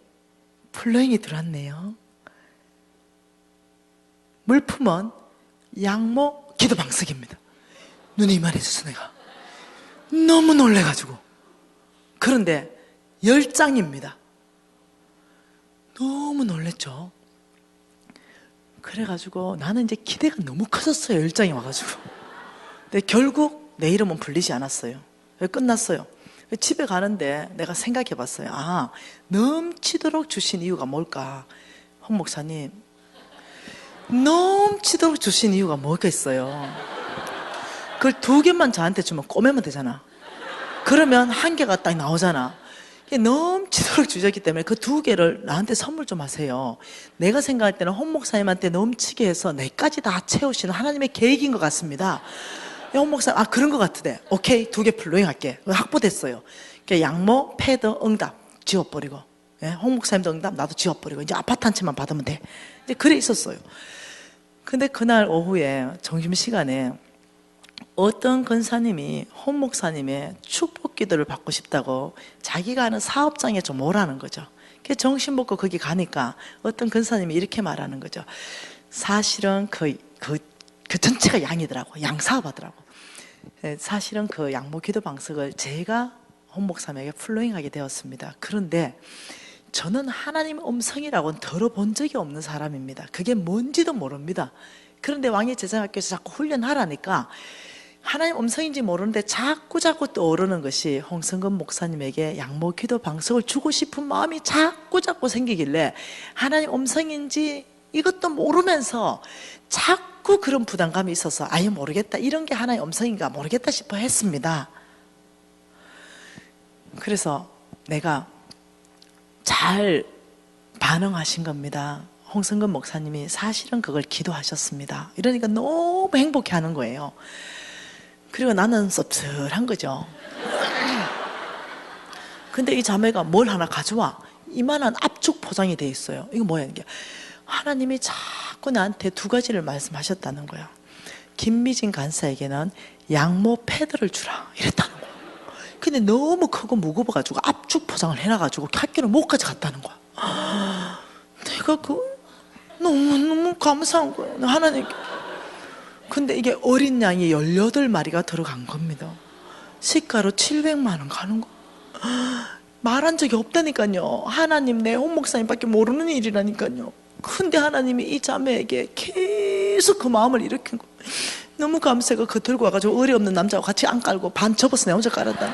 플로잉이 들어왔네요. 물품은 양모 기도 방석입니다. 눈이 이만해져서 내가 너무 놀래가지고. 그런데 10장입니다. 너무 놀랬죠. 그래가지고 나는 이제 기대가 너무 커졌어요. 10장이 와가지고. 근데 결국 내 이름은 불리지 않았어요. 끝났어요. 집에 가는데 내가 생각해 봤어요. 넘치도록 주신 이유가 뭘까? 홍 목사님, 넘치도록 주신 이유가 뭐겠어요? 그걸 2개만 저한테 주면 꼬매면 되잖아. 그러면 1개가 딱 나오잖아. 넘치도록 주셨기 때문에 그 2개를 나한테 선물 좀 하세요. 내가 생각할 때는 홍 목사님한테 넘치게 해서 내까지 다 채우시는 하나님의 계획인 것 같습니다. 홍 목사님, 그런 것 같으대. 오케이, 2개 플로잉 할게. 확보됐어요. 양모, 패드, 응답 지워버리고, 홍 목사님도 응답, 나도 지워버리고, 이제 아파트 한 채만 받으면 돼. 이제 그래 있었어요. 근데 그날 오후에 점심시간에 어떤 권사님이 홍 목사님의 축복 기도를 받고 싶다고 자기가 하는 사업장에 좀 오라는 거죠. 정신 먹고 거기 가니까 어떤 권사님이 이렇게 말하는 거죠. 사실은 그 전체가 양이더라고. 양 사업하더라고. 사실은 그 양모 기도 방석을 제가 홍 목사님에게 플로잉하게 되었습니다. 그런데 저는 하나님 음성이라고는 들어본 적이 없는 사람입니다. 그게 뭔지도 모릅니다. 그런데 왕의 제자학교에서 자꾸 훈련하라니까 하나님 음성인지 모르는데 자꾸 떠오르는 것이 홍성근 목사님에게 양모 기도 방석을 주고 싶은 마음이 자꾸 생기길래 하나님 음성인지 이것도 모르면서 자꾸 그런 부담감이 있어서 아예 모르겠다, 이런 게 하나의 음성인가 모르겠다 싶어 했습니다. 그래서 내가 잘 반응하신 겁니다. 홍성근 목사님이 사실은 그걸 기도하셨습니다. 이러니까 너무 행복해 하는 거예요. 그리고 나는 씁쓸한 거죠. 근데 이 자매가 뭘 하나 가져와. 이만한 압축 포장이 돼 있어요. 이거 뭐야 이게? 하나님이 자꾸 나한테 2가지를 말씀하셨다는 거야. 김미진 간사에게는 양모 패드를 주라 이랬다는 거야. 근데 너무 크고 무거워가지고 압축 포장을 해놔가지고 학교를 못 가져갔다는 거야. 내가 너무 감사한 거야, 하나님께. 근데 이게 어린 양이 18마리가 들어간 겁니다. 시가로 700만 원 가는 거. 말한 적이 없다니까요. 하나님, 내 홍 목사님밖에 모르는 일이라니까요. 근데 하나님이 이 자매에게 계속 그 마음을 일으킨 거. 너무 감사해가 그 들고 와가지고 의리 없는 남자와 같이 안 깔고 반 접어서 내 혼자 깔았다는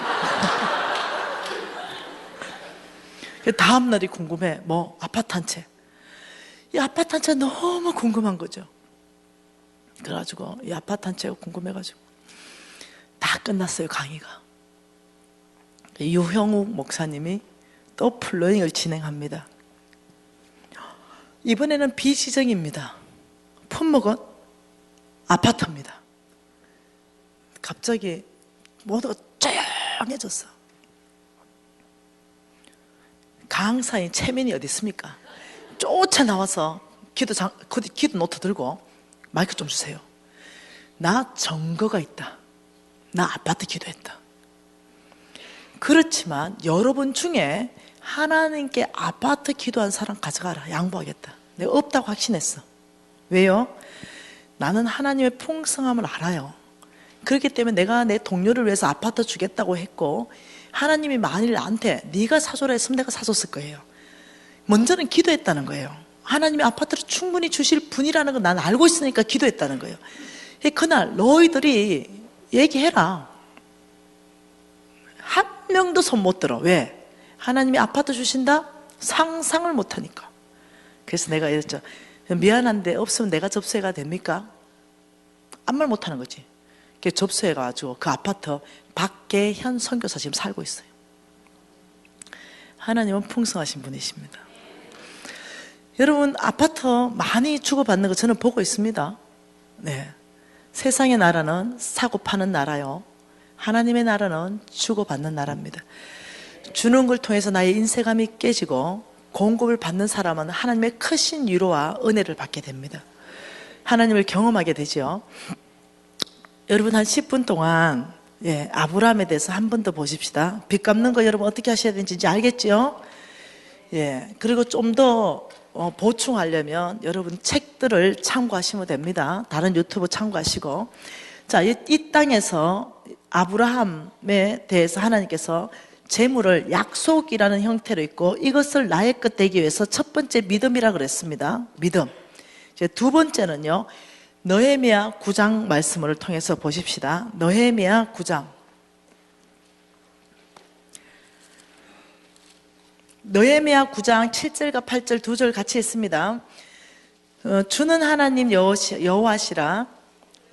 다음날이 궁금해. 아파트 한 채. 이 아파트 한 채가 너무 궁금한 거죠. 그래가지고 이 아파트 한 채가 궁금해가지고 다 끝났어요, 강의가. 유형욱 목사님이 또 플로잉을 진행합니다. 이번에는 비지정입니다. 품목은 아파트입니다. 갑자기 모두가 조용해졌어. 강사인 최민이 어디 있습니까? 쫓아나와서 기도 노트 들고 마이크 좀 주세요. 나 증거가 있다. 나 아파트 기도했다. 그렇지만 여러분 중에 하나님께 아파트 기도한 사람 가져가라. 양보하겠다. 내가 없다고 확신했어. 왜요? 나는 하나님의 풍성함을 알아요. 그렇기 때문에 내가 내 동료를 위해서 아파트 주겠다고 했고, 하나님이 만일 나한테 네가 사줘라 했으면 내가 사줬을 거예요. 먼저는 기도했다는 거예요. 하나님이 아파트를 충분히 주실 분이라는 걸 난 알고 있으니까 기도했다는 거예요. 그날 너희들이 얘기해라. 한 명도 손 못 들어. 왜? 하나님이 아파트 주신다? 상상을 못하니까. 그래서 내가 이랬죠. 미안한데 없으면 내가 접수해가 됩니까? 아무 말 못하는 거지. 접수해가지고 그 아파트 박계현 선교사 지금 살고 있어요. 하나님은 풍성하신 분이십니다. 여러분, 아파트 많이 주고받는 거 저는 보고 있습니다. 네. 세상의 나라는 사고 파는 나라요. 하나님의 나라는 주고받는 나라입니다. 주는 걸 통해서 나의 인색함이 깨지고 공급을 받는 사람은 하나님의 크신 위로와 은혜를 받게 됩니다. 하나님을 경험하게 되죠. 여러분 한 10분 동안 아브라함에 대해서 한 번 더 보십시다. 빚 갚는 거 여러분 어떻게 하셔야 되는지 이제 알겠죠? 그리고 좀 더 보충하려면 여러분 책들을 참고하시면 됩니다. 다른 유튜브 참고하시고. 자, 이 땅에서 아브라함에 대해서 하나님께서 재물을 약속이라는 형태로 있고, 이것을 나의 것 되기 위해서 첫 번째 믿음이라 그랬습니다. 믿음. 이제 두 번째는요, 느헤미야 9장 말씀을 통해서 보십시다. 느헤미야 9장. 느헤미야 9장 7절과 8절 두 절 같이 있습니다. 주는 하나님 여호와시라.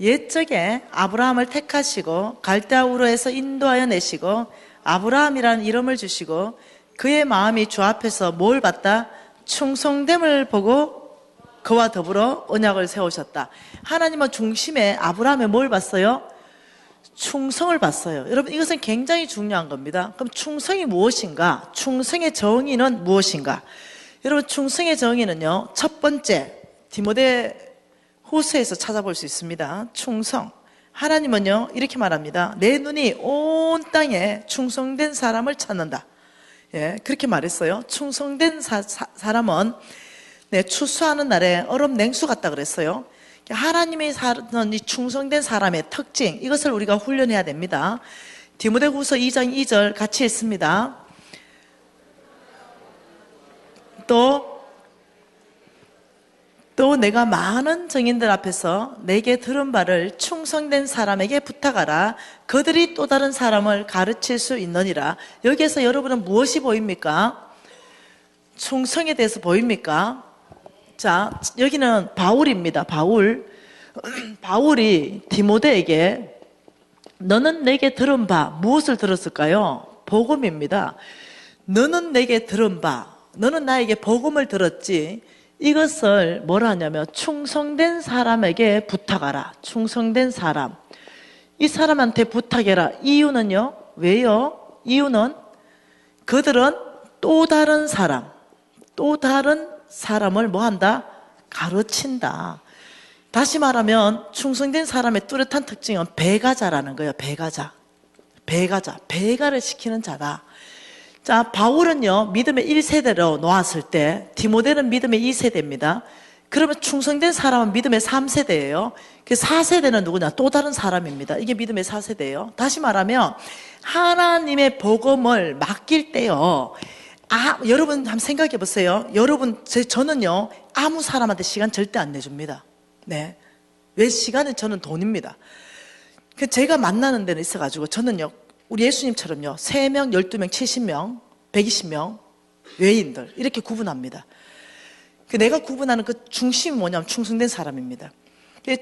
옛적에 아브라함을 택하시고 갈대아 우르에서 인도하여 내시고 아브라함이라는 이름을 주시고 그의 마음이 주 앞에서 뭘 봤다? 충성됨을 보고 그와 더불어 언약을 세우셨다. 하나님은 중심에 아브라함의 뭘 봤어요? 충성을 봤어요. 여러분, 이것은 굉장히 중요한 겁니다. 그럼 충성이 무엇인가? 충성의 정의는 무엇인가? 여러분, 충성의 정의는요, 첫 번째 디모데 후서에서 찾아볼 수 있습니다. 충성. 하나님은요 이렇게 말합니다. 내 눈이 온 땅에 충성된 사람을 찾는다. 그렇게 말했어요. 충성된 사람은 추수하는 날에 얼음 냉수 같다 그랬어요. 하나님이 사는 이 충성된 사람의 특징, 이것을 우리가 훈련해야 됩니다. 디모데후서 2장 2절 같이 있습니다. 또 내가 많은 증인들 앞에서 내게 들은 바를 충성된 사람에게 부탁하라. 그들이 또 다른 사람을 가르칠 수 있느니라. 여기에서 여러분은 무엇이 보입니까? 충성에 대해서 보입니까? 자, 여기는 바울입니다. 바울이 디모데에게 너는 내게 들은 바, 무엇을 들었을까요? 복음입니다. 너는 내게 들은 바, 너는 나에게 복음을 들었지. 이것을 뭐라 하냐면 충성된 사람에게 부탁하라. 충성된 사람. 이 사람한테 부탁해라. 이유는요? 왜요? 이유는 그들은 또 다른 사람을 뭐 한다? 가르친다. 다시 말하면 충성된 사람의 뚜렷한 특징은 배가자라는 거예요. 배가를 시키는 자다. 자, 바울은요 믿음의 1세대로 놓았을 때 디모데는 믿음의 2세대입니다. 그러면 충성된 사람은 믿음의 3세대예요. 그 4세대는 누구냐? 또 다른 사람입니다. 이게 믿음의 4세대예요. 다시 말하면 하나님의 복음을 맡길 때요, 여러분 한번 생각해 보세요. 저는요 아무 사람한테 시간 절대 안 내줍니다. 네. 왜? 시간은 저는 돈입니다. 제가 만나는 데는 있어가지고 저는요 우리 예수님처럼요 3명, 12명, 70명, 120명 외인들 이렇게 구분합니다. 그 내가 구분하는 그 중심이 뭐냐면 충성된 사람입니다.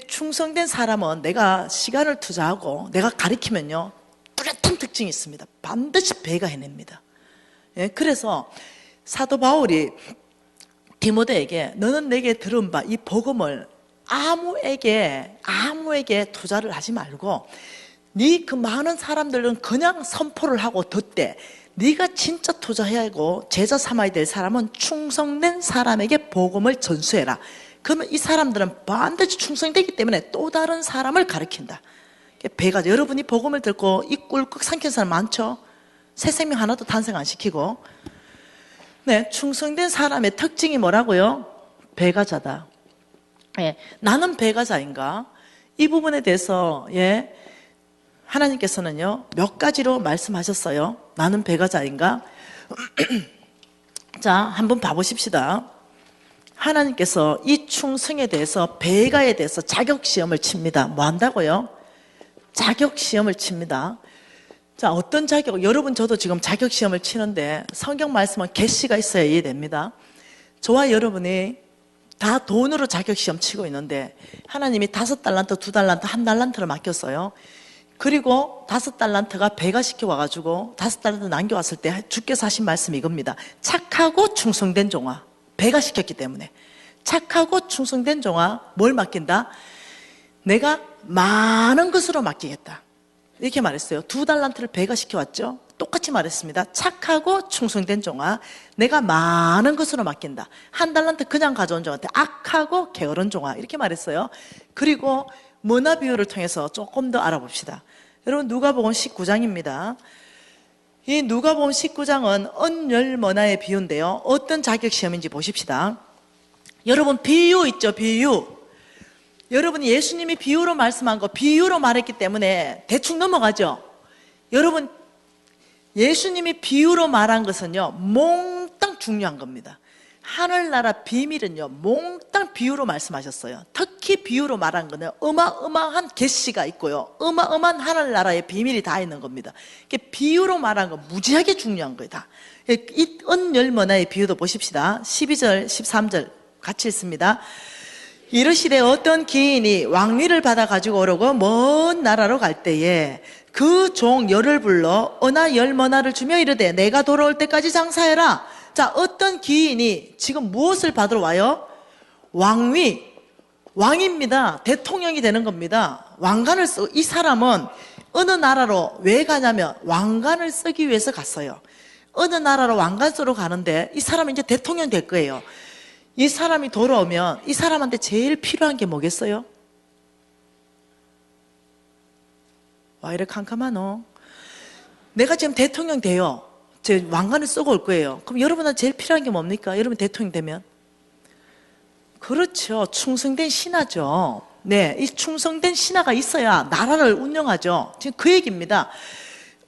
충성된 사람은 내가 시간을 투자하고 내가 가리키면요 뚜렷한 특징이 있습니다. 반드시 배가 해냅니다. 예, 그래서 사도 바울이 디모데에게 너는 내게 들은 바 이 복음을 아무에게 투자를 하지 말고 네 그 많은 사람들은 그냥 선포를 하고 듣되 네가 진짜 투자해야 하고 제자 삼아야 될 사람은 충성된 사람에게 복음을 전수해라. 그러면 이 사람들은 반드시 충성되기 때문에 또 다른 사람을 가르친다. 배가 여러분이 복음을 듣고 이 꿀꺽 삼킨 사람 많죠? 새 생명 하나도 탄생 안 시키고. 네, 충성된 사람의 특징이 뭐라고요? 배가자다. 예, 나는 배가자인가? 이 부분에 대해서 예, 하나님께서는요 몇 가지로 말씀하셨어요. 나는 배가자인가? 자, 한번 봐보십시다. 하나님께서 이 충성에 대해서 배가에 대해서 자격시험을 칩니다. 뭐 한다고요? 자격시험을 칩니다. 자, 어떤 자격? 여러분 저도 지금 자격시험을 치는데 성경 말씀은 계시가 있어야 이해됩니다. 저와 여러분이 다 돈으로 자격시험 치고 있는데 하나님이 5달란트, 2달란트, 1달란트를 맡겼어요. 그리고 5달란트가 배가 시켜와가지고 5달란트 남겨왔을 때 주께서 하신 말씀이 이겁니다. 착하고 충성된 종아. 배가 시켰기 때문에 착하고 충성된 종아 뭘 맡긴다? 내가 많은 것으로 맡기겠다. 이렇게 말했어요. 2달란트를 배가 시켜왔죠. 똑같이 말했습니다. 착하고 충성된 종아 내가 많은 것으로 맡긴다. 1달란트 그냥 가져온 종한테 악하고 게으른 종아 이렇게 말했어요. 그리고 문화 비유를 통해서 조금 더 알아봅시다. 여러분 누가복음 19장입니다. 이 누가복음 19장은 언열머나의 비유인데요. 어떤 자격시험인지 보십시다. 여러분 비유 있죠, 비유. 여러분이 예수님이 비유로 말씀한 거 비유로 말했기 때문에 대충 넘어가죠. 여러분 예수님이 비유로 말한 것은요 몽땅 중요한 겁니다. 하늘나라 비밀은요 몽땅 비유로 말씀하셨어요. 특히 비유로 말한 거는 어마어마한 계시가 있고요 어마어마한 하늘나라의 비밀이 다 있는 겁니다. 비유로 말한 건 무지하게 중요한 거예요. 다. 이 언열머나의 비유도 보십시다. 12절 13절 같이 읽습니다. 이르시되 어떤 기인이 왕위를 받아 가지고 오려고 먼 나라로 갈 때에 그 종 열을 불러 언하 열머나를 주며 이르되 내가 돌아올 때까지 장사해라. 자, 어떤 기인이 지금 무엇을 받으러 와요? 왕위, 왕입니다. 대통령이 되는 겁니다. 왕관을 쓰고 이 사람은 어느 나라로 왜 가냐면 왕관을 쓰기 위해서 갔어요. 어느 나라로 왕관 쓰러 가는데 이 사람이 이제 대통령 될 거예요. 이 사람이 돌아오면 이 사람한테 제일 필요한 게 뭐겠어요? 와 이래 캄캄하노. 내가 지금 대통령 돼요. 제 왕관을 쓰고 올 거예요. 그럼 여러분한테 제일 필요한 게 뭡니까? 여러분 대통령 되면 그렇죠. 충성된 신하죠. 네, 이 충성된 신하가 있어야 나라를 운영하죠. 지금 그 얘기입니다.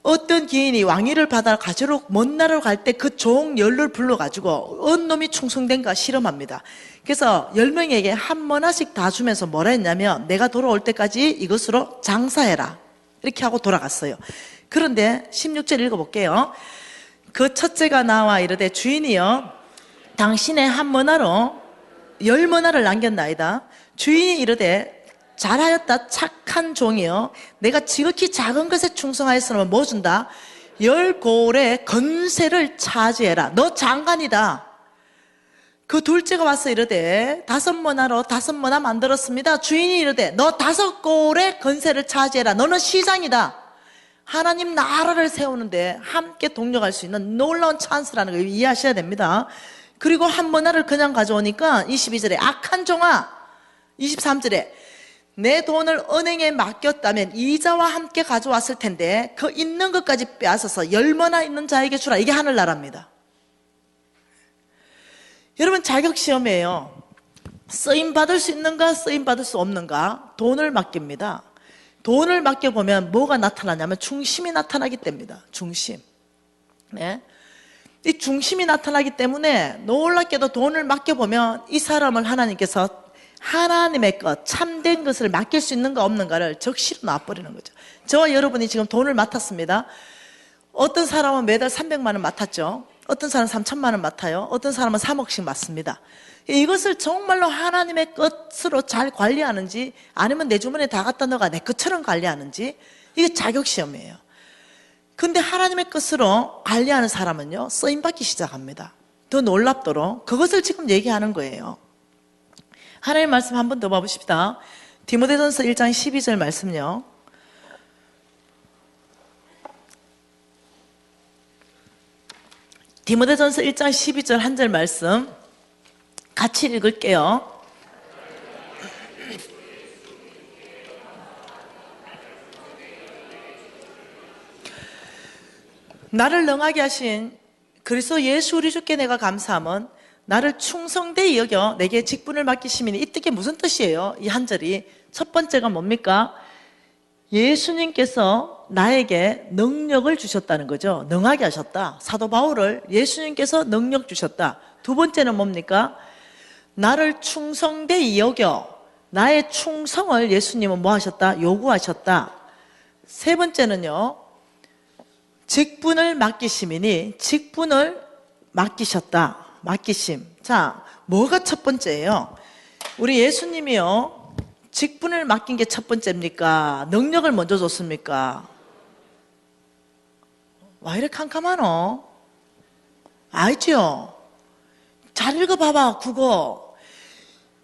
어떤 기인이 왕위를 받아 가지러 먼 나라로 갈 때 그 종 열을 불러가지고 어느 놈이 충성된가 실험합니다. 그래서 10명에게 한 머나씩 다 주면서 뭐라 했냐면 내가 돌아올 때까지 이것으로 장사해라 이렇게 하고 돌아갔어요. 그런데 16절 읽어볼게요. 그 첫째가 나와 이르되 주인이여 당신의 한 머나로 10머나를 남겼나이다. 주인이 이르되 잘하였다 착한 종이여 내가 지극히 작은 것에 충성하였으면 뭐 준다? 10고을의 건세를 차지해라. 너 장관이다. 그 둘째가 와서 이르되 5머나로 5머나 만들었습니다. 주인이 이르되 너 5고을의 건세를 차지해라. 너는 시장이다. 하나님 나라를 세우는데 함께 동력할 수 있는 놀라운 찬스라는 걸 이해하셔야 됩니다. 그리고 한 머나를 그냥 가져오니까 22절에 악한 종아 23절에 내 돈을 은행에 맡겼다면 이자와 함께 가져왔을 텐데 그 있는 것까지 빼앗아서 10머나 있는 자에게 주라. 이게 하늘나라입니다. 여러분 자격시험이에요. 쓰임받을 수 있는가 쓰임받을 수 없는가 돈을 맡깁니다. 돈을 맡겨보면 뭐가 나타나냐면 중심이 나타나기 때문입니다. 중심. 네. 이 중심이 나타나기 때문에 놀랍게도 돈을 맡겨보면 이 사람을 하나님께서 하나님의 것, 참된 것을 맡길 수 있는가 없는가를 적시로 놔버리는 거죠. 저와 여러분이 지금 돈을 맡았습니다. 어떤 사람은 매달 300만 원 맡았죠. 어떤 사람은 3천만 원 맡아요. 어떤 사람은 3억씩 맡습니다. 이것을 정말로 하나님의 것으로 잘 관리하는지, 아니면 내 주머니에 다 갖다 넣어가 내 것처럼 관리하는지, 이게 자격시험이에요. 근데 하나님의 것으로 관리하는 사람은요, 쓰임받기 시작합니다. 더 놀랍도록 그것을 지금 얘기하는 거예요. 하나님의 말씀 한 번 더 봐보십시다. 디모데전서 1장 12절 말씀요. 디모데전서 1장 12절 한 절 말씀 같이 읽을게요. 나를 능하게 하신 그리스도 예수 우리 주께 내가 감사함은 나를 충성되이 여겨 내게 직분을 맡기심이니, 이 뜻이 무슨 뜻이에요? 이 한 절이 첫 번째가 뭡니까? 예수님께서 나에게 능력을 주셨다는 거죠. 능하게 하셨다. 사도 바울을 예수님께서 능력 주셨다. 두 번째는 뭡니까? 나를 충성되이 여겨, 나의 충성을 예수님은 뭐 하셨다? 요구하셨다. 세 번째는요, 직분을 맡기심이니, 직분을 맡기셨다. 맡기심. 자, 뭐가 첫 번째예요? 우리 예수님이요, 직분을 맡긴 게 첫 번째입니까? 능력을 먼저 줬습니까? 와, 이렇게 캄캄하노? 알죠? 잘 읽어봐봐, 국어.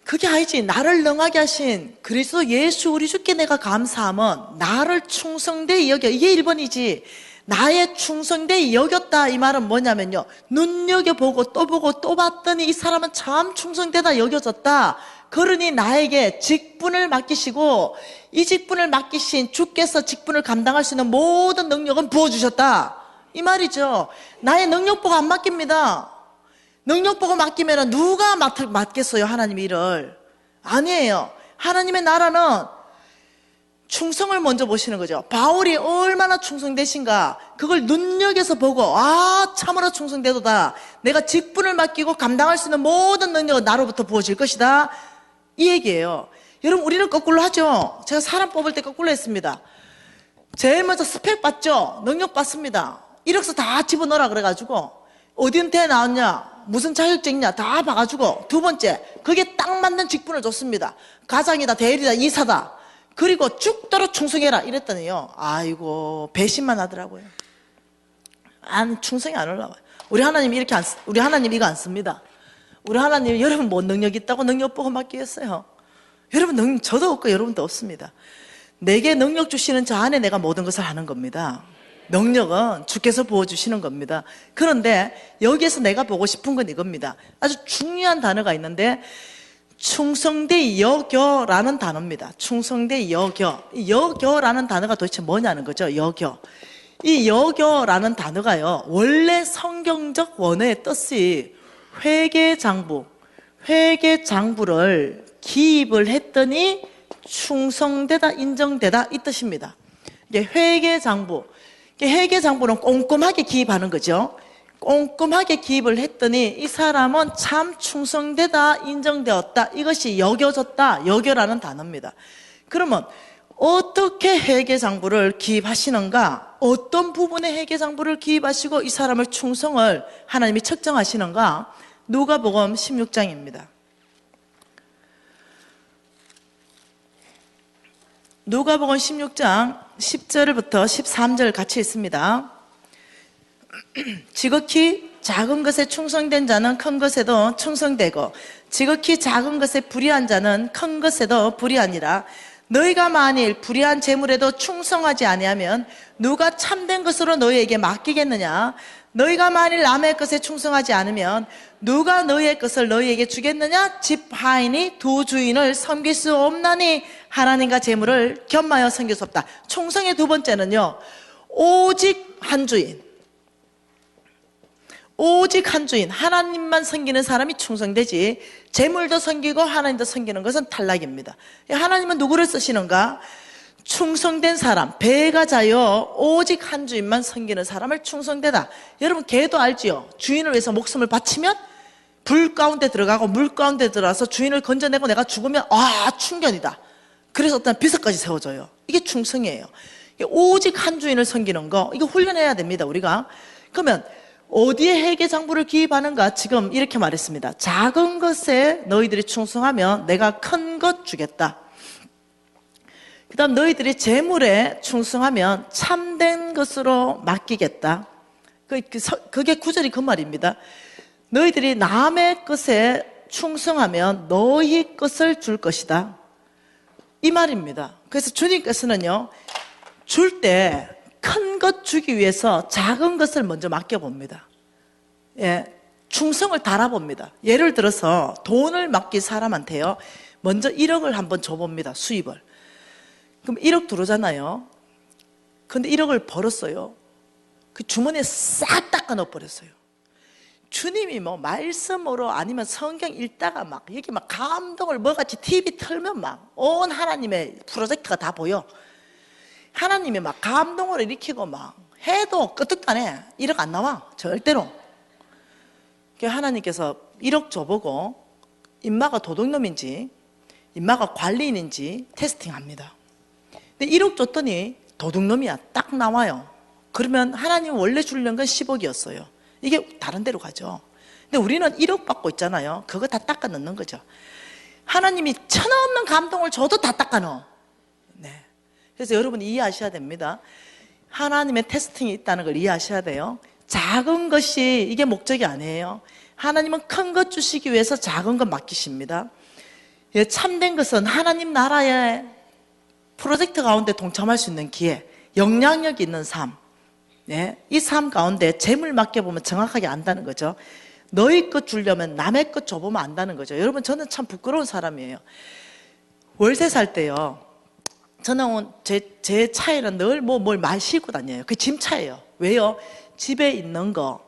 그게 아니지. 나를 능하게 하신 그리스도 예수 우리 주께 내가 감사함은 나를 충성되이 여겨, 이게 1번이지. 나의 충성되이 여겼다, 이 말은 뭐냐면요, 눈여겨보고 또 보고 또 봤더니 이 사람은 참 충성되다 여겨졌다. 그러니 나에게 직분을 맡기시고, 이 직분을 맡기신 주께서 직분을 감당할 수 있는 모든 능력은 부어주셨다, 이 말이죠. 나의 능력 보고 안 맡깁니다. 능력 보고 맡기면 누가 맡겠어요, 하나님 일을? 아니에요. 하나님의 나라는 충성을 먼저 보시는 거죠. 바울이 얼마나 충성되신가, 그걸 눈여겨서 보고, 아, 참으로 충성되도다, 내가 직분을 맡기고 감당할 수 있는 모든 능력은 나로부터 부어질 것이다, 이 얘기예요. 여러분, 우리는 거꾸로 하죠. 제가 사람 뽑을 때 거꾸로 했습니다. 제일 먼저 스펙 받죠. 능력 받습니다. 이력서 다 집어넣으라 그래가지고, 어디한테 나왔냐, 무슨 자격증이냐 다 봐가지고, 두 번째, 그게 딱 맞는 직분을 줬습니다. 과장이다, 대리다, 이사다. 그리고 죽도록 충성해라 이랬더니요, 아이고, 배신만 하더라고요. 충성이 안 올라와요. 우리 하나님 우리 하나님 이거 안 씁니다. 우리 하나님, 여러분 뭐 능력 있다고 능력 보고 맡기겠어요? 여러분 저도 없고 여러분도 없습니다. 내게 능력 주시는 저 안에 내가 모든 것을 하는 겁니다. 능력은 주께서 부어주시는 겁니다. 그런데 여기에서 내가 보고 싶은 건 이겁니다. 아주 중요한 단어가 있는데, 충성되이 여겨라는 단어입니다. 충성되이 여겨. 여겨라는 단어가 도대체 뭐냐는 거죠. 여겨. 이 여겨라는 단어가요, 원래 성경적 원어의 뜻이 회계장부를 기입을 했더니 충성되다, 인정되다, 이 뜻입니다. 이게 회계장부는 꼼꼼하게 기입하는 거죠. 꼼꼼하게 기입을 했더니 이 사람은 참 충성되다, 인정되었다, 이것이 여겨졌다, 여겨라는 단어입니다. 그러면 어떻게 회계장부를 기입하시는가, 어떤 부분에 회계장부를 기입하시고 이 사람을 충성을 하나님이 측정하시는가, 누가복음 16장입니다. 누가복음 16장 10절부터 13절 같이 있습니다. 지극히 작은 것에 충성된 자는 큰 것에도 충성되고, 지극히 작은 것에 불의한 자는 큰 것에도 불의하니라. 너희가 만일 불의한 재물에도 충성하지 아니하면 누가 참된 것으로 너희에게 맡기겠느냐? 너희가 만일 남의 것에 충성하지 않으면 누가 너희의 것을 너희에게 주겠느냐? 집 하인이 두 주인을 섬길 수 없나니 하나님과 재물을 겸하여 섬길 수 없다. 충성의 두 번째는요, 오직 한 주인. 오직 한 주인, 하나님만 섬기는 사람이 충성되지, 재물도 섬기고 하나님도 섬기는 것은 탈락입니다. 하나님은 누구를 쓰시는가? 충성된 사람, 배가자여 오직 한 주인만 섬기는 사람을 충성되다. 여러분, 개도 알지요? 주인을 위해서 목숨을 바치면 불 가운데 들어가고 물 가운데 들어가서 주인을 건져내고 내가 죽으면 충견이다. 그래서 어떤 비석까지 세워줘요. 이게 충성이에요. 오직 한 주인을 섬기는 거, 이거 훈련해야 됩니다, 우리가. 그러면 어디에 회개장부를 기입하는가? 지금 이렇게 말했습니다. 작은 것에 너희들이 충성하면 내가 큰 것 주겠다. 그 다음 너희들이 재물에 충성하면 참된 것으로 맡기겠다. 그게 구절이 그 말입니다. 너희들이 남의 것에 충성하면 너희 것을 줄 것이다. 이 말입니다. 그래서 주님께서는요, 줄 때 큰 것 주기 위해서 작은 것을 먼저 맡겨봅니다. 예, 충성을 달아봅니다. 예를 들어서 돈을 맡긴 사람한테요, 먼저 1억을 한번 줘봅니다. 수입을. 그럼 1억 들어오잖아요. 근데 1억을 벌었어요. 그 주머니에 싹 닦아 넣어버렸어요. 주님이 뭐 말씀으로 아니면 성경 읽다가 막 여기 막 감동을 뭐같이 TV 틀면 막 온 하나님의 프로젝트가 다 보여. 하나님이 막 감동을 일으키고 막 해도 끄떡도 안 해. 1억 안 나와. 절대로. 하나님께서 1억 줘보고 인마가 도둑놈인지 인마가 관리인인지 테스팅합니다. 근데 1억 줬더니 도둑놈이야. 딱 나와요. 그러면 하나님 원래 주려는 건 10억이었어요. 이게 다른 데로 가죠. 근데 우리는 1억 받고 있잖아요. 그거 다 닦아 넣는 거죠. 하나님이 천없는 감동을 줘도 다 닦아 넣어. 네. 그래서 여러분 이해하셔야 됩니다. 하나님의 테스팅이 있다는 걸 이해하셔야 돼요. 작은 것이 이게 목적이 아니에요. 하나님은 큰 것 주시기 위해서 작은 것 맡기십니다. 예, 참된 것은 하나님 나라의 프로젝트 가운데 동참할 수 있는 기회, 영향력 있는 삶. 네, 이 삶 가운데 재물 맡겨보면 정확하게 안다는 거죠. 너희 것 주려면 남의 것 줘보면 안다는 거죠. 여러분, 저는 참 부끄러운 사람이에요. 월세 살 때요, 저는 제 차에는 늘 뭘 마시고 다녀요. 그 짐 차예요. 왜요? 집에 있는 거,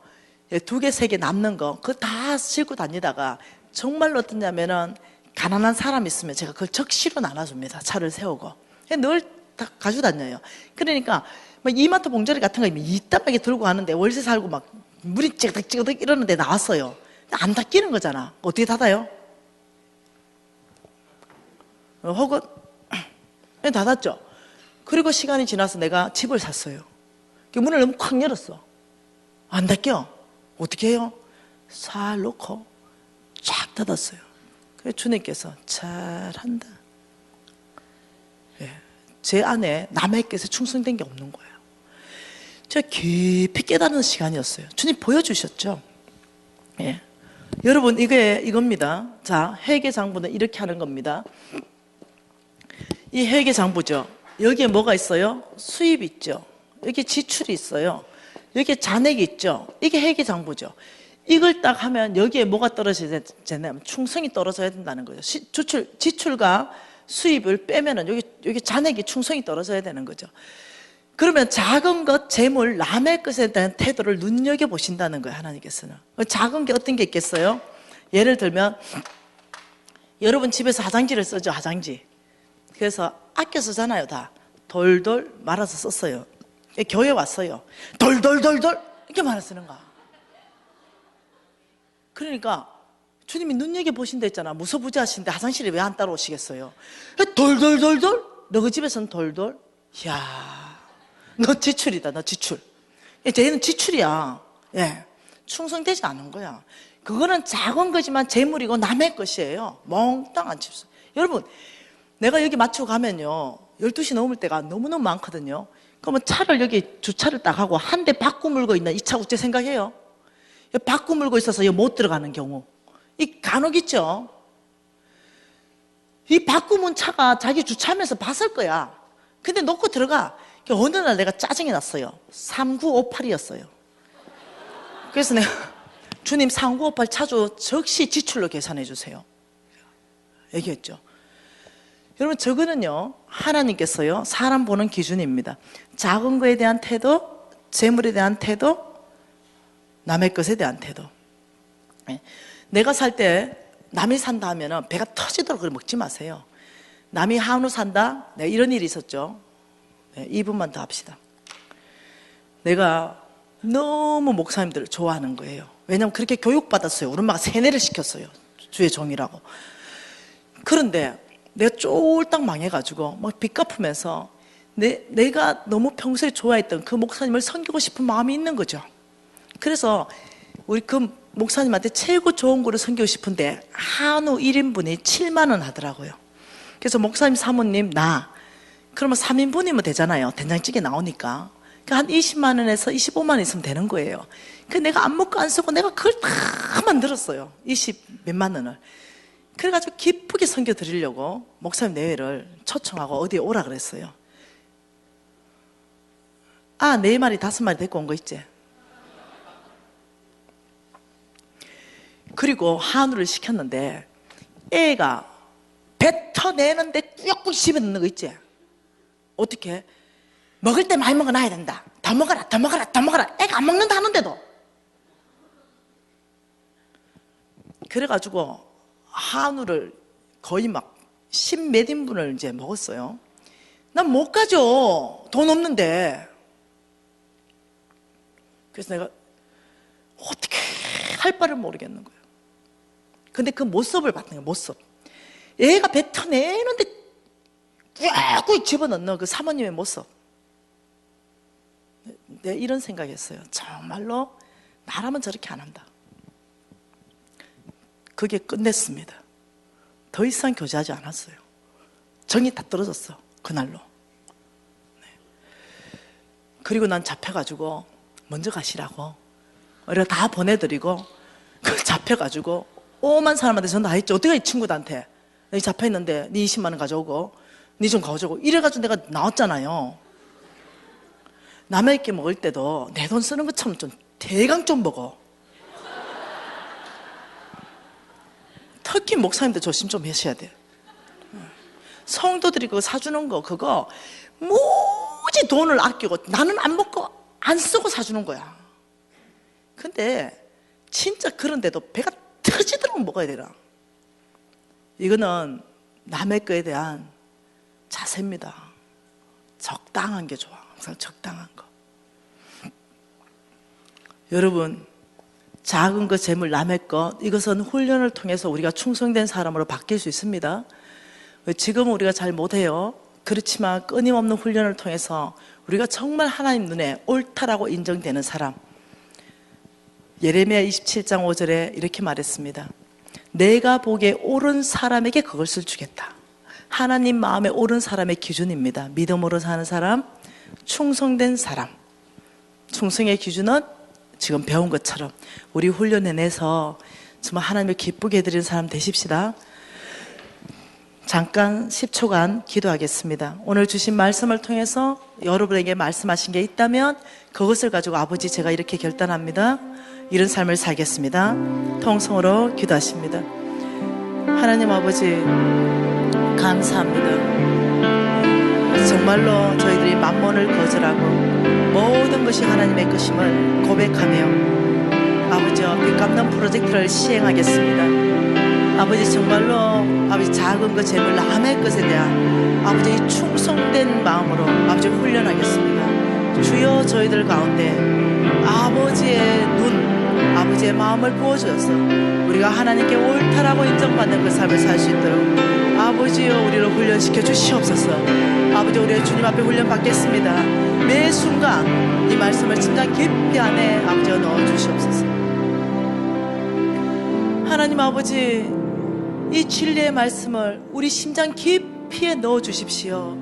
2개, 3개 남는 거, 그거 다 싣고 다니다가 정말로 어떠냐면은 가난한 사람 있으면 제가 그걸 적시로 나눠줍니다. 차를 세우고. 늘 다 가지고 다녀요. 그러니까 막 이마트 봉조리 같은 거 이따하게 들고 가는데 월세 살고 막 물이 찌그덕찌그덕 이러는데 나왔어요. 안 닦이는 거잖아. 어떻게 닫아요? 혹은 닫았죠. 그리고 시간이 지나서 내가 집을 샀어요. 문을 너무 콱 열었어. 안 닫혀. 어떻게 해요? 살 놓고 쫙 닫았어요. 그래서 주님께서 잘한다. 예, 제 안에 남의 것에 충성된 게 없는 거예요. 제가 깊이 깨닫는 시간이었어요. 주님 보여주셨죠. 예. 여러분, 이겁니다. 자, 회계장부는 이렇게 하는 겁니다. 이 회계장부죠. 여기에 뭐가 있어요? 수입이 있죠. 여기 지출이 있어요. 여기에 잔액이 있죠. 이게 회계장부죠. 이걸 딱 하면 여기에 뭐가 떨어져야 되냐면 충성이 떨어져야 된다는 거죠. 지출과 수입을 빼면은 여기 잔액이 충성이 떨어져야 되는 거죠. 그러면 작은 것, 재물, 남의 것에 대한 태도를 눈여겨보신다는 거예요, 하나님께서는. 작은 게 어떤 게 있겠어요? 예를 들면, 여러분 집에서 화장지를 쓰죠, 화장지. 그래서 아껴 쓰잖아요, 다. 돌돌 말아서 썼어요. 교회 왔어요. 돌돌돌돌! 이렇게 말아 쓰는 거야. 그러니까, 주님이 눈여겨보신다 했잖아. 무소부지하신데 화장실에 왜 안 따라오시겠어요? 돌돌돌돌? 너 그 집에서는 돌돌? 이야. 너 지출이다, 너 지출. 쟤는 지출이야. 예. 충성되지 않은 거야. 그거는 작은 거지만 재물이고 남의 것이에요. 몽땅한 집수. 여러분, 내가 여기 맞추고 가면요, 12시 넘을 때가 너무너무 많거든요. 그러면 차를 여기 주차를 딱 하고 한 대 바꾸 물고 있는 이 차 어째 생각해요? 바꾸 물고 있어서 여기 못 들어가는 경우. 이 간혹 있죠? 이 바꾸 문 차가 자기 주차하면서 봤을 거야. 근데 놓고 들어가. 어느 날 내가 짜증이 났어요. 3958이었어요. 그래서 내가 주님 3958 차주 적시 지출로 계산해 주세요. 얘기했죠. 여러분, 저거는요, 하나님께서요, 사람 보는 기준입니다. 작은 거에 대한 태도, 재물에 대한 태도, 남의 것에 대한 태도. 내가 살 때 남이 산다 하면은 배가 터지도록 그걸 먹지 마세요. 남이 한우 산다? 네, 이런 일이 있었죠. 네, 2분만 더 합시다. 내가 너무 목사님들을 좋아하는 거예요. 왜냐면 그렇게 교육받았어요. 우리 엄마가 세뇌를 시켰어요. 주의 종이라고. 그런데 내가 쫄딱 망해가지고 막 빚 갚으면서 내가 너무 평소에 좋아했던 그 목사님을 섬기고 싶은 마음이 있는 거죠. 그래서 우리 그 목사님한테 최고 좋은 거를 섬기고 싶은데 한우 1인분이 7만 원 하더라고요. 그래서 목사님 사모님 그러면 3인분이면 되잖아요. 된장찌개 나오니까. 그러니까 한 20만 원에서 25만 원 있으면 되는 거예요. 그 내가 안 먹고 안 쓰고 내가 그걸 다 만들었어요. 20 몇만 원을. 그래가지고 기쁘게 섬겨 드리려고 목사님 내외를 초청하고 어디에 오라 그랬어요. 아, 4마리 5마리 데리고 온 거 있지. 그리고 한우를 시켰는데 애가 뱉어내는데 꾸역꾸역 씹어넣는 거 있지. 어떻게? 먹을 때 많이 먹어놔야 된다. 더 먹어라, 더 먹어라, 더 먹어라. 애가 안 먹는다 하는데도. 그래가지고 한우를 거의 막 10몇 인분을 이제 먹었어요. 난 못 가죠. 돈 없는데. 그래서 내가 어떻게 할 바를 모르겠는 거예요. 근데 그 모습을 봤던 거예요. 모습. 애가 뱉어내는데 꾸역꾸역 집어넣는 그 사모님의 모습. 내가 이런 생각했어요. 정말로 나라면 저렇게 안 한다. 그게 끝냈습니다. 더 이상 교제하지 않았어요. 정이 다 떨어졌어. 그날로. 네. 그리고 난 잡혀가지고 먼저 가시라고 우리가 다 보내드리고 잡혀가지고 오만 사람한테 전화 다 했죠. 어떻게 이 친구들한테 너 잡혀있는데 네 20만 원 가져오고 네 좀 가져오고 이래가지고 내가 나왔잖아요. 남의 게 먹을 때도 내 돈 쓰는 것처럼 좀 대강 좀 먹어. 특히 목사님들 조심 좀 하셔야 돼요. 성도들이 그거 사주는 거 그거 무지 돈을 아끼고 나는 안 먹고 안 쓰고 사주는 거야. 근데 진짜 그런데도 배가 터지도록 먹어야 되나. 이거는 남의 거에 대한 자세입니다. 적당한 게 좋아. 항상 적당한 거. 여러분, 작은 거 재물 남의 것 이것은 훈련을 통해서 우리가 충성된 사람으로 바뀔 수 있습니다. 지금은 우리가 잘 못해요. 그렇지만 끊임없는 훈련을 통해서 우리가 정말 하나님 눈에 옳다라고 인정되는 사람. 예레미야 27장 5절에 이렇게 말했습니다. 내가 보기에 옳은 사람에게 그것을 주겠다. 하나님 마음에 옳은 사람의 기준입니다. 믿음으로 사는 사람, 충성된 사람. 충성의 기준은 지금 배운 것처럼 우리 훈련해내서 정말 하나님을 기쁘게 해드리는 사람 되십시다. 잠깐 10초간 기도하겠습니다. 오늘 주신 말씀을 통해서 여러분에게 말씀하신 게 있다면 그것을 가지고 아버지 제가 이렇게 결단합니다. 이런 삶을 살겠습니다. 통성으로 기도하십니다. 하나님 아버지 감사합니다. 정말로 저희들이 만몬을 거절하고 모든 것이 하나님의 것임을 고백하며 아버지와 빚 갚는 프로젝트를 시행하겠습니다. 아버지 정말로 아버지 작은 것 재물 남의 것에 대한 아버지 충성된 마음으로 아버지 훈련하겠습니다. 주여 저희들 가운데 아버지의 눈 아버지의 마음을 부어주셔서 우리가 하나님께 옳다라고 인정받는 그 삶을 살 수 있도록 아버지여 우리를 훈련시켜 주시옵소서. 아버지 우리의 주님 앞에 훈련 받겠습니다. 매 순간 이 말씀을 심장 깊이 안에 아버지여 넣어 주시옵소서. 하나님 아버지 이 진리의 말씀을 우리 심장 깊이에 넣어 주십시오.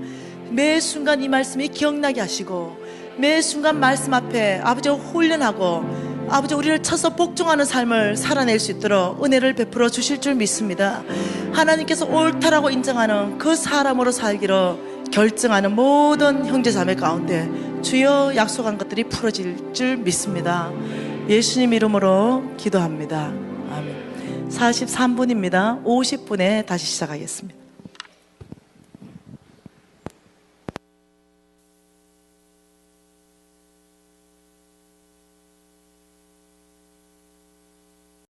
매 순간 이 말씀이 기억나게 하시고 매 순간 말씀 앞에 아버지와 훈련하고 아버지 우리를 쳐서 복종하는 삶을 살아낼 수 있도록 은혜를 베풀어 주실 줄 믿습니다. 하나님께서 옳다라고 인정하는 그 사람으로 살기로 결정하는 모든 형제자매 가운데 주여 약속한 것들이 풀어질 줄 믿습니다. 예수님 이름으로 기도합니다. 아멘. 43분입니다. 50분에 다시 시작하겠습니다.